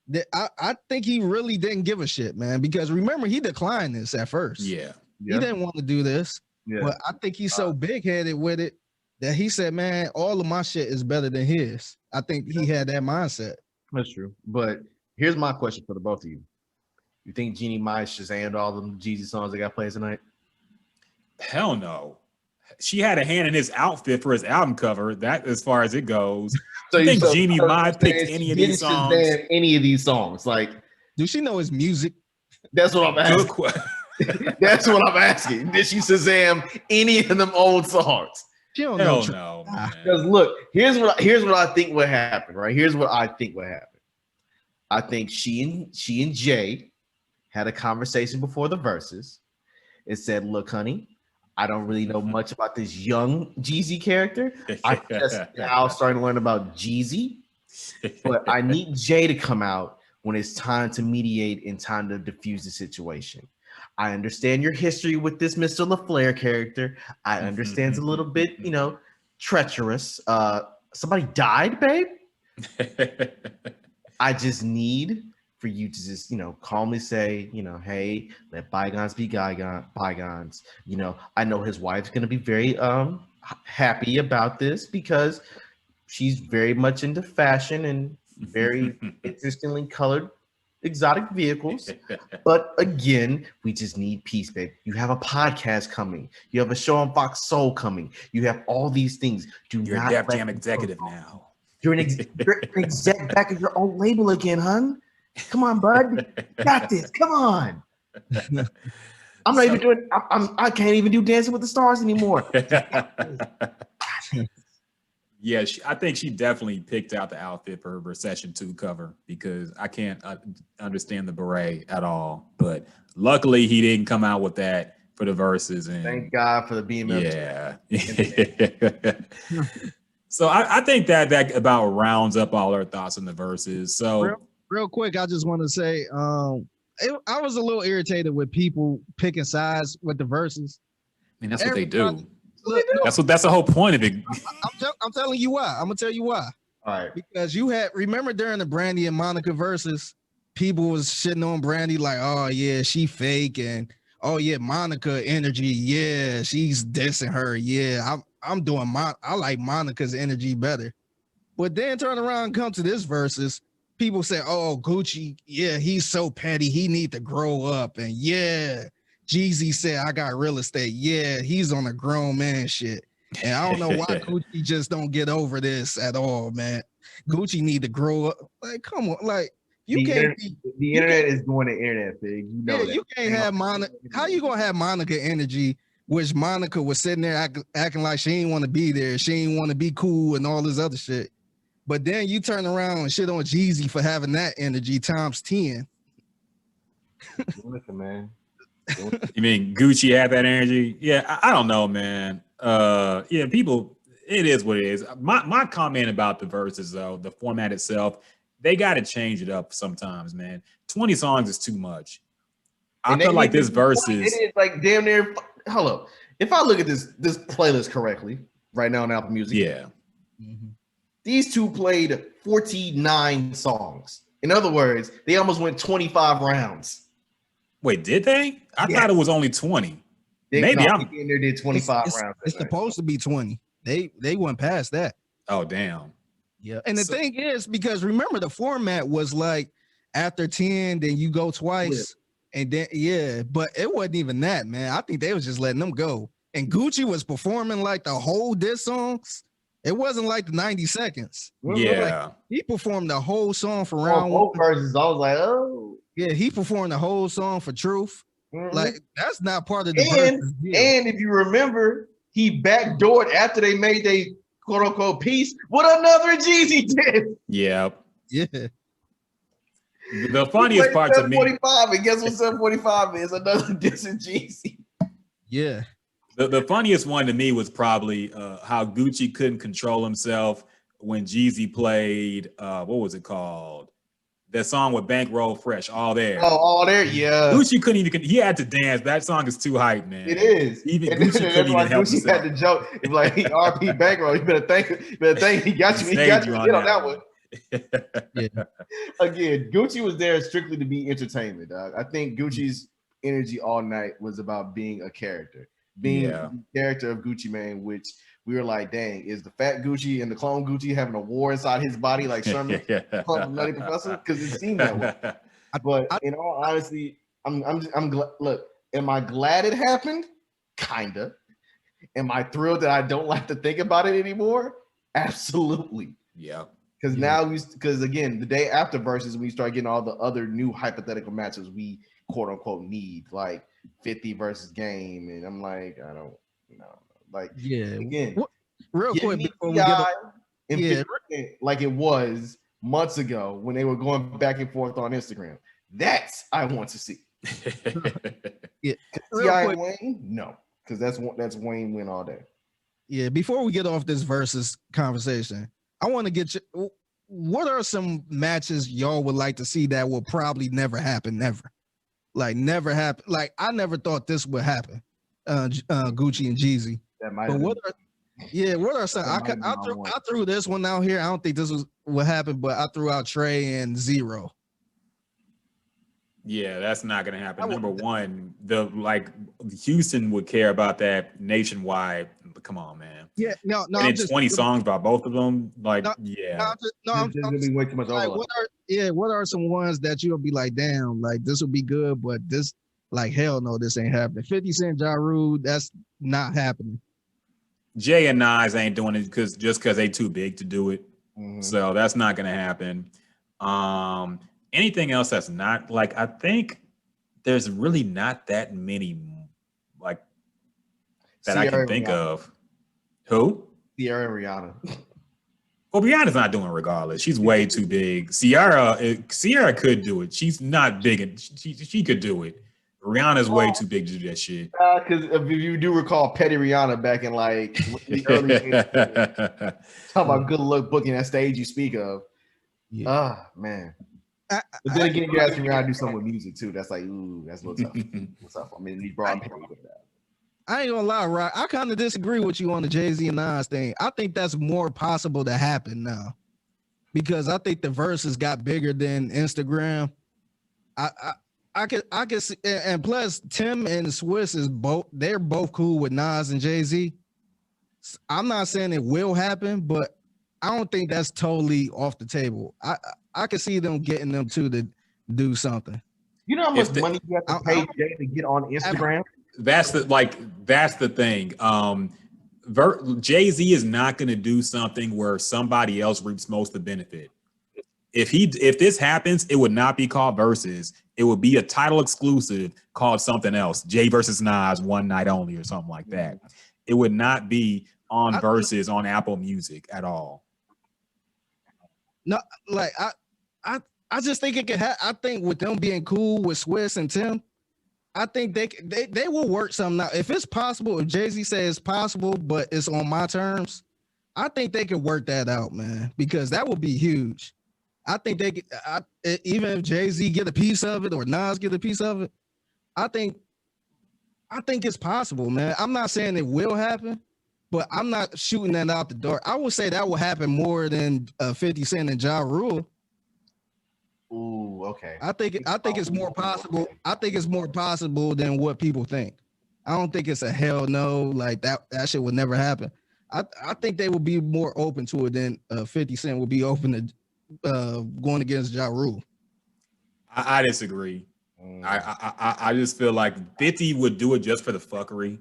that I think he really didn't give a shit, man. Because remember, he declined this at first. Yeah. He didn't want to do this. Yeah. But I think he's so big headed with it that he said, man, all of my shit is better than his. I think he had that mindset. That's true. But here's my question for the both of you. You think Jeannie Mai Shazammed all them Jeezy songs that got played tonight? Hell no. She had a hand in his outfit for his album cover. That, as far as it goes. So you think Jeannie Mai picked any of these songs? Any of these songs? Like, do she know his music? That's what I'm asking. That's what I'm asking. Did she Shazam any of them old songs? She don't know. No. Because look, here's what I think would happen. Right? Here's what I think would happen. I think she and Jay had a conversation before the verses. It said, "Look, honey, I don't really know much about this young Jeezy character. I just now starting to learn about Jeezy, but I need Jay to come out when it's time to mediate and time to diffuse the situation. I understand your history with this Mr. LaFleur character. I understand it's a little bit, treacherous. Somebody died, babe. I just need for you to just, calmly say, hey, let bygones be bygones. I know his wife's going to be very happy about this because she's very much into fashion and very interestingly colored exotic vehicles. But again, we just need peace, babe. You have a podcast coming. You have a show on Fox Soul coming. You have all these things. You're a Def Jam executive now. You're an exec back at your own label again, hun. Come on, bud. Got this. Come on. I'm not even doing. I can't even do Dancing with the Stars anymore. Yeah, I think she definitely picked out the outfit for her Recession 2 cover because I can't understand the beret at all. But luckily, he didn't come out with that for the verses. And thank God for the BMF. Yeah. So I think that about rounds up all our thoughts on the verses. So real quick, I just want to say I was a little irritated with people picking sides with the verses. I mean, that's what they do. That's the whole point of it. I'm telling you why. I'm gonna tell you why. All right. Because remember during the Brandy and Monica verses, people was shitting on Brandy like, oh yeah, she fake, and oh yeah, Monica energy, yeah, she's dissing her. Yeah, I'm doing I like Monica's energy better. But then turn around and come to this verses, people say, oh, Gucci, yeah, he's so petty, he need to grow up, and yeah, Jeezy said, I got real estate. Yeah, he's on a grown man shit. And I don't know why Gucci just don't get over this at all, man. Gucci need to grow up. Like, come on, like the internet is going to internet, Fig. You know that. You can't have Monica. How you gonna have Monica energy? Which Monica was sitting there acting like she ain't want to be there. She ain't want to be cool and all this other shit. But then you turn around and shit on Jeezy for having that energy times 10. Listen, man. You mean Gucci had that energy? Yeah, I don't know, man. Yeah, people, it is what it is. My comment about the Verzuz, though, the format itself, they got to change it up sometimes, man. 20 songs is too much. I feel like this Verzuz. It is like damn near. Hold up. If I look at this playlist correctly right now on Apple Music, yeah, these two played 49 songs. In other words, they almost went 25 rounds. Wait, did they? I thought it was only 20. Maybe I'm in there. Did 25 rounds. It's supposed to be 20. They went past that. Oh damn. Yeah, and the thing is, because remember the format was like after 10, then you go twice. And then, but it wasn't even that, man. I think they was just letting them go. And Gucci was performing like the whole diss songs. It wasn't like the 90 seconds. Yeah. Like, he performed the whole song for round one. Verses, I was like, oh. Yeah, he performed the whole song for Truth. Like, that's not part of the And if you remember, he backdoored after they made their quote-unquote peace with another Jeezy diss. Yeah. Yeah. The funniest part to me. 745, and guess what 745 is? Another diss of Jeezy. Yeah. The funniest one to me was probably how Gucci couldn't control himself when Jeezy played, what was it called? That song with Bankroll Fresh, All There. Oh, All There, yeah. Gucci couldn't even, he had to dance. That song is too hype, man. It is. Even Gucci couldn't even help himself. Gucci had to joke. It's like, RP Bankroll, you better thank he got you. He got you on that one. Yeah. Again, Gucci was there strictly to be entertainment, dog. I think Gucci's energy all night was about being a character, being the character of Gucci Mane, which we were like, dang, is the fat Gucci and the clone Gucci having a war inside his body like Sherman from Nutty Professor? Because it seemed that way. But in all honesty, I'm glad. Look, am I glad it happened? Kinda. Am I thrilled that I don't like to think about it anymore? Absolutely. Yeah. Because now because again, the day after Verzuz, we start getting all the other new hypothetical matches we quote unquote need, like 50 versus Game, and I'm like, I don't know, like again, real quick before we get like it was months ago when they were going back and forth on Instagram. That's I want to see. T.I. and Wayne, no, because that's Wayne win all day. Yeah, before we get off this Verzuz conversation, I want to get you. What are some matches y'all would like to see that will probably never happen? Never, like never happen. Like I never thought this would happen. Gucci and Jeezy. That might. But what are some? I threw this one out here. I don't think this was what happened, but I threw out Trey and Zero. Yeah, that's not gonna happen. Number one, Houston would care about that nationwide. Come on, man. Yeah, no. And it's 20 songs by both of them. Like, I'm way too much overlap. What are some ones that you'll be like, damn, like this will be good, but this, like, hell no, this ain't happening. 50 Cent, Ja Rule, that's not happening. Jay and Nas ain't doing it because they too big to do it. So that's not gonna happen. Anything else that's not, like, I think there's really not that many like that Sierra I can think of. Who? Sierra and Rihanna. Well, Rihanna's not doing it regardless. She's way too big. Sierra could do it. She's not big, and she could do it. Rihanna's way too big to do that shit. Because if you do recall Petty Rihanna back in like the early days, talk about good luck booking that stage you speak of. Man. But then again, you're asking Rihanna to do something with music too. That's like, ooh, that's a little tough. What's up? I mean, he brought me with that. I ain't gonna lie, Rock. I kind of disagree with you on the Jay-Z and Nas thing. I think that's more possible to happen now, because I think the Verzuz got bigger than Instagram. I could see, and plus Tim and Swiss they're both cool with Nas and Jay-Z. I'm not saying it will happen, but I don't think that's totally off the table. I could see them getting them two to do something. You know how much money you have to pay Jay to get on Instagram? That's the thing. Jay-Z is not going to do something where somebody else reaps most of the benefit. If this happens, it would not be called Verzuz. It would be a title exclusive called something else, Jay versus Nas, one night only, or something like that. It would not be on Verzuz on Apple Music at all. No, like I just think it could happen. I think with them being cool with Swiss and Tim, I think they will work something out. If it's possible, if Jay-Z says it's possible, but it's on my terms, I think they can work that out, man, because that would be huge. I think even if Jay-Z get a piece of it or Nas get a piece of it, I think it's possible, man. I'm not saying it will happen, but I'm not shooting that out the door. I would say that will happen more than 50 Cent and Ja Rule. Ooh, okay. I think it's more possible. I think it's more possible than what people think. I don't think it's a hell no, like that shit would never happen. I think they would be more open to it than 50 Cent would be open to going against Ja Rule. I disagree. I just feel like 50 would do it just for the fuckery.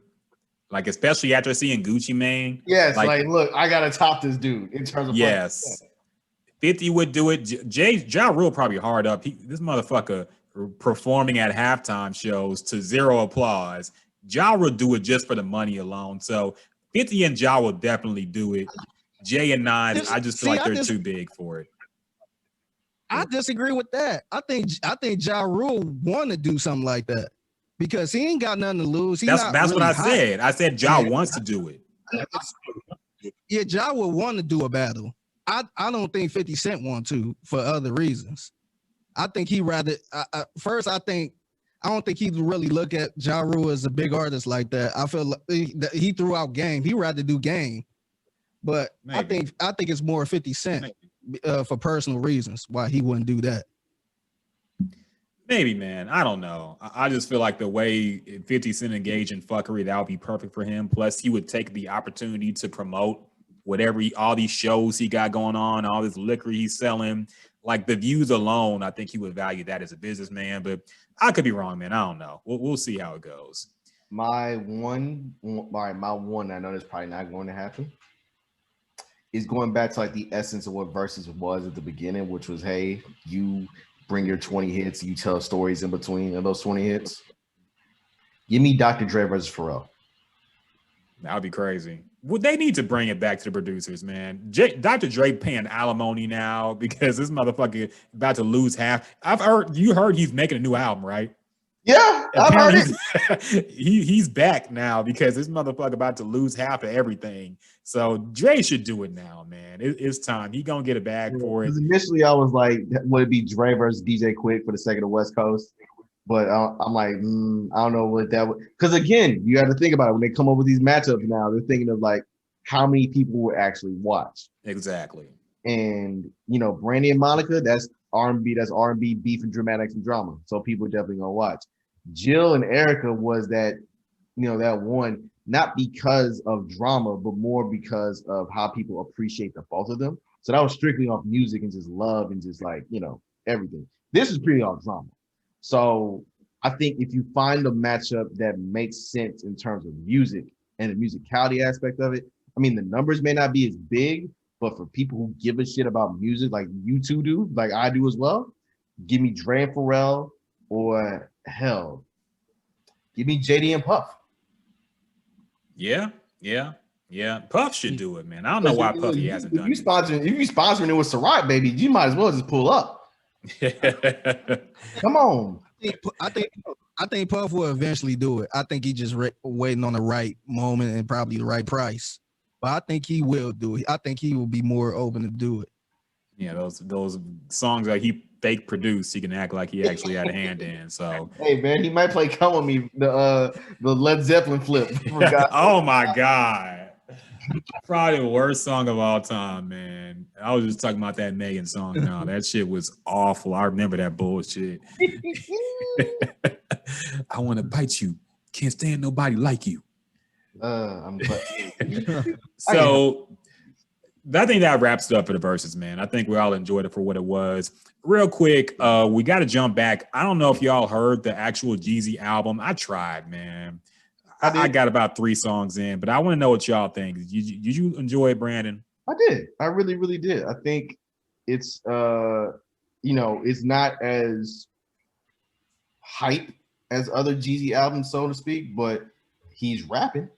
Like, especially after seeing Gucci Mane. Yes, like look, I gotta top this dude in terms of yes. 50 would do it. Ja Rule probably hard up. This motherfucker performing at halftime shows to zero applause. Ja will do it just for the money alone. So 50 and Ja will definitely do it. Jay and Nas, I just feel like they're too big for it. I disagree with that. I think Ja Rule want to do something like that because he ain't got nothing to lose. That's really what I said. I said Ja wants to do it. Yeah, Ja would want to do a battle. I don't think 50 Cent want to for other reasons. I think he rather first. I don't think he'd really look at Ja Rule as a big artist like that. I feel like he threw out Game. He'd rather do Game, but maybe. I think it's more 50 Cent for personal reasons why he wouldn't do that. Maybe, man. I don't know. I just feel like the way 50 Cent engaged in fuckery, that would be perfect for him. Plus, he would take the opportunity to promote all these shows he got going on, all this liquor he's selling. Like the views alone, I think he would value that as a businessman. But I could be wrong, man. I don't know. We'll see how it goes. My one, I know that's probably not going to happen, is going back to like the essence of what Verzuz was at the beginning, which was, hey, you bring your 20 hits, you tell stories in between of those 20 hits. Give me Dr. Dre versus Pharrell. That would be crazy. Well, they need to bring it back to the producers, man. Dr. Dre paying alimony now because this motherfucker about to lose half. You heard he's making a new album, right? Yeah, I've heard it. He's back now because this motherfucker about to lose half of everything. So Dre should do it now, man. It's time. He gonna get a bag for it. Initially, I was like, would it be Dre versus DJ Quick for the sake of the West Coast? But I'm like, I don't know what that would. Because again, you have to think about it when they come up with these matchups now. They're thinking of like how many people would actually watch. Exactly. And Brandy and Monica, that's R&B. That's R&B, beef and dramatics and drama. So people are definitely gonna watch. Jill and Erica was that, that one, not because of drama, but more because of how people appreciate the both of them. So that was strictly off music and just love and just like, everything. This is pretty off drama. So I think if you find a matchup that makes sense in terms of music and the musicality aspect of it, I mean, the numbers may not be as big, but for people who give a shit about music like you two do, like I do as well, give me Dre and Pharrell, or hell, give me JD and Puff. Yeah. Puff should do it, man. I don't know why Puffy hasn't done it. If you sponsoring it with Ciroc, baby, you might as well just pull up. Come on. I think Puff will eventually do it. I think he just waiting on the right moment and probably the right price. But I think he will do it. I think he will be more open to do it. Yeah, those songs that he fake produced, he can act like he actually had a hand in. So hey man, he might play "Come With Me," the Led Zeppelin flip. Oh my god. Probably the worst song of all time, man. I was just talking about that Megan song now. That shit was awful. I remember that bullshit. I want to bite you. Can't stand nobody like you. I'm glad. So I think that wraps it up for the Verzuz, man. I think we all enjoyed it for what it was. Real quick, we got to jump back. I don't know if y'all heard the actual Jeezy album. I tried, man. I got about 3 songs in, but I want to know what y'all think. Did you enjoy it, Brandon? I did. I really, really did. I think it's it's not as hype as other Jeezy albums, so to speak, but he's rapping.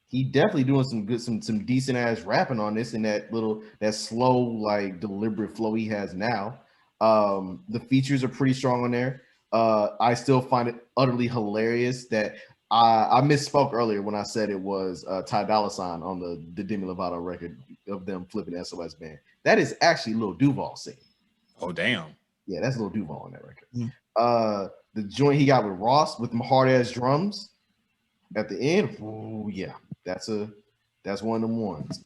He definitely doing some decent ass rapping on this, and that slow, like deliberate flow he has now. The features are pretty strong on there. I still find it utterly hilarious that I misspoke earlier when I said it was Ty Dolla $ign on the Demi Lovato record of them flipping SOS Band. That is actually Lil Duval singing. Oh damn! Yeah, that's Lil Duval on that record. The joint he got with Ross with them hard ass drums at the end. Oh yeah, that's one of them ones.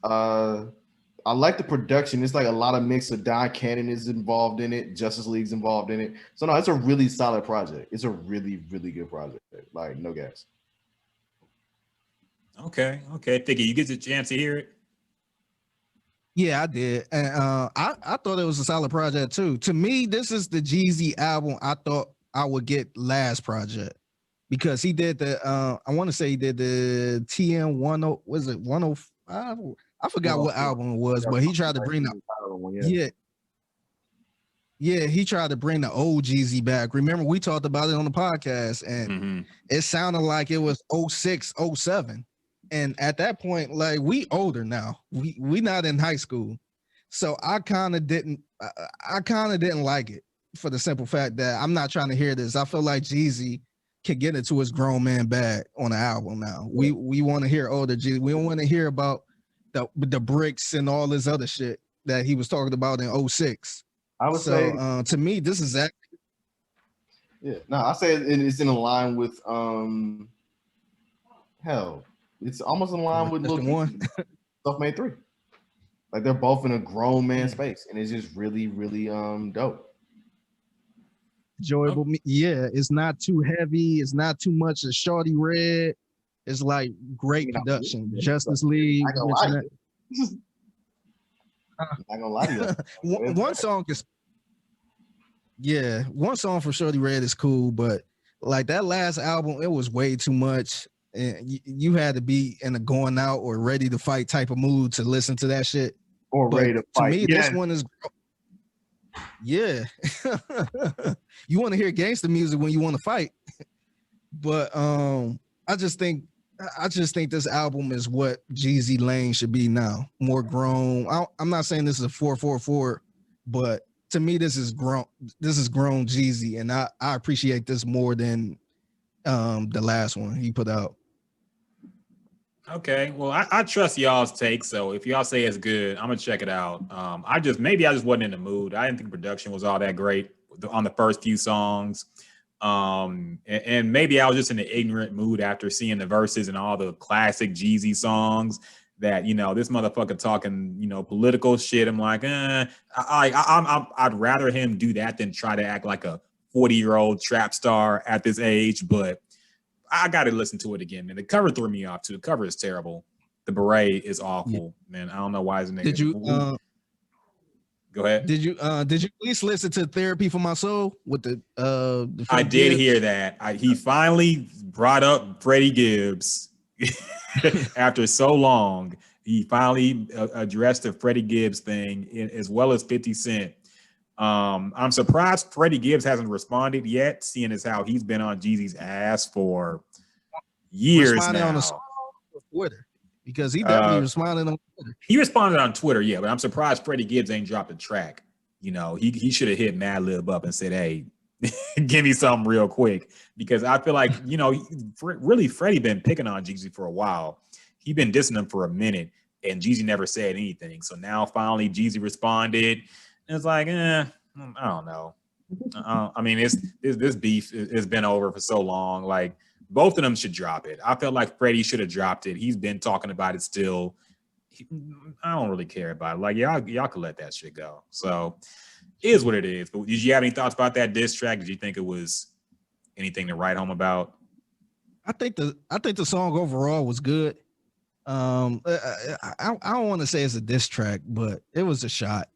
I like the production. It's like a lot of mix of Don Cannon is involved in it. Justice League's involved in it. So no, it's a really solid project. It's a really, really good project. Like no gas. Okay. Figgy, you get the chance to hear it? Yeah, I did. And I thought it was a solid project too. To me, this is the Jeezy album I thought I would get last project. Because he did the I want to say he did the TM 10, was it 105? I forgot what album it was, but he tried to bring he tried to bring the old Jeezy back. Remember, we talked about it on the podcast, and it sounded like it was 06, 07. And at that point, like, we older now. We not in high school. So I kind of didn't like it, for the simple fact that I'm not trying to hear this. I feel like Jeezy can get into his grown man bag on the album now. We want to hear older Jeezy. We don't want to hear about the bricks and all this other shit that he was talking about in 06. I would say to me, this is actually I say it's in line with it's almost in line with Lil One Self-Made 3. Like they're both in a grown man space, and it's just really, really dope. Enjoyable. Yeah, it's not too heavy, it's not too much of Shorty Red. It's like great production. Justice League. Not gonna lie to you. One song is one song from Shorty Red is cool, but like that last album, it was way too much. And you had to be in a going out or ready to fight type of mood to listen to that shit. Or ready to fight. To me, this one is you want to hear gangster music when you want to fight. But I just think this album is what Jeezy lane should be now. More grown. I'm not saying this is a 444, but to me, this is grown Jeezy, and I appreciate this more than the last one he put out. Okay, well, I trust y'all's take. So if y'all say it's good, I'm gonna check it out. I just wasn't in the mood. I didn't think production was all that great on the first few songs. And maybe I was just in an ignorant mood after seeing the verses and all the classic Jeezy songs that, this motherfucker talking, political shit. I'm like, I'd rather him do that than try to act like a 40-year-old trap star at this age. But I got to listen to it again, man. The cover threw me off too. The cover is terrible. The beret is awful, man. I don't know why it's nigga. Did you go ahead? Did you at least listen to Therapy for My Soul with the I did hear that. He finally brought up Freddie Gibbs after so long. He finally addressed the Freddie Gibbs thing as well as 50 Cent. I'm surprised Freddie Gibbs hasn't responded yet, seeing as how he's been on Jeezy's ass for years now. On Twitter, because he definitely responded on Twitter. He responded on Twitter, yeah, but I'm surprised Freddie Gibbs ain't dropped a track. He should have hit Madlib up and said, "Hey, give me something real quick," because I feel like really Freddie been picking on Jeezy for a while. He been dissing him for a minute, and Jeezy never said anything. So now finally Jeezy responded. It's like, I don't know. I mean, this beef has been over for so long. Like, both of them should drop it. I felt like Freddie should have dropped it. He's been talking about it still. I don't really care about it. Like, y'all can let that shit go. So, it is what it is. But did you have any thoughts about that diss track? Did you think it was anything to write home about? I think the song overall was good. I don't want to say it's a diss track, but it was a shot.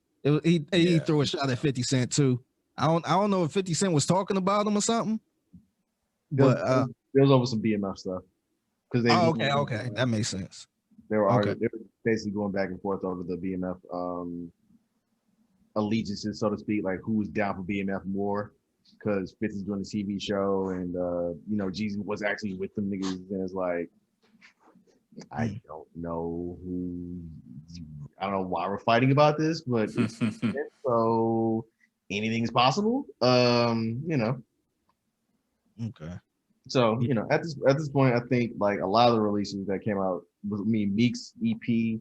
He threw a shot at 50 Cent too. I don't know if 50 Cent was talking about him or something. But It was over some BMF stuff. Because they okay, that makes sense. They were basically going back and forth over the BMF allegiances, so to speak, like who was down for BMF more. Because 50's doing the TV show, and Jeezy was actually with them niggas, and it's like, I don't know why we're fighting about this, but so anything's possible. Okay. So at this point, I think like a lot of the releases that came out, Meek's EP, the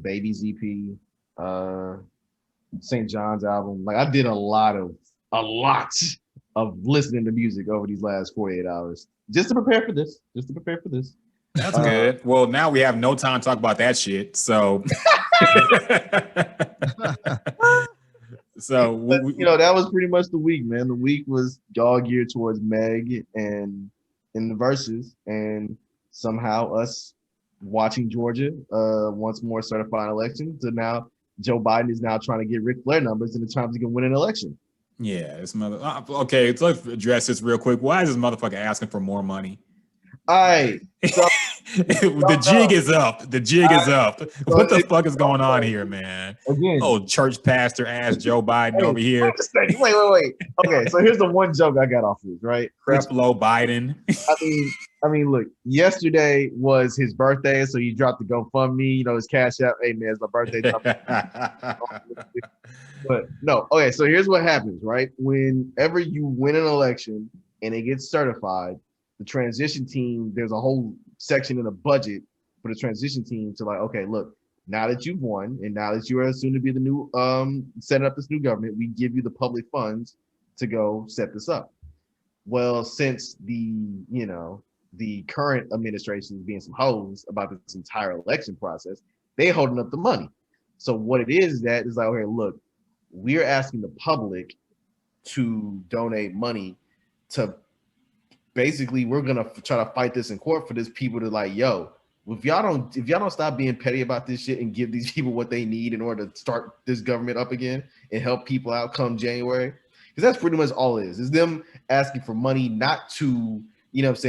Baby's EP, St. John's album. Like I did a lot of listening to music over these last 48 hours just to prepare for this. That's good. Well, now we have no time to talk about that shit. So, that was pretty much the week, man. The week was all geared towards Meg and in the Verzuz, and somehow us watching Georgia once more certify an election. So now Joe Biden is now trying to get Ric Flair numbers in the times he can win an election. Yeah, this okay, so let's address this real quick. Why is this motherfucker asking for more money? All right. So, the jig is up. The jig is up. So what the fuck is going on here, man? Again, church pastor ass Joe Biden over here. Wait. Okay, so here's the one joke I got off of this, right? Creflo Biden. I mean, look, yesterday was his birthday, so he dropped the GoFundMe, his Cash App. Hey man, it's my birthday. But no, okay, so here's what happens, right? Whenever you win an election and it gets certified, the transition team, there's a whole section in the budget for the transition team to like, okay, look, now that you've won and now that you are soon to be the new setting up this new government, we give you the public funds to go set this up. Well, since the current administration is being some hoes about this entire election process, they holding up the money. So what it is that is like, okay, look, we're asking the public to donate money to basically, we're gonna try to fight this in court for this people to like, yo, if y'all don't stop being petty about this shit and give these people what they need in order to start this government up again and help people out come January, because that's pretty much all it is. It's them asking for money, not to,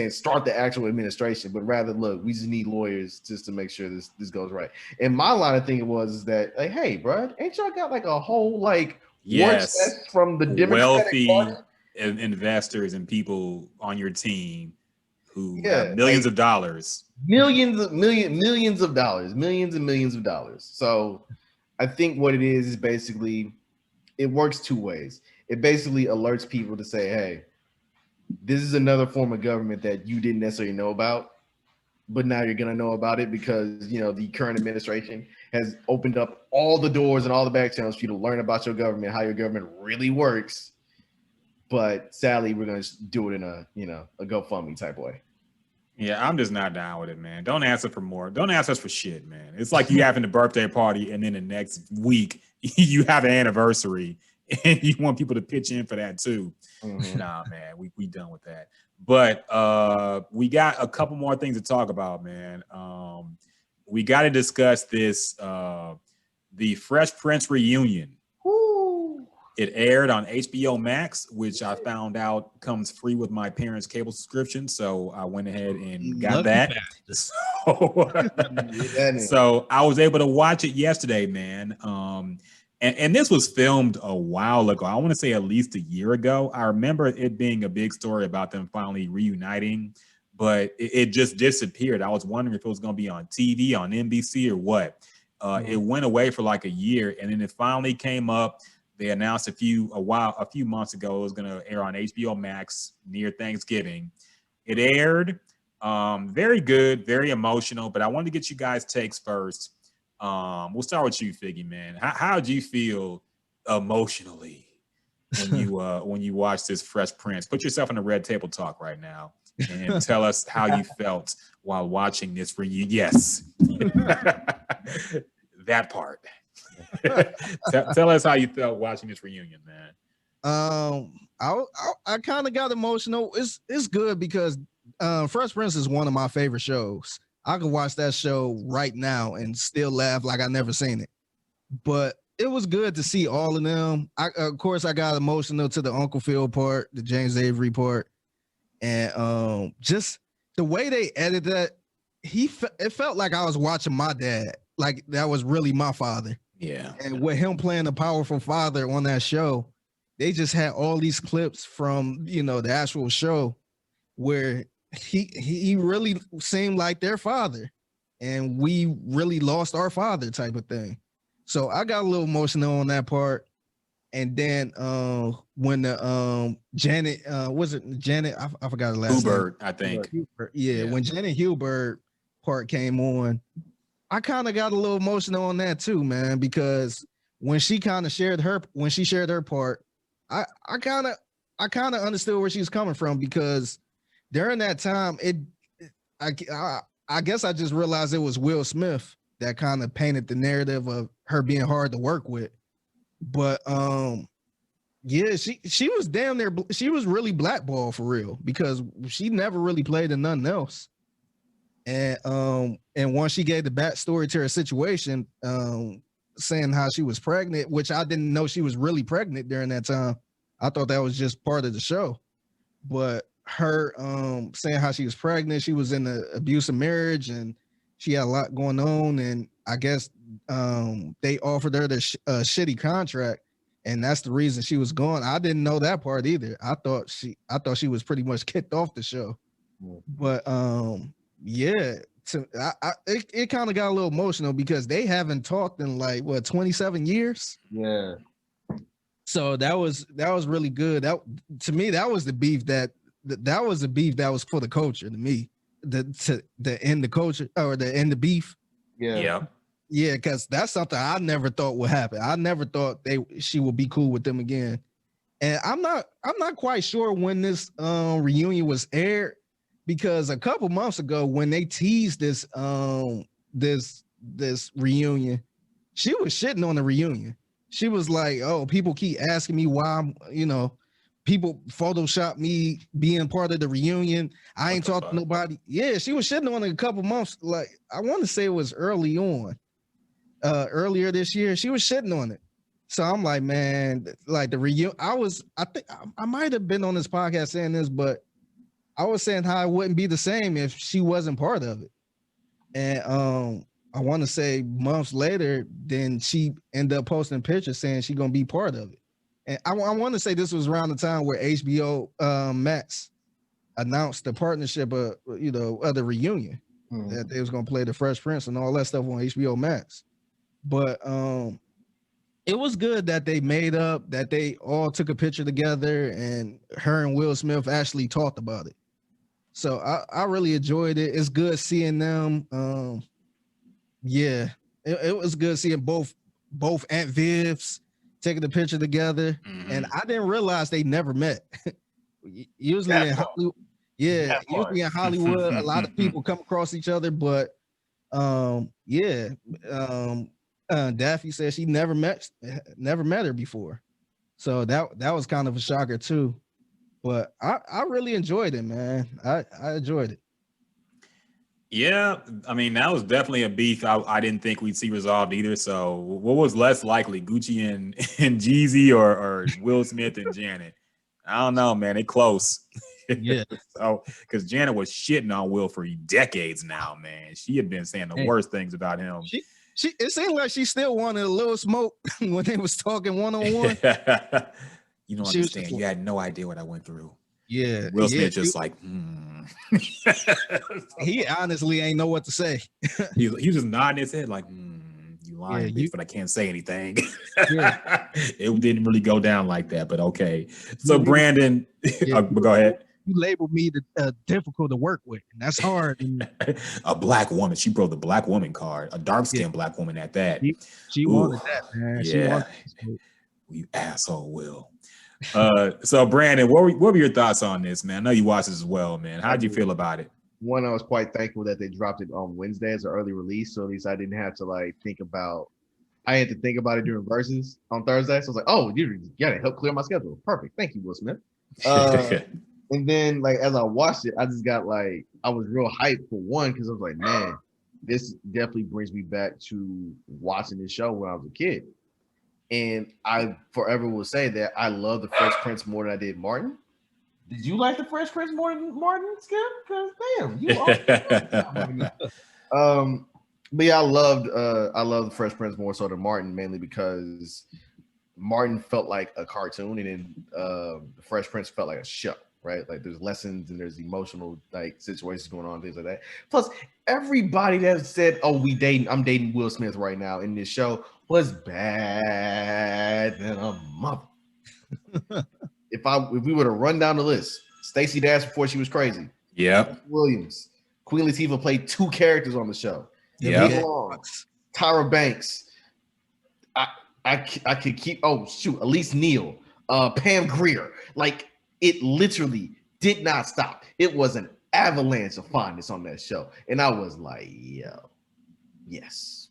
start the actual administration, but rather, look, we just need lawyers just to make sure this goes right. And my line of thinking was that, like, hey, bro, ain't y'all got like a whole like yes from the Democratic Party? Investors and people on your team who have millions of dollars, millions of dollars. So I think what it is basically, it works two ways. It basically alerts people to say, hey, this is another form of government that you didn't necessarily know about, but now you're going to know about it because, the current administration has opened up all the doors and all the back channels for you to learn about your government, how your government really works. But sadly, we're going to do it in a GoFundMe type way. Yeah, I'm just not down with it, man. Don't ask us for more. Don't ask us for shit, man. It's like you having a birthday party and then the next week you have an anniversary and you want people to pitch in for that too. Mm-hmm. Nah, man, we done with that. But we got a couple more things to talk about, man. We got to discuss this, the Fresh Prince reunion. It aired on HBO Max, which I found out comes free with my parents' cable subscription. So I went ahead and got that. So I was able to watch it yesterday, man. And this was filmed a while ago. I want to say at least a year ago. I remember it being a big story about them finally reuniting, but it just disappeared. I was wondering if it was going to be on TV, on NBC or what. It went away for like a year, and then it finally came up. They announced a few months ago it was going to air on HBO Max near Thanksgiving. It aired. Very good, very emotional, but I wanted to get you guys' takes first. We'll start with you, Figgy, man. How did you feel emotionally when you watched this Fresh Prince? Put yourself in the Red Table Talk right now and tell us how you felt while watching this reunion. Yes, that part. Tell us how you felt watching this reunion, man. I kind of got emotional. It's good because Fresh Prince is one of my favorite shows. I can watch that show right now and still laugh like I never seen it. But it was good to see all of them. Of course, I got emotional to the Uncle Phil part, the James Avery part, And just the way they edited that, it felt like I was watching my dad, like that was really my father. Yeah. And with him playing a powerful father on that show, they just had all these clips from, the actual show where he really seemed like their father, and we really lost our father type of thing. So I got a little emotional on that part. And then when the Janet, was it Janet? I forgot the last Hubert, name. I think. Hubert, yeah, when Janet Hubert part came on, I kind of got a little emotional on that too, man, because when she shared her part, I kind of understood where she was coming from, because during that time, I guess I just realized it was Will Smith that kind of painted the narrative of her being hard to work with. But yeah, she was damn near, she was really blackballed for real, because she never really played in nothing else. And once she gave the backstory to her situation, saying how she was pregnant, which I didn't know she was really pregnant during that time. I thought that was just part of the show. But her saying how she was pregnant, she was in an abusive marriage, and she had a lot going on, and I guess they offered her the shitty contract, and that's the reason she was gone. I didn't know that part either. I thought she was pretty much kicked off the show. But yeah, it kind of got a little emotional because they haven't talked in like 27 years. Yeah. So that was really good. That, to me, that was the beef that was the beef that was for the culture to me. To end the culture or the end the beef. Yeah. Yeah, because that's something I never thought would happen. I never thought she would be cool with them again. And I'm not quite sure when this reunion was aired, because a couple months ago when they teased this this reunion, she was shitting on the reunion. She was like, "Oh, people keep asking me why I'm, people Photoshop me being part of the reunion. I ain't talked to nobody." Yeah, she was shitting on it a couple months. Like, I want to say it was earlier this year. She was shitting on it. So I'm like, man, like the reunion. I think I might have been on this podcast saying this, but I was saying how it wouldn't be the same if she wasn't part of it. And I want to say months later, then she ended up posting pictures saying she's gonna be part of it. And I want to say this was around the time where HBO Max announced the partnership of the reunion, that they was gonna play the Fresh Prince and all that stuff on HBO Max. But it was good that they made up, that they all took a picture together, and her and Will Smith actually talked about it. So I really enjoyed it. It's good seeing them. Yeah, it was good seeing both Aunt Vivs taking the picture together. And I didn't realize they never met. Usually in Hollywood, usually in Hollywood, a lot of people come across each other, but Daffy said she never met her before. So that was kind of a shocker too. But I really enjoyed it, man. I enjoyed it. Yeah, I mean, that was definitely a beef I didn't think we'd see resolved either. So what was less likely, Gucci and Jeezy or Will Smith and Janet? I don't know, man. They close. Yeah. So, because Janet was shitting on Will for decades now, man. She had been saying the worst things about him. It seemed like she still wanted a little smoke when they was talking one-on-one. You don't understand. You had no idea what I went through. Yeah. Will Smith just like, He honestly ain't know what to say. he was just nodding his head like, you lying, bitch, but I can't say anything. It didn't really go down like that, but okay. So Brandon, go ahead. You labeled me difficult to work with, and that's hard. A black woman. She broke the black woman card. A dark-skinned black woman at that. She wanted that, man. Yeah. You asshole, Will. So Brandon, what were your thoughts on this, man? I know you watched this as well, man. How did you feel about it? One, I was quite thankful that they dropped it on Wednesday as an early release, so at least I didn't have to think about it during Verzuz on Thursday. So I was like, oh, you gotta help clear my schedule. Perfect. Thank you, Will Smith. And then as I watched it, I just got I was real hyped for one, because I was like, man, this definitely brings me back to watching this show when I was a kid. And I forever will say that I love the Fresh Prince more than I did Martin. Did you like the Fresh Prince more than Martin, Skip? Because damn, you but yeah, I loved the Fresh Prince more so than Martin, mainly because Martin felt like a cartoon, and then the Fresh Prince felt like a show, right? Like there's lessons and there's emotional like situations going on, things like that. Plus, everybody that said, "Oh, I'm dating Will Smith right now" in this show was bad than a mother. If we were to run down the list, Stacey Dash before she was crazy. Yeah. Williams, Queen Latifah played 2 characters on the show. Yeah. Tyra Banks. I could keep. Oh shoot, Elise Neal, Pam Grier. Like it literally did not stop. It was an avalanche of fineness on that show, and I was like, yo, yes.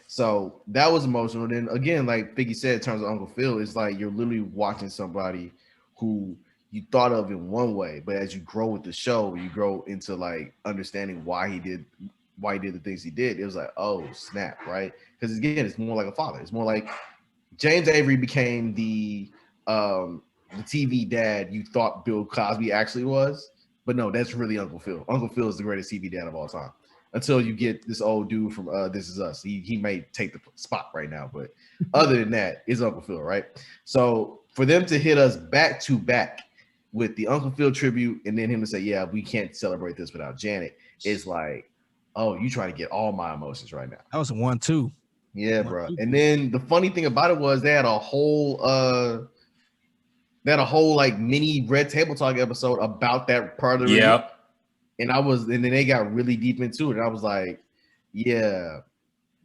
So that was emotional. Then again, like Figgy said, in terms of Uncle Phil, it's like you're literally watching somebody who you thought of in one way, but as you grow with the show, you grow into like understanding why he did the things he did. It was like, oh snap, right? Because again, it's more like a father. It's more like James Avery became the TV dad you thought Bill Cosby actually was, but no, that's really Uncle Phil. Uncle Phil is the greatest TV dad of all time. Until you get this old dude from This Is Us. He may take the spot right now, but other than that, it's Uncle Phil, right? So for them to hit us back to back with the Uncle Phil tribute and then him to say, yeah, we can't celebrate this without Janet, it's like, oh, you trying to get all my emotions right now. That was a 1-2. Yeah, bro. And then the funny thing about it was they had a whole like mini Red Table Talk episode about that part of the review. And then they got really deep into it. And I was like, yeah,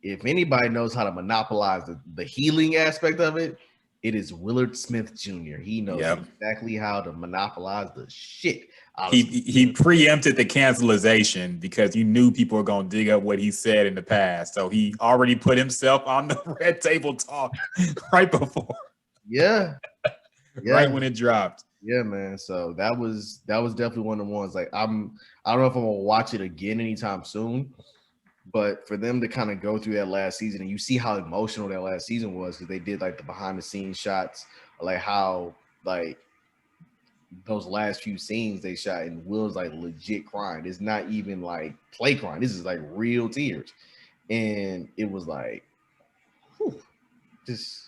if anybody knows how to monopolize the healing aspect of it, it is Willard Smith Jr. He knows exactly how to monopolize the shit. He preempted the cancelization because he knew people were going to dig up what he said in the past. So he already put himself on the Red Table Talk right before. Yeah. Right when it dropped. Yeah, man. So that was definitely one of the ones. Like I don't know if I'm gonna watch it again anytime soon, but for them to kind of go through that last season and you see how emotional that last season was because they did like the behind the scenes shots, like how like those last few scenes they shot and Will's like legit crying. It's not even like play crying. This is like real tears, and it was like, just.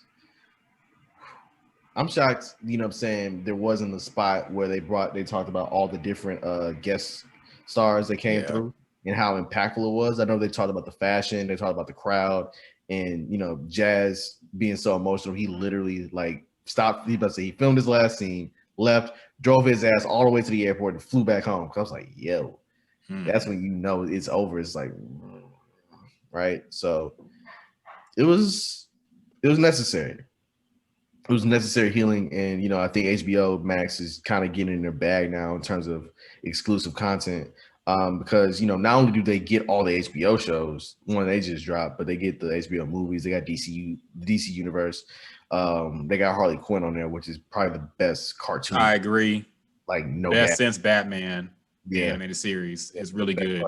I'm shocked, you know what I'm saying, there wasn't a spot where they talked about all the different guest stars that came through and how impactful it was. I know they talked about the fashion, they talked about the crowd, and, you know, Jazz being so emotional, he literally, like, stopped. He filmed his last scene, left, drove his ass all the way to the airport and flew back home. I was like, yo, that's when you know it's over. It's like, right? So it was necessary. It was necessary healing, and you know I think HBO Max is kind of getting in their bag now in terms of exclusive content, because you know not only do they get all the HBO shows when they just dropped, but they get the HBO movies. They got DC Universe. They got Harley Quinn on there, which is probably the best cartoon. I agree. Like no best since Batman. The animated series is really good.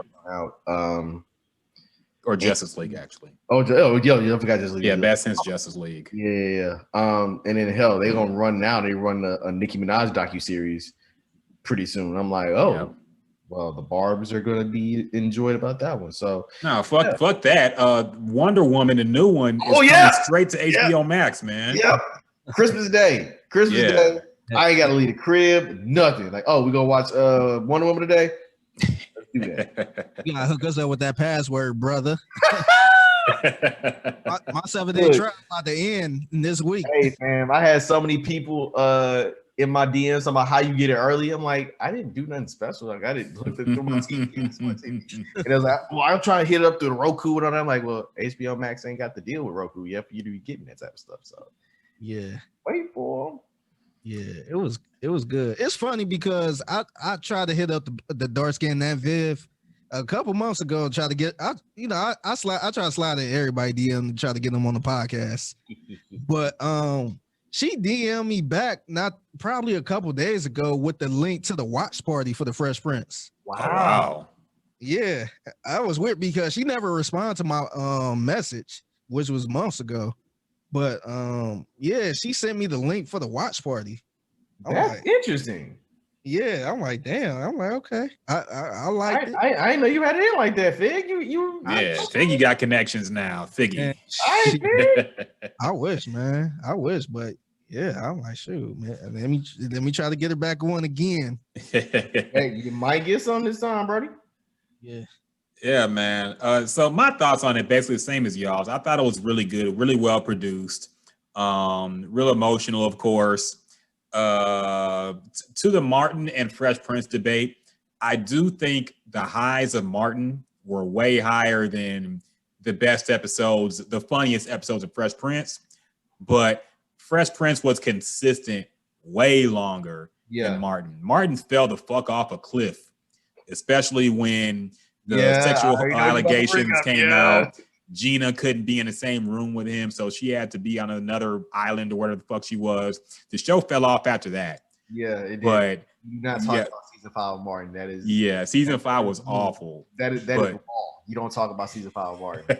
Or Justice League, actually. I forgot Justice League. Yeah, best since Justice League. Yeah. And then hell, they're gonna run now. They run a Nicki Minaj docuseries pretty soon. I'm like, well, the Barbs are gonna be enjoyed about that one. So no, fuck that. Wonder Woman, the new one, is coming straight to HBO Max, man. Yep. Christmas Day. Day. I ain't gotta leave the crib, nothing. Like, we gonna watch Wonder Woman today. Do that. You gotta hook us up with that password, brother. my 7-day trial about to end this week. Hey, fam, I had so many people in my DMs about how you get it early. I'm like, I didn't do nothing special. Like, I didn't look through my TV. And it was like, well, I'm trying to hit it up through the Roku and all that. I'm like, well, HBO Max ain't got the deal with Roku yet for you to be getting that type of stuff. So yeah, wait for them. Yeah, it was good. It's funny because I tried to hit up the dark skin that Viv a couple months ago. Try to get I try to slide in everybody DM to try to get them on the podcast. But she DM'd me back probably a couple days ago with the link to the watch party for the Fresh Prince. Wow. Yeah, I was weird because she never responded to my message, which was months ago. But yeah, she sent me the link for the watch party. That's interesting. Yeah, I'm like, damn. I'm like, okay, I like it. I didn't know you had it in like that, Fig. Figgy got connections now. Figgy. I wish, man. I wish, but yeah, I'm like, shoot, man. Let me try to get it back on again. Hey, you might get some this time, Brody. Yeah. Yeah, man. So my thoughts on it basically the same as y'all's. I thought it was really good, really well produced, real emotional, of course. To the Martin and Fresh Prince debate, I do think the highs of Martin were way higher than the best episodes, the funniest episodes of Fresh Prince. But Fresh Prince was consistent way longer than Martin. Martin fell the fuck off a cliff, especially when the sexual allegations came out. Gina couldn't be in the same room with him, so she had to be on another island or whatever the fuck she was. The show fell off after that. Yeah, it did. But you're not talking about season 5 of Martin. That is season 5 was awful. That is all. You don't talk about season 5 of Martin.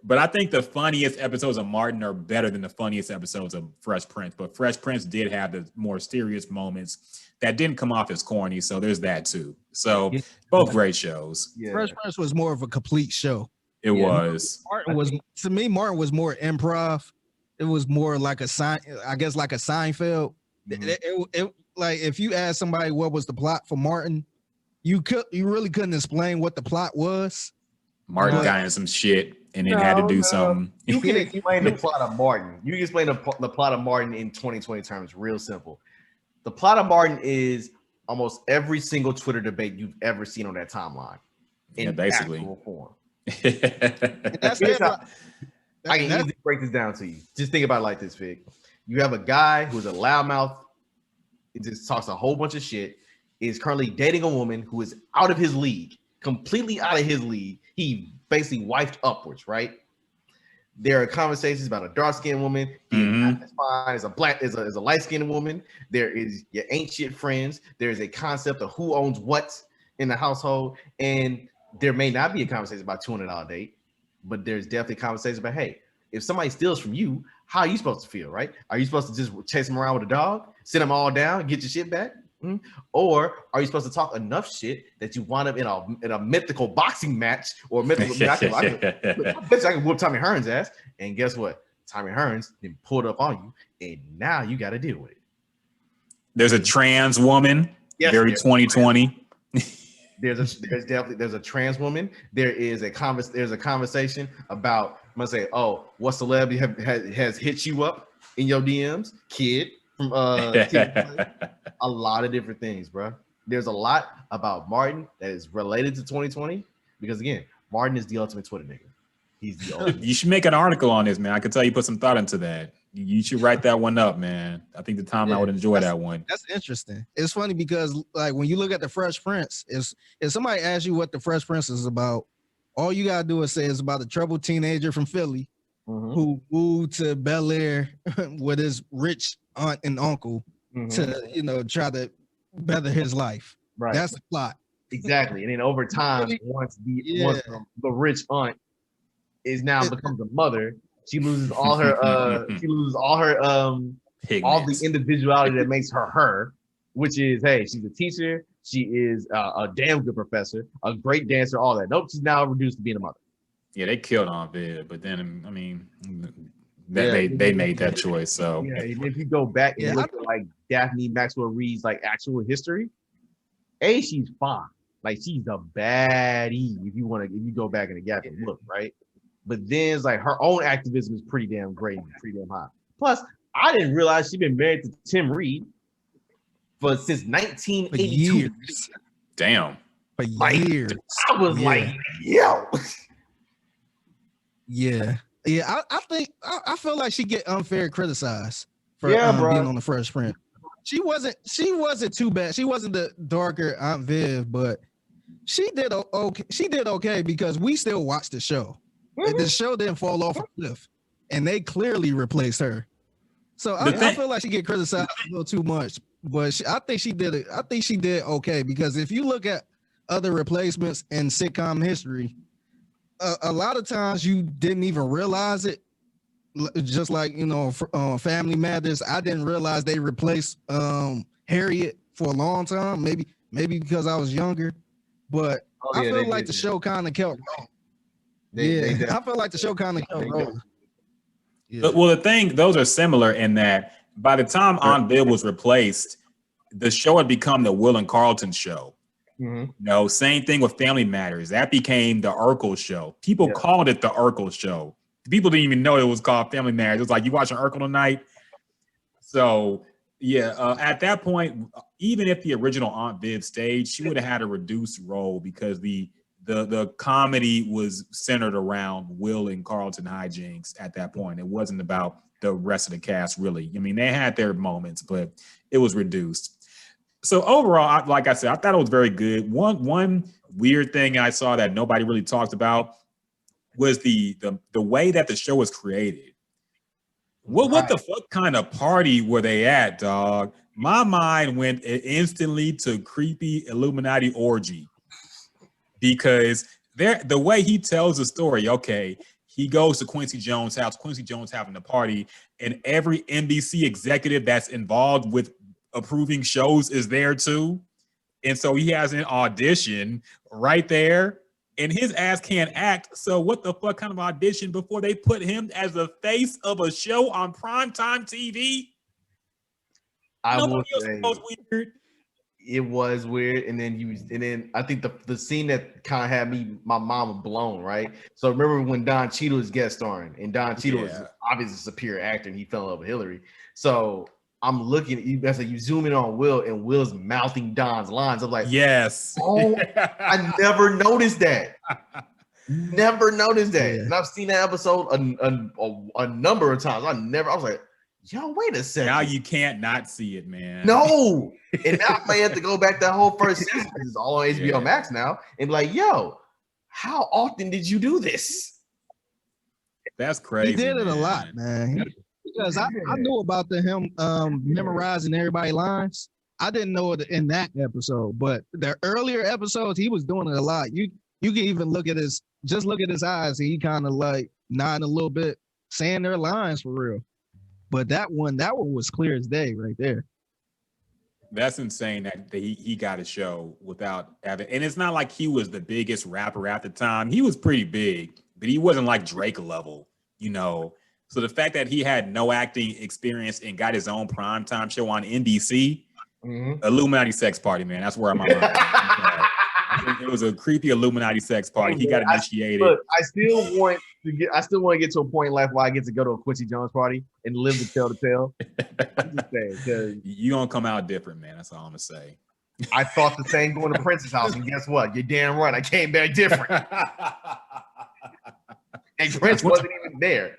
But I think the funniest episodes of Martin are better than the funniest episodes of Fresh Prince. But Fresh Prince did have the more serious moments that didn't come off as corny, so there's that too. So both great shows. Yeah. Fresh Prince was more of a complete show. It was. Martin was, to me, Martin was more improv. It was more like like a Seinfeld. It like if you ask somebody what was the plot for Martin, you really couldn't explain what the plot was. Martin got in some shit and then had to do something. You can explain the plot of Martin. You can explain the plot of Martin in 2020 terms, real simple. The plot of Martin is almost every single Twitter debate you've ever seen on that timeline. In basically. actual form. I can easily break this down to you. Just think about it like this, Fig. You have a guy who's a loudmouth, he just talks a whole bunch of shit, is currently dating a woman who is out of his league, completely out of his league. He basically wifed upwards, right? There are conversations about a dark-skinned woman being as fine as a light-skinned woman. There is your ain't shit friends. There is a concept of who owns what in the household, and there may not be a conversation about $200 date, but there's definitely conversations about, hey, if somebody steals from you, how are you supposed to feel, right? Are you supposed to just chase them around with a dog, sit them all down, get your shit back? Or are you supposed to talk enough shit that you wind up in a mythical boxing match or a mythical I bet you I can whoop Tommy Hearns' ass. And guess what? Tommy Hearns then pulled up on you, and now you got to deal with it. There's a trans woman, very 2020. There's a trans woman. There's a conversation about, I'm gonna say, oh, what celebrity has hit you up in your DMs? Kid from a lot of different things, bro. There's a lot about Martin that is related to 2020 because again, Martin is the ultimate Twitter nigga. He's the ultimate. You should make an article on this, man. I can tell you put some thought into that. You should write that one up, man. I think the timeline would enjoy that one. That's interesting. It's funny because like when you look at the Fresh Prince, if somebody asks you what the Fresh Prince is about, all you gotta do is say it's about a troubled teenager from Philly who moved to Bel Air with his rich aunt and uncle to try to better his life. Right. That's the plot. Exactly. And then over time, once the rich aunt is now becomes a mother, she loses all her all the individuality that makes her, which is, hey, she's a teacher, she is a damn good professor, a great dancer, all that. Nope, she's now reduced to being a mother. Yeah, they killed Aunt Viv, but then I mean they made that choice. So if you go back and look at like Daphne Maxwell Reed's like actual history, she's fine. Like she's the baddie if you go back in the gap and look, right? But then it's like her own activism is pretty damn great, pretty damn high. Plus, I didn't realize she'd been married to Tim Reed since 1982. Years. Damn. For years. I was like, yo. Yeah. I feel like she get unfair criticized for being on the Fresh Prince. She wasn't too bad. She wasn't the darker Aunt Viv, but she did okay. She did okay because we still watched the show. The show didn't fall off a cliff, and they clearly replaced her. So I feel like she get criticized a little too much, but I think she did it. I think she did okay because if you look at other replacements in sitcom history, a lot of times you didn't even realize it. just like Family Matters. I didn't realize they replaced Harriet for a long time. Maybe because I was younger, but I feel like the show kind of kept. I feel like the show kind of kept rolling. Yeah. Well, those are similar in that by the time Aunt Viv was replaced, the show had become the Will and Carlton show. Mm-hmm. Same thing with Family Matters. That became the Urkel show. People called it the Urkel show. People didn't even know it was called Family Matters. It was like, you watching Urkel tonight? So, at that point, even if the original Aunt Viv stayed, she would have had a reduced role because the comedy was centered around Will and Carlton hijinks at that point. It wasn't about the rest of the cast, really. I mean, they had their moments, but it was reduced. So overall, like I said, I thought it was very good. One weird thing I saw that nobody really talked about was the way that the show was created. What the fuck kind of party were they at, dog? My mind went instantly to creepy Illuminati orgy. Because the way he tells the story, he goes to Quincy Jones' house, Quincy Jones having a party, and every NBC executive that's involved with approving shows is there too. And so he has an audition right there, and his ass can't act. So what the fuck kind of audition before they put him as the face of a show on primetime TV? Weird. It was weird, and then I think the scene that kind of had my mama blown, right? So remember when Don Cheadle was guest starring, and Don Cheadle was obviously a superior actor, and he fell in love with Hillary. So I'm looking at you, that's like you zoom in on Will, and Will's mouthing Don's lines. I'm like, yes. Oh, I never noticed that. Never noticed that, and I've seen that episode a number of times. I was like, yo, wait a second. Now you can't not see it, man. No. And now I may have to go back that whole first season because it's all on HBO Max now. And like, yo, how often did you do this? That's crazy. He did it a lot, man. Because I knew about him memorizing everybody's lines. I didn't know it in that episode, but the earlier episodes, he was doing it a lot. You can even look at his eyes. He kind of like nodding a little bit, saying their lines for real. But that one was clear as day right there. That's insane that he got a show without having, and it's not like he was the biggest rapper at the time. He was pretty big, but he wasn't like Drake level, So the fact that he had no acting experience and got his own primetime show on NBC, Illuminati sex party, man. That's where I'm at. It was a creepy Illuminati sex party. He got initiated. I still want to get to a point in life where I get to go to a Quincy Jones party and live to tell the tale. I'm just saying, you gonna come out different, man. That's all I'm gonna say. I thought the same going to Prince's house, and guess what? You're damn right. I came back different. And Prince wasn't even there.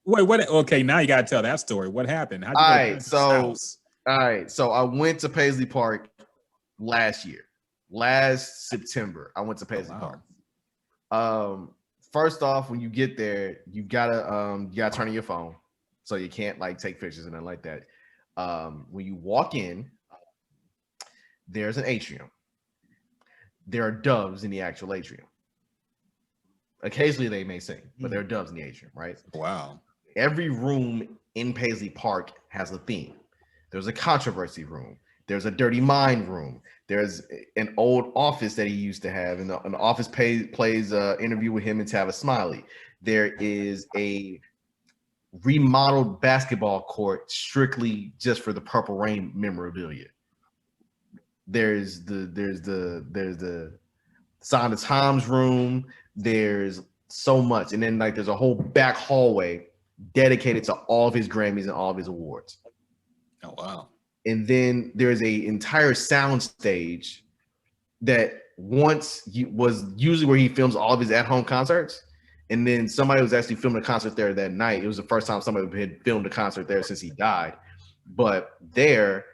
Wait, what? Okay, now you gotta tell that story. What happened? All right, so I went to Paisley Park last September. I went to Paisley Park. First off, when you get there, you gotta turn on your phone, so you can't like take pictures and nothing like that. When you walk in, there's an atrium. There are doves in the actual atrium. Occasionally they may sing, but there are doves in the atrium, right? Wow. Every room in Paisley Park has a theme. There's a controversy room. There's a dirty mind room. There's an old office that he used to have, and an office plays an interview with him and Tavis Smiley. There is a remodeled basketball court strictly just for the Purple Rain memorabilia. There's the Sign of Times room. There's so much, and then like there's a whole back hallway dedicated to all of his Grammys and all of his awards. Oh wow. And then there's a entire sound stage that was usually where he films all of his at-home concerts. And then somebody was actually filming a concert there that night. It was the first time somebody had filmed a concert there since he died. But there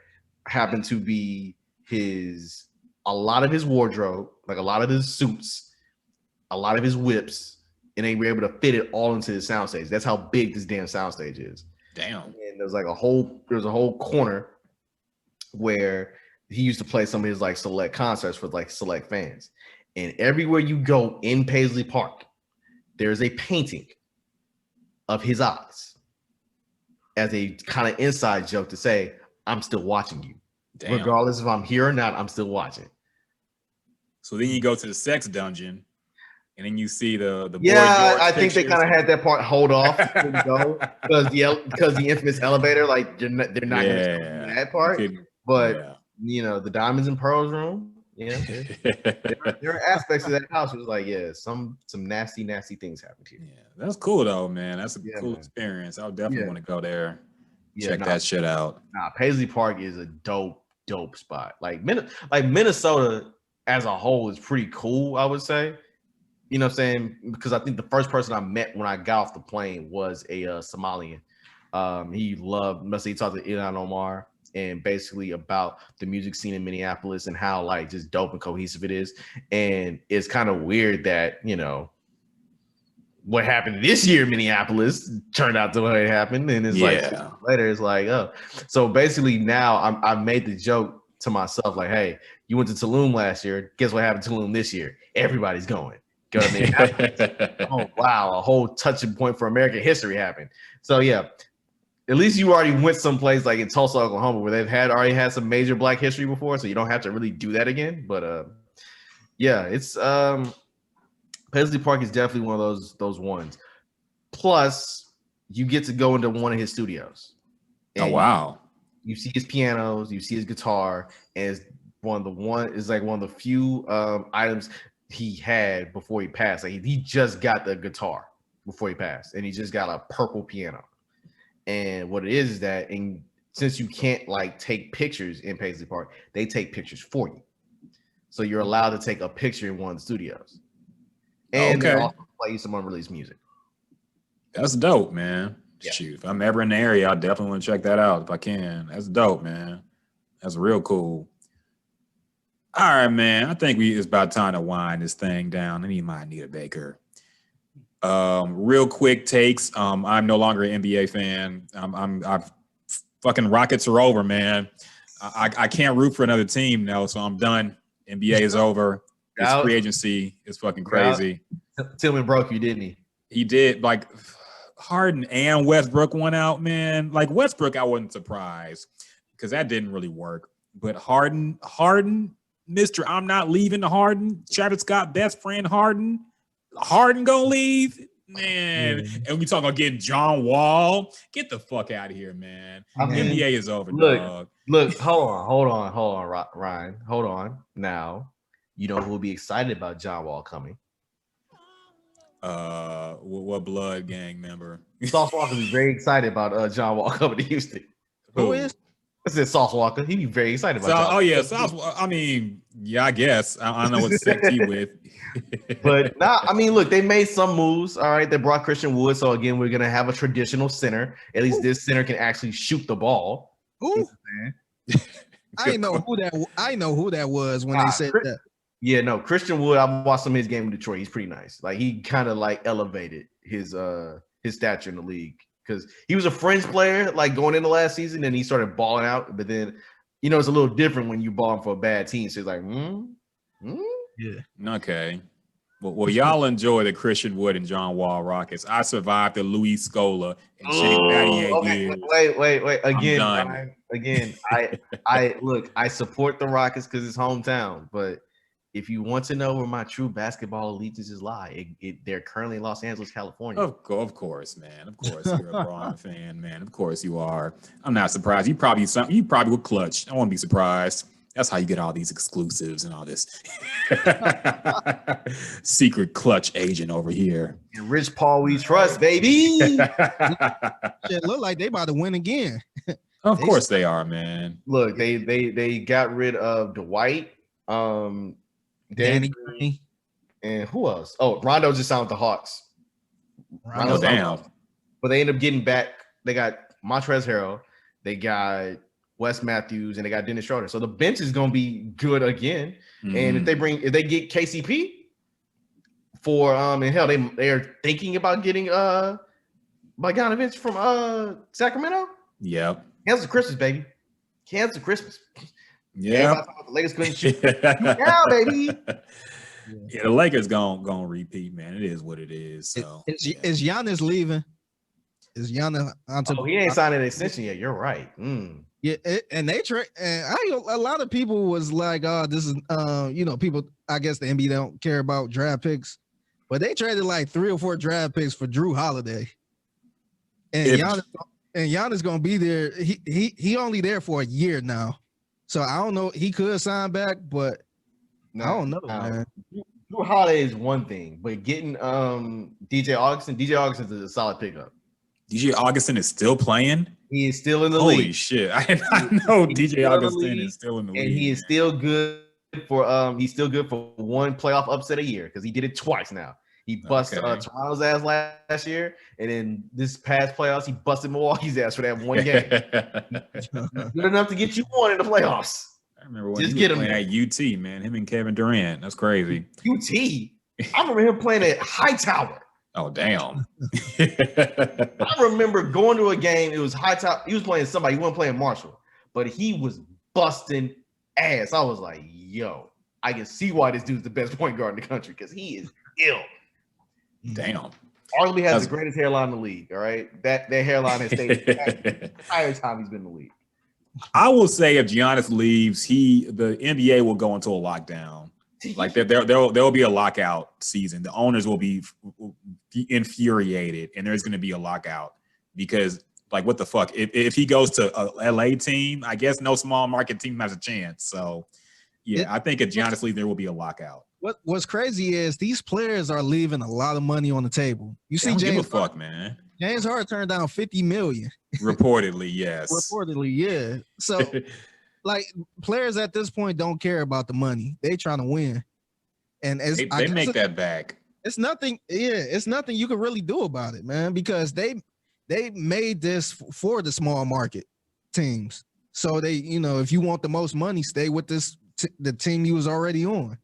happened to be a lot of his wardrobe, like a lot of his suits, a lot of his whips, and they were able to fit it all into the soundstage. That's how big this damn soundstage is. Damn. And there's a whole corner where he used to play some of his like select concerts for like select fans. And everywhere you go in Paisley Park, there's a painting of his eyes. as a kind of inside joke to say, I'm still watching you. Damn. Regardless if I'm here or not, I'm still watching. So then you go to the sex dungeon, and then you see the boy George I think they kind of had that part hold off because the infamous elevator, like they're not going to show that part. But you know, the diamonds and pearls room, yeah, there are aspects of that house where it's like, yeah, some nasty things happened here. Yeah, that's cool though, man. That's a cool experience. I would definitely want to go there, check that shit out. Paisley Park is a dope spot. Like Minnesota as a whole is pretty cool, I would say. You know what I'm saying? Because I think the first person I met when I got off the plane was a Somalian. He talked to Ilhan Omar and basically about the music scene in Minneapolis and how like just dope and cohesive it is. And it's kind of weird that, you know, what happened this year in Minneapolis turned out the way it happened. And it's like later, it's like, oh. So basically now I've made the joke to myself, like, hey, you went to Tulum last year. Guess what happened to Tulum this year? Everybody's going. Oh wow, a whole touching point for American history happened. So yeah, at least you already went someplace like in Tulsa, Oklahoma, where they've already had some major Black history before, so you don't have to really do that again. But yeah, it's Paisley Park is definitely one of those ones. Plus, you get to go into one of his studios. Oh wow! You see his pianos, you see his guitar, and it's one of the few items he had before he passed. Like he just got the guitar before he passed, and he just got a purple piano. And what it is that, and since you can't like take pictures in Paisley Park, they take pictures for you. So you're allowed to take a picture in one of the studios, and they also play some unreleased music. That's dope, man. Yeah. Shoot, if I'm ever in the area, I definitely want to check that out if I can. That's dope, man. That's real cool. All right, man. I think it's about time to wind this thing down. I need my Anita Baker. Real quick takes. I'm no longer an NBA fan. I've fucking Rockets are over, man. I can't root for another team now, so I'm done. NBA is over. It's free agency. It's fucking crazy. Tillman broke you, didn't he? He did. Like Harden and Westbrook went out, man. Like Westbrook, I wasn't surprised because that didn't really work. But Harden. Mr. I'm not leaving the Harden. Travis Scott, best friend Harden. Harden gonna leave? Man. Yeah. And we talking about getting John Wall. Get the fuck out of here, man. NBA is over, dog. Look, hold on, Ryan. Hold on. Now, you know who will be excited about John Wall coming? What blood gang member? Sauce Walker will be very excited about John Wall coming to Houston. Who is? I said Sauce Walker. He'd be very excited about Sauce. I mean, yeah, I guess. I don't know what sect he with. But I mean, look, they made some moves. All right, they brought Christian Wood. So again, we're gonna have a traditional center. At least this center can actually shoot the ball. Ooh. I know who that was when they said that. Yeah, no, Christian Wood. I watched some of his game in Detroit. He's pretty nice. Like he kind of like elevated his stature in the league. Because he was a fringe player, like going into last season, and he started balling out. But then, you know, it's a little different when you balling for a bad team. So it's like, yeah, okay. Well, y'all enjoy the Christian Wood and John Wall Rockets. I survived the Luis Scola and Shane Battier years. Wait. Again, I look. I support the Rockets because it's hometown, but. If you want to know where my true basketball allegiances lie, they're currently in Los Angeles, California. Of course, man. Of course, you're a Braun fan, man. Of course you are. I'm not surprised. You probably would clutch. I won't be surprised. That's how you get all these exclusives and all this secret clutch agent over here. And Rich Paul, we trust, baby. It look like they about to win again. Of course they are, man. Look, they got rid of Dwight. Danny Green, and who else? Oh, Rondo just signed with the Hawks. Rondo down. But they end up getting back. They got Montrezl Harrell, they got Wes Matthews, and they got Dennis Schroeder. So the bench is going to be good again. Mm-hmm. And if they get KCP for and hell, they are thinking about getting Bogdanovich from Sacramento. Yep. Cancel Christmas, baby. Cancel Christmas. Yeah, the Lakers couldn't shoot. Yeah, baby. Yeah, the Lakers gonna repeat, man. It is what it is. So is Giannis leaving? Is Giannis Oh, he ain't signed an extension yet. You're right. Yeah, and they trade, and a lot of people was like, "Oh, this is people." I guess the NBA don't care about draft picks, but they traded like 3 or 4 draft picks for Drew Holiday, and Giannis gonna be there. He only there for a year now, so I don't know. He could sign back, but I don't know, man. Drew Holiday is one thing, but getting DJ Augustin is a solid pickup. DJ Augustin is still playing. He is still in the league. Holy shit! I did not know DJ Augustin is still in the league. And he is still good for one playoff upset a year because he did it twice now. He busted Toronto's ass last year, and then this past playoffs he busted Milwaukee's ass for that one game. Good enough to get you one in the playoffs. I remember when he was playing at UT, man. Him and Kevin Durant. That's crazy. UT. I remember him playing at Hightower. Oh, damn. I remember going to a game. It was Hightower. He was playing somebody. He wasn't playing Marshall, but he was busting ass. I was like, yo, I can see why this dude's the best point guard in the country because he is ill. Damn. Arguably has the greatest hairline in the league. All right. That hairline has stayed the entire time he's been in the league. I will say if Giannis leaves, the NBA will go into a lockdown. Like there will be a lockout season. The owners will be infuriated, and there's going to be a lockout because, like, what the fuck? If he goes to a LA team, I guess no small market team has a chance. So, yeah, I think if Giannis leaves, there will be a lockout. What's crazy is these players are leaving a lot of money on the table. You see, give a fuck, man. James Harden turned down $50 million. Reportedly, yes. Reportedly, yeah. So, like, players at this point don't care about the money. They trying to win, and they make that back. It's nothing. Yeah, it's nothing you can really do about it, man, because they made this for the small market teams. So they, if you want the most money, stay with the team you was already on,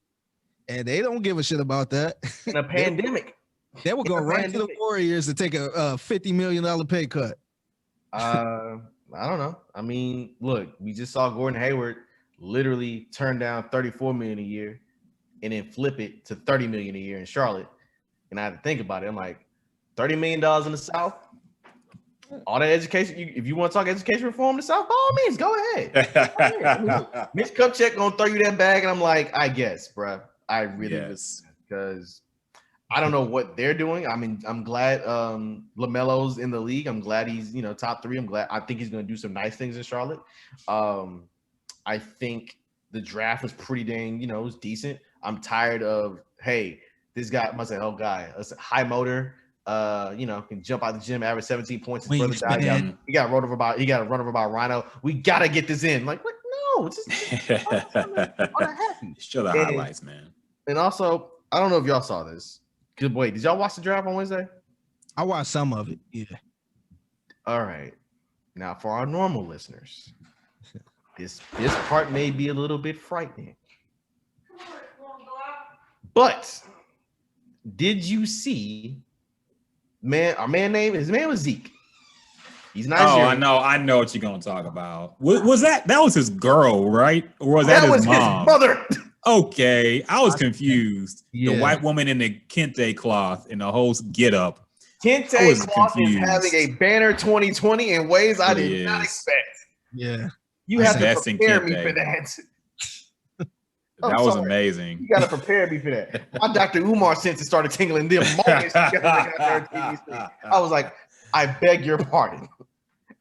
and they don't give a shit about that. In a pandemic. They will go right to the Warriors to take a $50 million pay cut. I don't know. I mean, look, we just saw Gordon Hayward literally turn down $34 million a year and then flip it to $30 million a year in Charlotte. And I had to think about it. I'm like, $30 million in the South? All that education, if you want to talk education reform in the South, by all means, go ahead. I mean, look, Mitch Kupchak gonna throw you that bag, and I'm like, I guess, bro. I really because I don't know what they're doing. I mean, I'm glad LaMelo's in the league. I'm glad he's, top 3. I think he's going to do some nice things in Charlotte. I think the draft was pretty dang, it was decent. I'm tired of, hey, this guy must say, high motor, can jump out the gym, average 17 points. His brother died. He got run over by Rhino. We got to get this in. Like, what? No, it's just happy. Show the highlights, man. And also, I don't know if y'all saw this. Good boy. Did y'all watch the draft on Wednesday? I watched some of it. Yeah. All right. Now, for our normal listeners, this part may be a little bit frightening. But did you see his name was Zeke. He's Nigerian. Oh, I know what you're gonna talk about. Was that was his girl, right? Or was that his mom? His mother. Okay, I was confused. Yeah. The white woman in the kente cloth and the whole get up. Kente cloth is having a banner 2020 in ways I did not expect. Yeah. You have to prepare me for that. That was amazing. You got to prepare me for that. My Dr. Umar senses started tingling the moment I was like, I beg your pardon.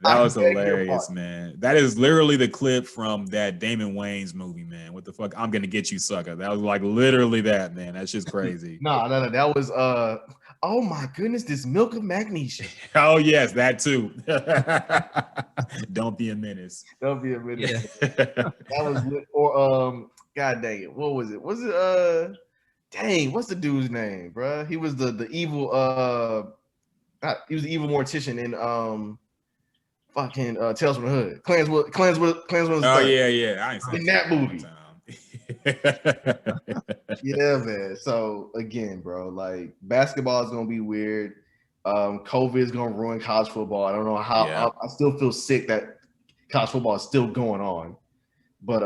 That was hilarious, man. That is literally the clip from that Damon Wayans movie, man. What the fuck? I'm gonna get you, sucker. That was like literally that, man. That's just crazy. No. That was oh my goodness, this milk of magnesia. Oh yes, that too. Don't be a menace. Don't be a menace. Yeah. That was lit. Or god dang it, what was it? Was it dang, what's the dude's name, bro? He was the evil he was the evil mortician in fucking Tales from the Hood. Klanswood. Oh yeah. I ain't seen in that movie. Yeah, man. So again, bro, like basketball is gonna be weird. COVID is gonna ruin college football. I don't know how. Yeah. I still feel sick that college football is still going on, but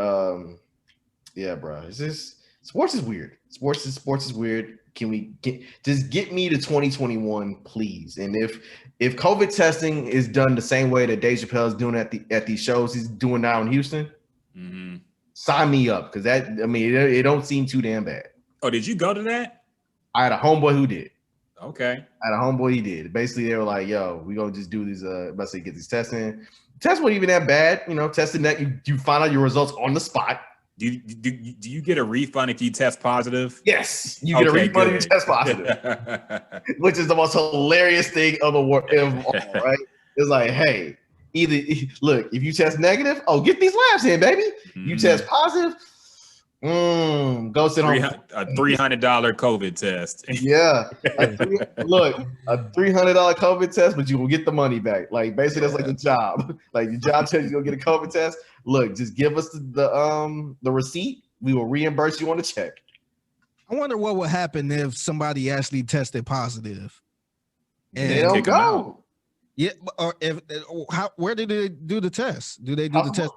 yeah, bro. It's just sports is weird. Sports is weird. get me to 2021, please? And if COVID testing is done the same way that Dave Chappelle is doing at these shows he's doing now in Houston, sign me up, because it don't seem too damn bad. Oh, did you go to that? I had a homeboy who did. Okay. I had a homeboy he did. Basically, they were like, "Yo, we gonna just do these. Let's say get these tests in. Tests weren't even that bad, Testing that you find out your results on the spot. Do you get a refund if you test positive? Yes, you get a refund if you test positive, which is the most hilarious thing of all, right? It's like, hey, look, if you test negative, get these labs in, baby. You test positive, go sit home. A $300 COVID test. Yeah, a $300 COVID test, but you will get the money back. Like basically, that's like the job. Like your job tells you to go get a COVID test. Look, just give us the receipt. We will reimburse you on the check. I wonder what would happen if somebody actually tested positive. And they don't go. Yeah, or where did they do the test? Do they do the test?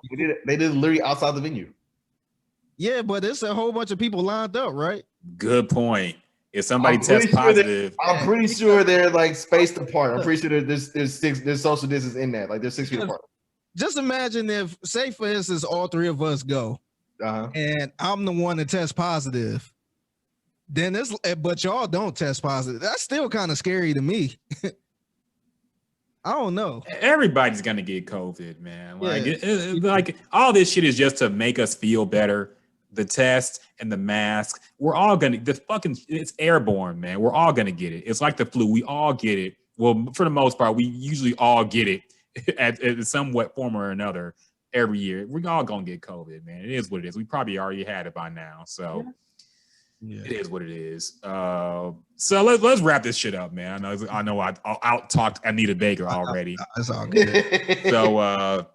They did literally outside the venue. Yeah, but it's a whole bunch of people lined up, right? Good point. If somebody tests positive, I'm pretty sure they're like spaced apart. I'm pretty sure there's social distance in that. Like they're 6 feet apart. Just imagine if, say for instance, all three of us go, and I'm the one that tests positive. Then but y'all don't test positive. That's still kind of scary to me. I don't know. Everybody's gonna get COVID, man. Like, like all this shit is just to make us feel better. The test and the mask, we're all gonna. It's airborne, man. We're all gonna get it. It's like the flu. We all get it. Well, for the most part, we usually all get it at some form or another every year. We're all gonna get COVID, man. It is what it is. We probably already had it by now, so. Yeah. It is what it is. So let's wrap this shit up, man. I know I out-talked Anita Baker already. That's all good. So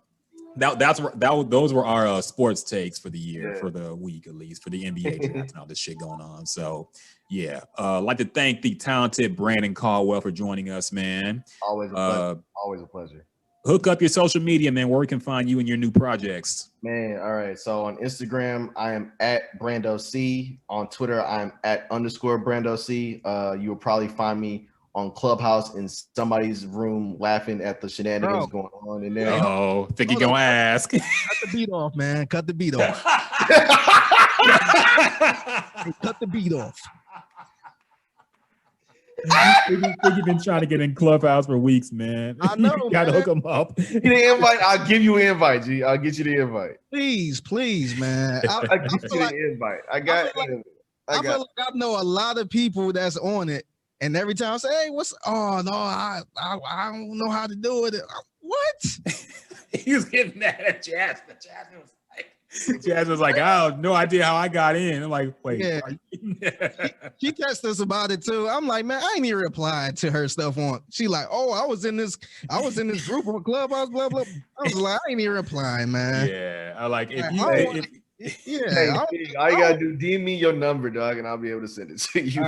those were our sports takes for the year, for the week at least, for the NBA draft and all this shit going on. So yeah, I'd like to thank the talented Brandon Caldwell for joining us, man. Always a pleasure. Always a pleasure. Hook up your social media, man, where we can find you and your new projects. Man, all right. So on Instagram, I am at Brando C. On Twitter, I'm at _Brando C. You will probably find me on Clubhouse in somebody's room laughing at the shenanigans going on in there. Oh, think you gonna ask. Cut the beat off, man. Cut the beat off. Cut the beat off. You've been trying to get in Clubhouse for weeks, man. I know. You gotta hook him up. Get the invite. I'll give you an invite, G. I'll get you the invite. Please, man. I'll get you the invite. I feel like I know a lot of people that's on it, and every time I say, "Hey, I don't know how to do it." What? He was getting mad at Jasmine. Jasmine was like, I have no idea how I got in. I'm like, wait. Yeah. She texted us about it too. I'm like, man, I ain't even replying to her stuff on. She like, oh, I was in this group on Clubhouse, blah blah. I was like, I ain't even replying, man. Yeah, I like all you gotta do, DM me your number, dog, and I'll be able to send it to you.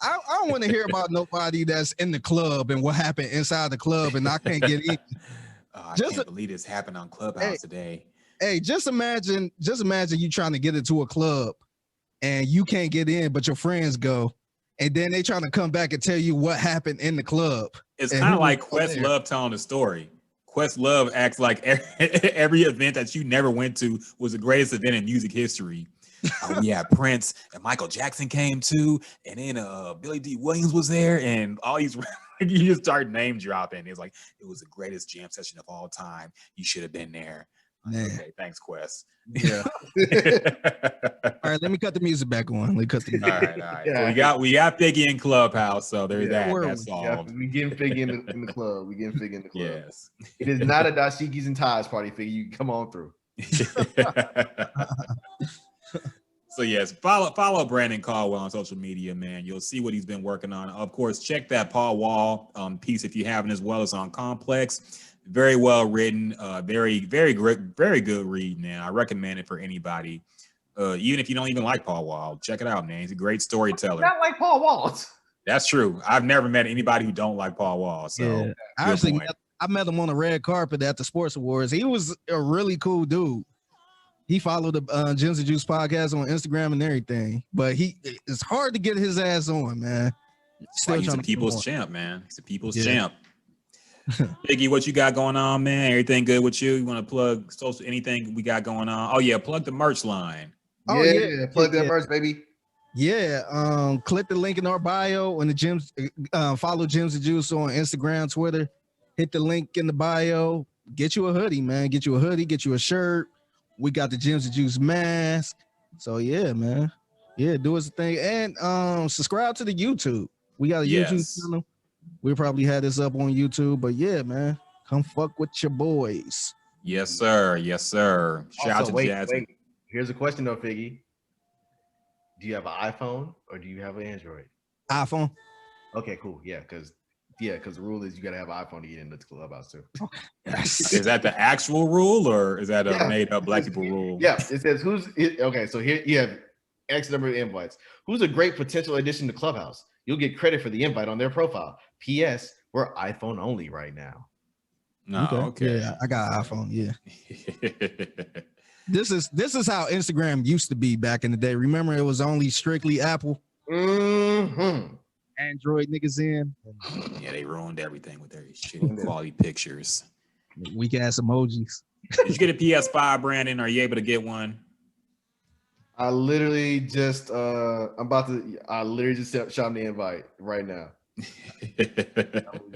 I don't want to hear about nobody that's in the club and what happened inside the club, and I can't get in. I can't believe this happened on Clubhouse today. Hey, just imagine you trying to get into a club and you can't get in, but your friends go, and then they trying to come back and tell you what happened in the club. It's kind of like Questlove telling the story. Questlove acts like every event that you never went to was the greatest event in music history. Oh yeah, Prince and Michael Jackson came too, and then Billy D. Williams was there, and all these you just start name dropping. It's like it was the greatest jam session of all time. You should have been there. Okay, thanks, Quest. Yeah. All right, let me cut the music back on. All right. Yeah. So we got Figgy in Clubhouse, so there's that. That's all. We getting Figgy in the club. Yes. It is not a dashikis and ties party, Figgy. You can come on through. So yes, follow Brandon Caldwell on social media, man. You'll see what he's been working on. Of course, check that Paul Wall piece if you haven't, as well as on Complex. Very well written, very great, very good read, man. I recommend it for anybody, even if you don't even like Paul Wall. Check it out, man. He's a great storyteller. Not like Paul Wall. That's true. I've never met anybody who don't like Paul Wall. So I met him on the red carpet at the Sports Awards. He was a really cool dude. He followed the Gems and Juice podcast on Instagram and everything, but it's hard to get his ass on, man. Still he's a people's champ, man. He's a people's champ. Figgy, what you got going on, man? Everything good with you? You want to plug anything we got going on? Oh yeah, plug the merch line. Plug that merch, baby. Yeah, click the link in our bio and the Gems. Follow Gems and Juice on Instagram, Twitter. Hit the link in the bio. Get you a hoodie, man. Get you a hoodie. Get you a shirt. We got the Gems and Juice mask. So yeah, man. Yeah, do us a thing. And subscribe to the YouTube. We got a YouTube channel. We'll probably have this up on YouTube. But yeah, man. Come fuck with your boys. Yes, sir. Yes, sir. Shout out to Jasmine. Wait. Here's a question though, Figgy. Do you have an iPhone or do you have an Android? iPhone. Okay, cool. Yeah, because the rule is you gotta have an iPhone to get into the clubhouse too. Yes. Is that the actual rule or is that a made up black people rule? Yeah, it says okay, so here you have X number of invites. Who's a great potential addition to Clubhouse? You'll get credit for the invite on their profile. P.S. We're iPhone only right now. No, okay. Yeah, I got an iPhone. Yeah. This is how Instagram used to be back in the day. Remember, it was only strictly Apple. Mm-hmm. Android niggas in. Yeah, they ruined everything with their shitty quality pictures. Weak ass emojis. Did you get a PS5, Brandon? Are you able to get one? I literally just I literally just shot the invite right now.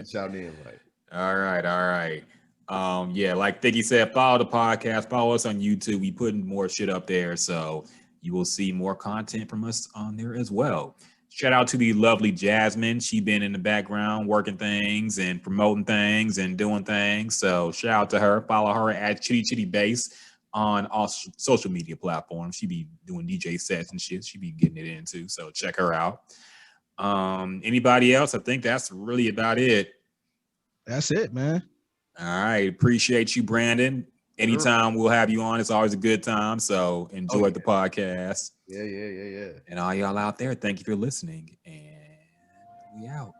Shot the invite. All right. Yeah, like Figgy said, follow the podcast, follow us on YouTube. We putting more shit up there, so you will see more content from us on there as well. Shout out to the lovely Jasmine. She been in the background working things and promoting things and doing things. So shout out to her. Follow her at Chitty Chitty Bass on all social media platforms. She be doing DJ sets and shit. She be getting it in too. So check her out. Anybody else? I think that's really about it. That's it, man. All right. Appreciate you, Brandon. Anytime we'll have you on. It's always a good time. So enjoy the podcast. Yeah. And all y'all out there, thank you for listening. And we out.